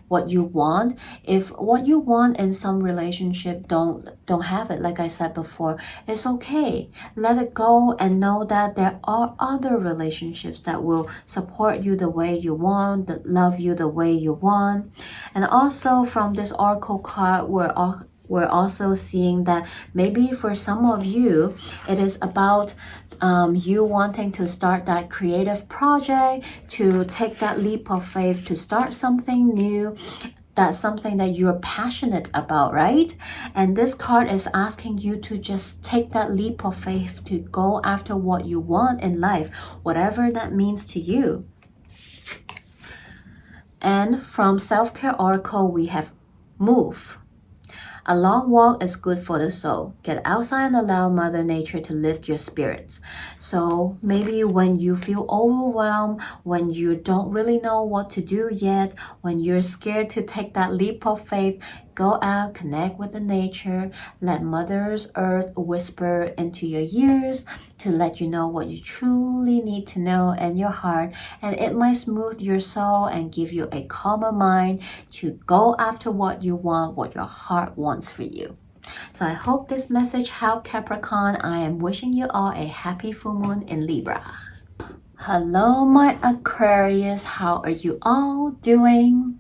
what you want. If what you want in some relationship don't have it, like I said before, it's okay. Let it go and know that there are other relationships that will support you the way you want, that love you the way you want. And also from this oracle card, we're also seeing that maybe for some of you, it is about you wanting to start that creative project, to take that leap of faith, to start something new. That's something that you're passionate about, right? And this card is asking you to just take that leap of faith to go after what you want in life, whatever that means to you. And from Self-Care Oracle, we have move. A long walk is good for the soul. Get outside and allow Mother Nature to lift your spirits. So maybe when you feel overwhelmed, when you don't really know what to do yet, when you're scared to take that leap of faith, go out, connect with the nature, let Mother's Earth whisper into your ears to let you know what you truly need to know in your heart, and it might smooth your soul and give you a calmer mind to go after what you want, what your heart wants for you. So I hope this message helped, Capricorn. I am wishing you all a happy full moon in Libra. Hello, my Aquarius. How are you all doing?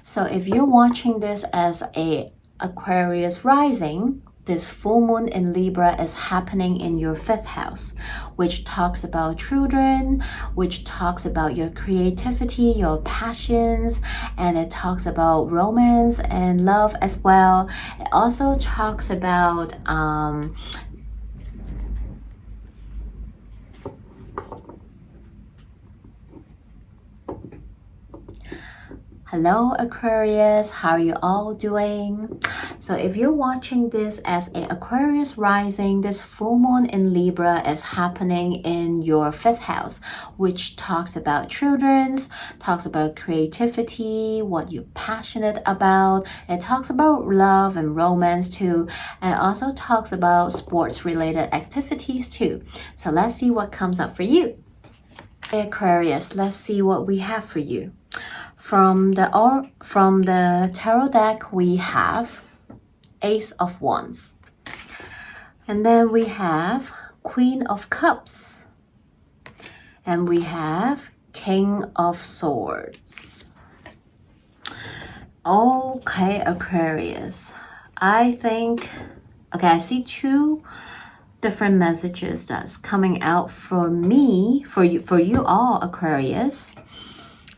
So if you're watching this as a Aquarius rising, this full moon in Libra is happening in your 5th house, which talks about children, which talks about your creativity, your passions, and it talks about romance and love as well. It also talks about hello Aquarius, how are you all doing? So if you're watching this as an Aquarius rising, this full moon in Libra is happening in your 5th house, which talks about children's, talks about creativity, what you're passionate about. It talks about love and romance too, and also talks about sports related activities too. So let's see what comes up for you. Aquarius, let's see what we have for you. From the tarot deck, we have Ace of Wands. And then we have Queen of Cups. And we have King of Swords. Okay, Aquarius. I see 2 different messages that's coming out for me, for you all, Aquarius.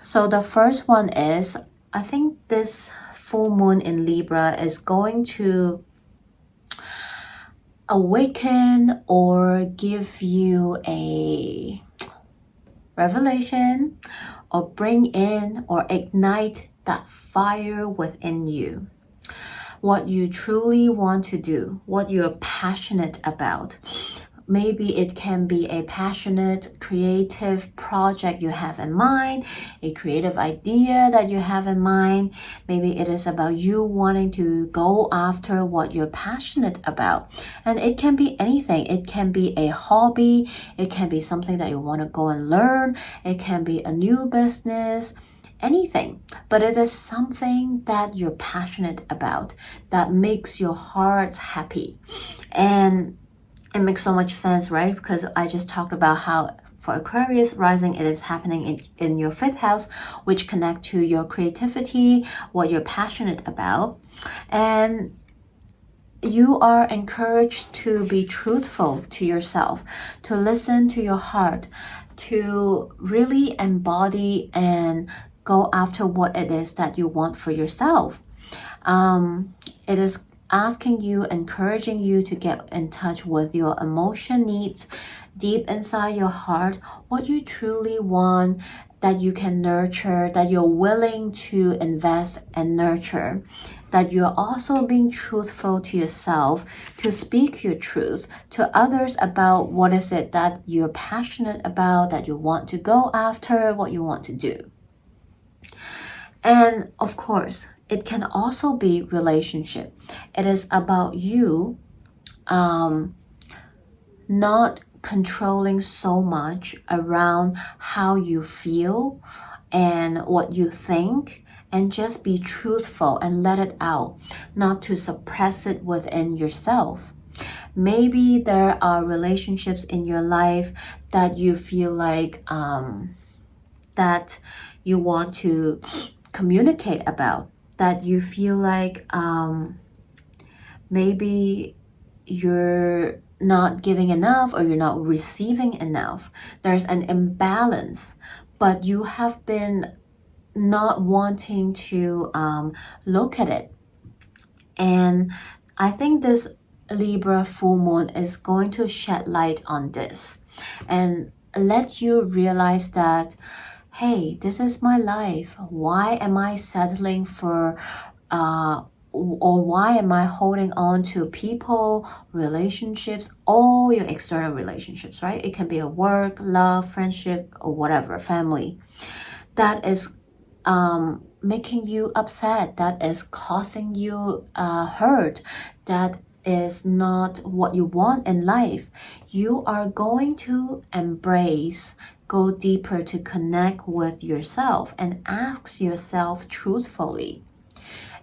So the first one is, I think this full moon in Libra is going to awaken or give you a revelation or bring in or ignite that fire within you. What you truly want to do, what you're passionate about. Maybe it can be a passionate, creative project you have in mind, a creative idea that you have in mind. Maybe it is about you wanting to go after what you're passionate about. And it can be anything. It can be a hobby. It can be something that you want to go and learn. It can be a new business. Anything, but it is something that you're passionate about that makes your heart happy. And it makes so much sense, right? Because I just talked about how for Aquarius rising, it is happening in your 5th house, which connect to your creativity, what you're passionate about. And you are encouraged to be truthful to yourself, to listen to your heart, to really embody and go after what it is that you want for yourself. It is asking you, encouraging you to get in touch with your emotion needs deep inside your heart, what you truly want, that you can nurture, that you're willing to invest and nurture, that you're also being truthful to yourself, to speak your truth to others about what is it that you're passionate about, that you want to go after, what you want to do. And of course, it can also be relationship. It is about you not controlling so much around how you feel and what you think, and just be truthful and let it out, not to suppress it within yourself. Maybe there are relationships in your life that you feel like that you want to communicate about, that you feel like maybe you're not giving enough or you're not receiving enough. There's an imbalance, but you have been not wanting to look at it. And I think this Libra full moon is going to shed light on this and let you realize that, hey, this is my life. Why am I settling for or why am I holding on to people, relationships, all your external relationships, right? It can be a work, love, friendship, or whatever, family. That is making you upset, that is causing you hurt, that is not what you want in life. You are going to embrace, go deeper to connect with yourself and ask yourself truthfully.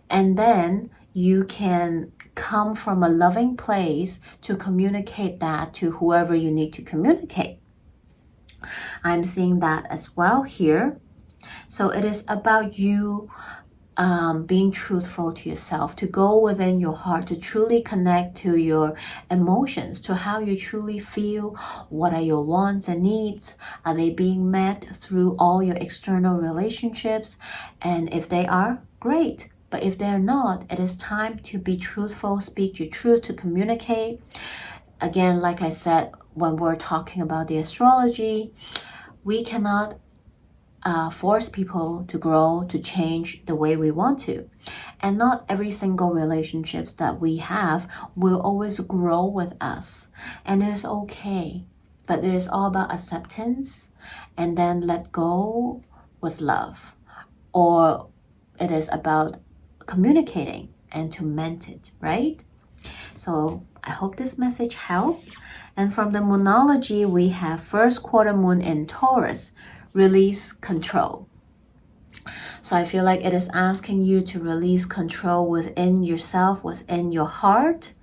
And then you can come from a loving place to communicate that to whoever you need to communicate. I'm seeing that as well here. So it is about you being truthful to yourself, to go within your heart, to truly connect to your emotions, to how you truly feel. What are your wants and needs? Are they being met through all your external relationships? And if they are, great. But if they're not, it is time to be truthful, speak your truth, to communicate. Again, like I said, when we're talking about the astrology, we cannot force people to grow, to change the way we want to. And not every single relationships that we have will always grow with us. And it is okay. But it is all about acceptance and then let go with love. Or it is about communicating and to mend it, right? So I hope this message helped. And from the moonology, we have first quarter moon in Taurus. Release control. So I feel like it is asking you to release control within yourself, within your heart.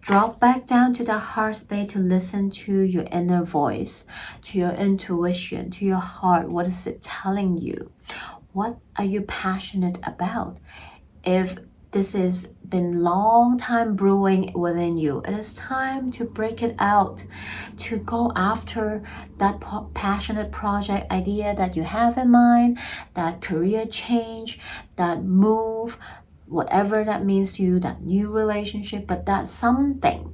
Drop back down to the heart space to listen to your inner voice, to your intuition, to your heart. What is it telling you? What are you passionate about? If this has been long time brewing within you, it is time to break it out, to go after that passionate project idea that you have in mind, that career change, that move, whatever that means to you, that new relationship, but that's something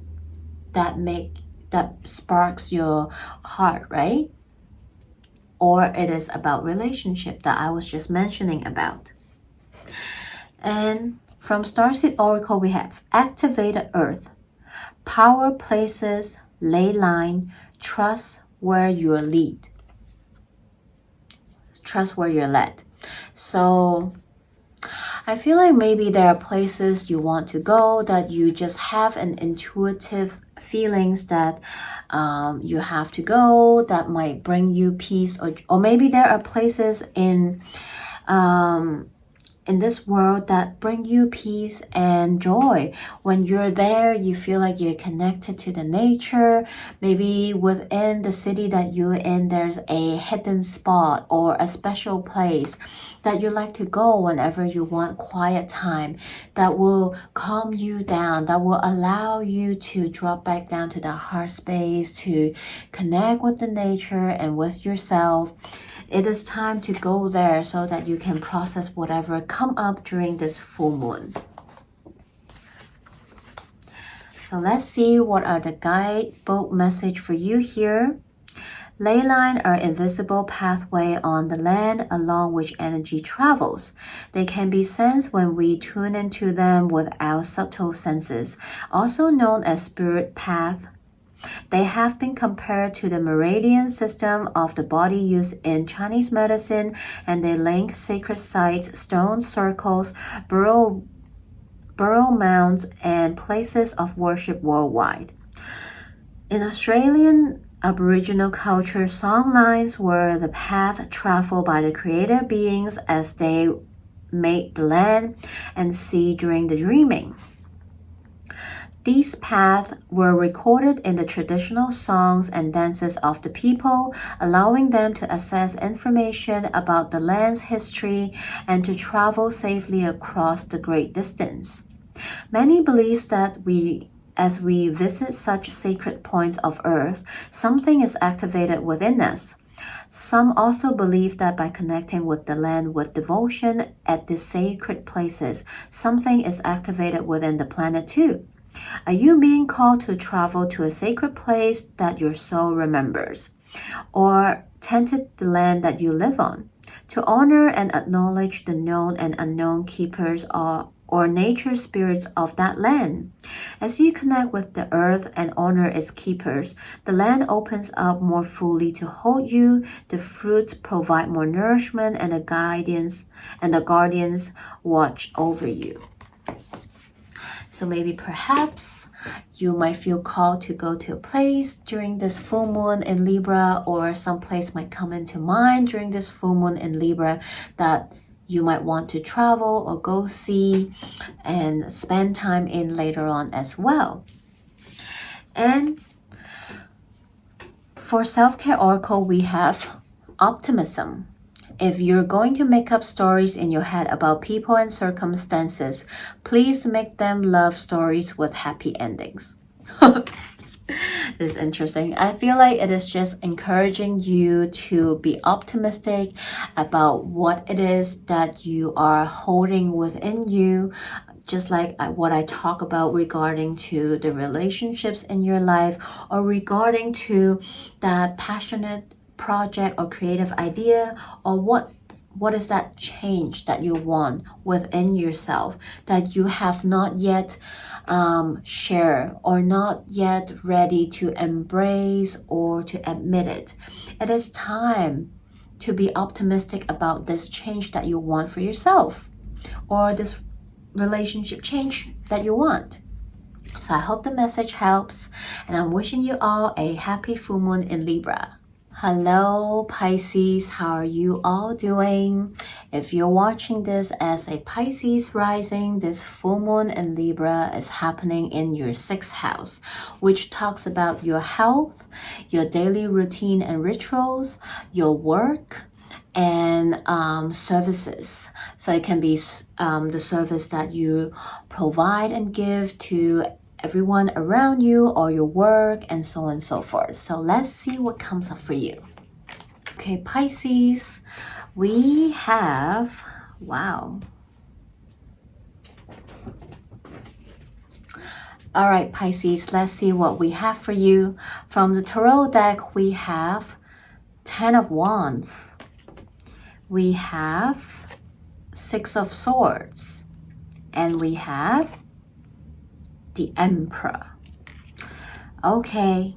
that sparks your heart, right? Or it is about relationship that I was just mentioning about. And from Starseed Oracle, we have activated earth, power places, ley line, trust where you're led. Trust where you're led. So I feel like maybe there are places you want to go that you just have an intuitive feelings that you have to go, that might bring you peace, or maybe there are places in this world that bring you peace and joy. When you're there, you feel like you're connected to the nature. Maybe within the city that you're in, there's a hidden spot or a special place that you like to go whenever you want quiet time, that will calm you down, that will allow you to drop back down to the heart space, to connect with the nature and with yourself. It is time to go there so that you can process whatever come up during this full moon. So let's see what are the guidebook message for you here. Ley line are invisible pathway on the land along which energy travels. They can be sensed when we tune into them with our subtle senses, also known as spirit path. They have been compared to the meridian system of the body used in Chinese medicine, and they link sacred sites, stone circles, burial mounds, and places of worship worldwide. In Australian Aboriginal culture, songlines were the path traveled by the creator beings as they made the land and sea during the dreaming. These paths were recorded in the traditional songs and dances of the people, allowing them to access information about the land's history and to travel safely across the great distance. Many believe that as we visit such sacred points of earth, something is activated within us. Some also believe that by connecting with the land with devotion at these sacred places, something is activated within the planet too. Are you being called to travel to a sacred place that your soul remembers, or tended the land that you live on, to honor and acknowledge the known and unknown keepers or nature spirits of that land? As you connect with the earth and honor its keepers, the land opens up more fully to hold you, the fruits provide more nourishment, and the guardians watch over you. So maybe perhaps you might feel called to go to a place during this full moon in Libra, or some place might come into mind during this full moon in Libra that you might want to travel or go see and spend time in later on as well. And for Self-Care Oracle, we have optimism. If you're going to make up stories in your head about people and circumstances, please make them love stories with happy endings. This is interesting. I feel like it is just encouraging you to be optimistic about what it is that you are holding within you, just like what I talk about regarding to the relationships in your life, or regarding to that passionate project or creative idea, or what is that change that you want within yourself that you have not yet share or not yet ready to embrace or to admit it. It is time to be optimistic about this change that you want for yourself, or this relationship change that you want. So I hope the message helps, and I'm wishing you all a happy full moon in Libra. Hello Pisces, how are you all doing? If you're watching this as a Pisces rising, this full moon in Libra is happening in your 6th house, which talks about your health, your daily routine and rituals, your work, and services. So it can be the service that you provide and give to everyone around you, or your work, and so on and so forth. So let's see what comes up for you. Okay, Pisces, we have, wow. All right, Pisces, let's see what we have for you. From the Tarot deck, we have 10 of Wands. We have 6 of Swords. And we have the Emperor. Okay.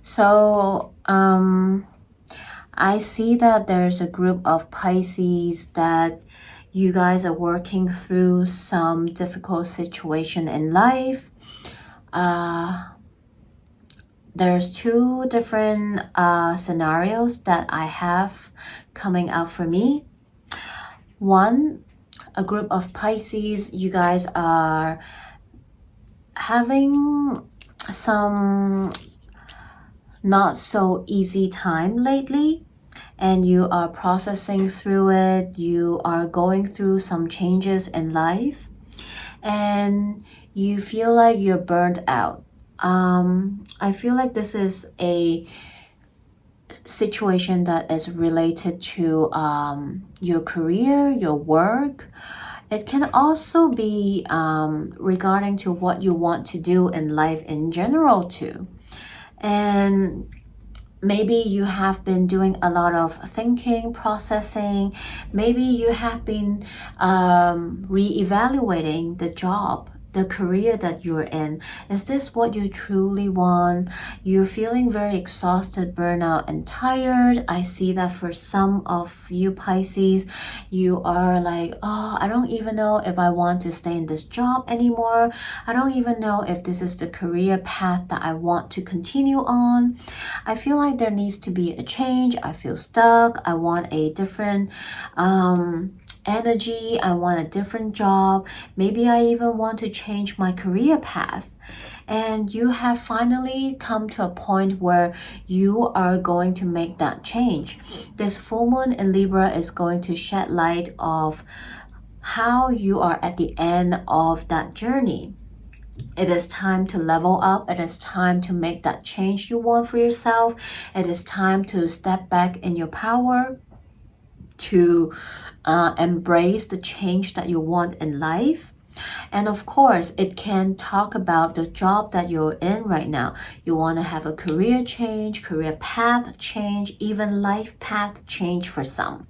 So, I see that there's a group of Pisces that you guys are working through some difficult situation in life. There's 2 different scenarios that I have coming out for me. One, a group of Pisces, you guys are having some not so easy time lately, and you are processing through it. You are going through some changes in life, and you feel like you're burnt out. I feel like this is a situation that is related to your career, your work. It can also be regarding to what you want to do in life in general too. And maybe you have been doing a lot of thinking, processing. Maybe you have been reevaluating the job the career that you're in. Is this what you truly want? You're feeling very exhausted, burnout, and tired. I see that for some of you Pisces, you are like, oh, I don't even know if I want to stay in this job anymore. I don't even know if this is the career path that I want to continue on. I feel like there needs to be a change. I feel stuck. I want a different energy. I want a different job. Maybe I even want to change my career path. And you have finally come to a point where you are going to make that change. This full moon in Libra is going to shed light of how you are at the end of that journey. It is time to level up. It is time to make that change you want for yourself. It is time to step back in your power, to embrace the change that you want in life. And of course, it can talk about the job that you're in right now. You want to have a career change, career path change, even life path change for some.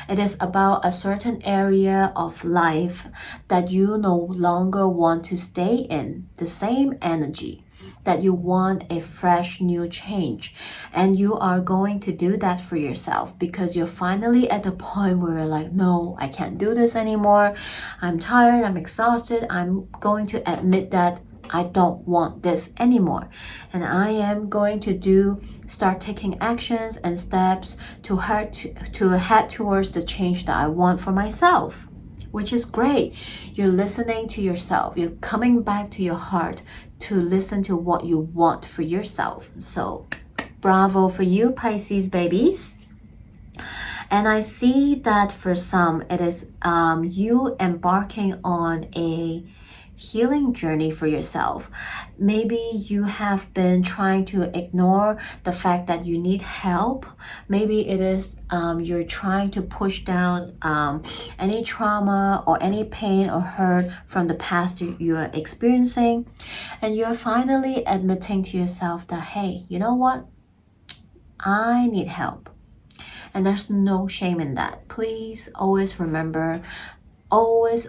It is about a certain area of life that you no longer want to stay in, the same energy, that you want a fresh new change. And you are going to do that for yourself because you're finally at the point where you're like, no, I can't do this anymore. I'm tired, I'm exhausted. I'm going to admit that I don't want this anymore. And I am going to start taking actions and steps to head towards the change that I want for myself, which is great. You're listening to yourself. You're coming back to your heart to listen to what you want for yourself. So bravo for you, Pisces babies. And I see that for some, it is you embarking on a healing journey for yourself. Maybe you have been trying to ignore the fact that you need help. Maybe it is you're trying to push down any trauma or any pain or hurt from the past you are experiencing. And you're finally admitting to yourself that, hey, you know what? I need help. And there's no shame in that. Please always remember, always,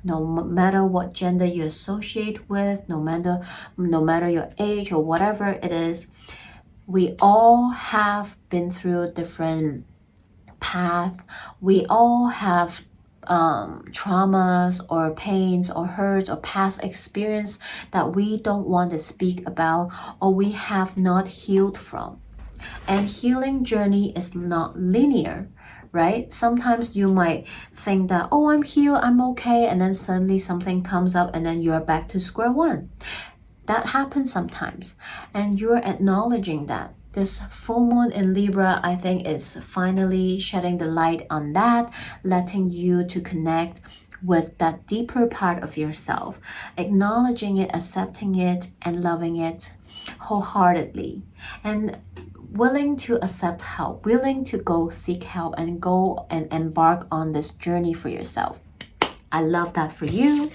no matter what gender you associate with, no matter your age or whatever it is, we all have been through different paths. We all have traumas or pains or hurts or past experience that we don't want to speak about or we have not healed from. And healing journey is not linear, right? Sometimes you might think that, oh, I'm healed, I'm okay, and then suddenly something comes up and then you're back to square one. That happens sometimes, and you're acknowledging that. This full moon in Libra, I think, is finally shedding the light on that, letting you to connect with that deeper part of yourself, acknowledging it, accepting it, and loving it wholeheartedly. And willing to accept help, willing to go seek help and go and embark on this journey for yourself. I love that for you.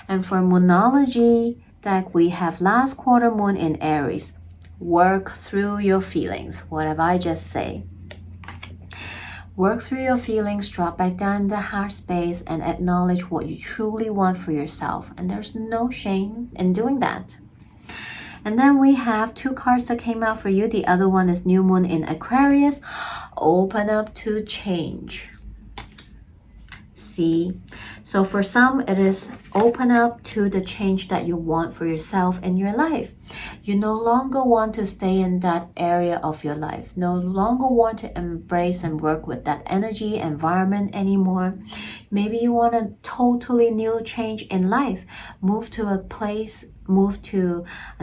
And for Moonology deck, we have last quarter moon in Aries. Work through your feelings. What have I just said? Work through your feelings, drop back down in the heart space and acknowledge what you truly want for yourself. And there's no shame in doing that. And then we have two cards that came out for you. The other one is New Moon in Aquarius. Open up to change. See? So for some, it is open up to the change that you want for yourself in your life. You no longer want to stay in that area of your life. No longer want to embrace and work with that energy, environment anymore. Maybe you want a totally new change in life. Move to a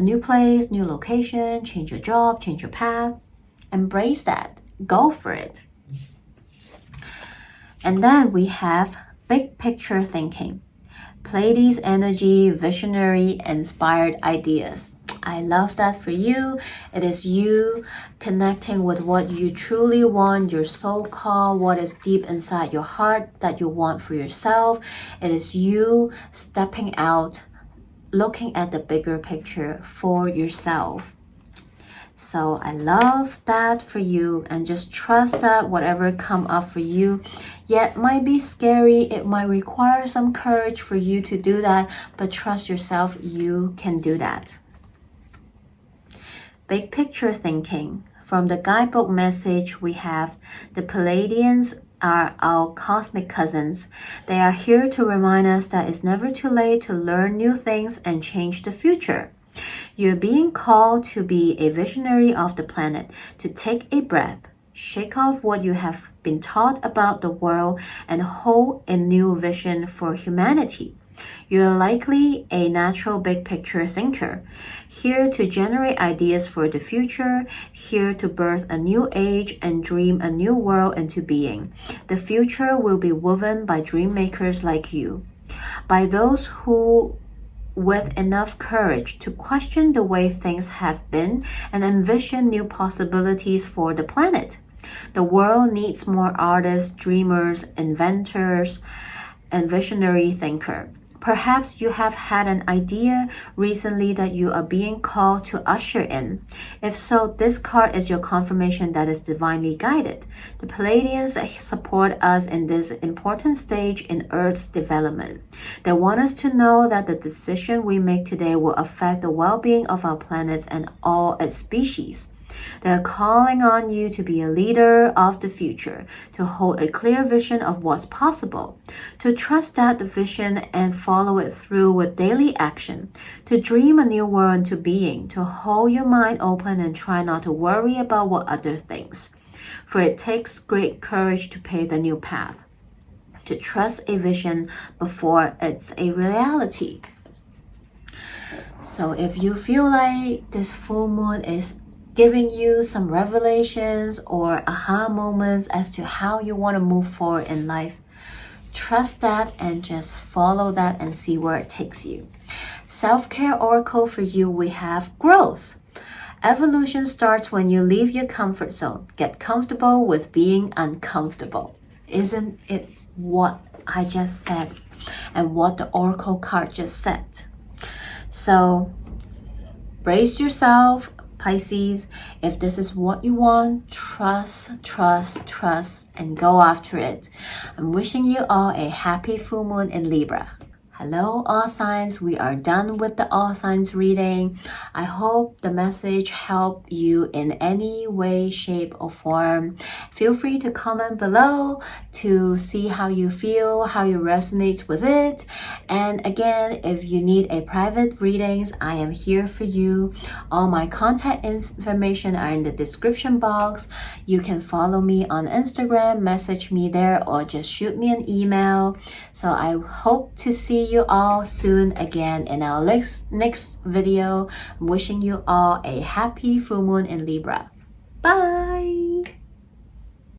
new place, new location, change your job, change your path. Embrace that. Go for it. And then we have big picture thinking. Pleiades energy, visionary, inspired ideas. I love that for you. It is you connecting with what you truly want, your soul call, what is deep inside your heart that you want for yourself. It is you stepping out, looking at the bigger picture for yourself. So I love that for you, and just trust that whatever come up for you, yet might be scary, it might require some courage for you to do that, but trust yourself, you can do that. Big picture thinking. From the guidebook message, we have the Pleiadians are our cosmic cousins. They are here to remind us that it's never too late to learn new things and change the future. You're being called to be a visionary of the planet, to take a breath, shake off what you have been taught about the world, and hold a new vision for humanity. You're likely a natural big picture thinker, here to generate ideas for the future, here to birth a new age and dream a new world into being. The future will be woven by dream makers like you, by those who with enough courage to question the way things have been and envision new possibilities for the planet. The world needs more artists, dreamers, inventors, and visionary thinkers. Perhaps you have had an idea recently that you are being called to usher in. If so, this card is your confirmation that is divinely guided. The Pleiadians support us in this important stage in Earth's development. They want us to know that the decision we make today will affect the well-being of our planet and all its species. They're calling on you to be a leader of the future, to hold a clear vision of what's possible, to trust that the vision and follow it through with daily action, to dream a new world into being, to hold your mind open and try not to worry about what other thinks. For it takes great courage to pave the new path, to trust a vision before it's a reality. So if you feel like this full moon is giving you some revelations or aha moments as to how you want to move forward in life, trust that and just follow that and see where it takes you. Self-care oracle for you, we have growth. Evolution starts when you leave your comfort zone. Get comfortable with being uncomfortable. Isn't it what I just said and what the oracle card just said? So brace yourself, Pisces. If this is what you want, trust, and go after it. I'm wishing you all a happy full moon in Libra. Hello, all signs. We are done with the all signs reading. I hope the message helped you in any way, shape, or form. Feel free to comment below to see how you feel, how you resonate with it. And again, if you need a private readings, I am here for you. All my contact information are in the description box. You can follow me on Instagram, message me there, or just shoot me an email. So I hope to see you all soon again in our next video. I'm wishing you all a happy full moon in Libra. Bye!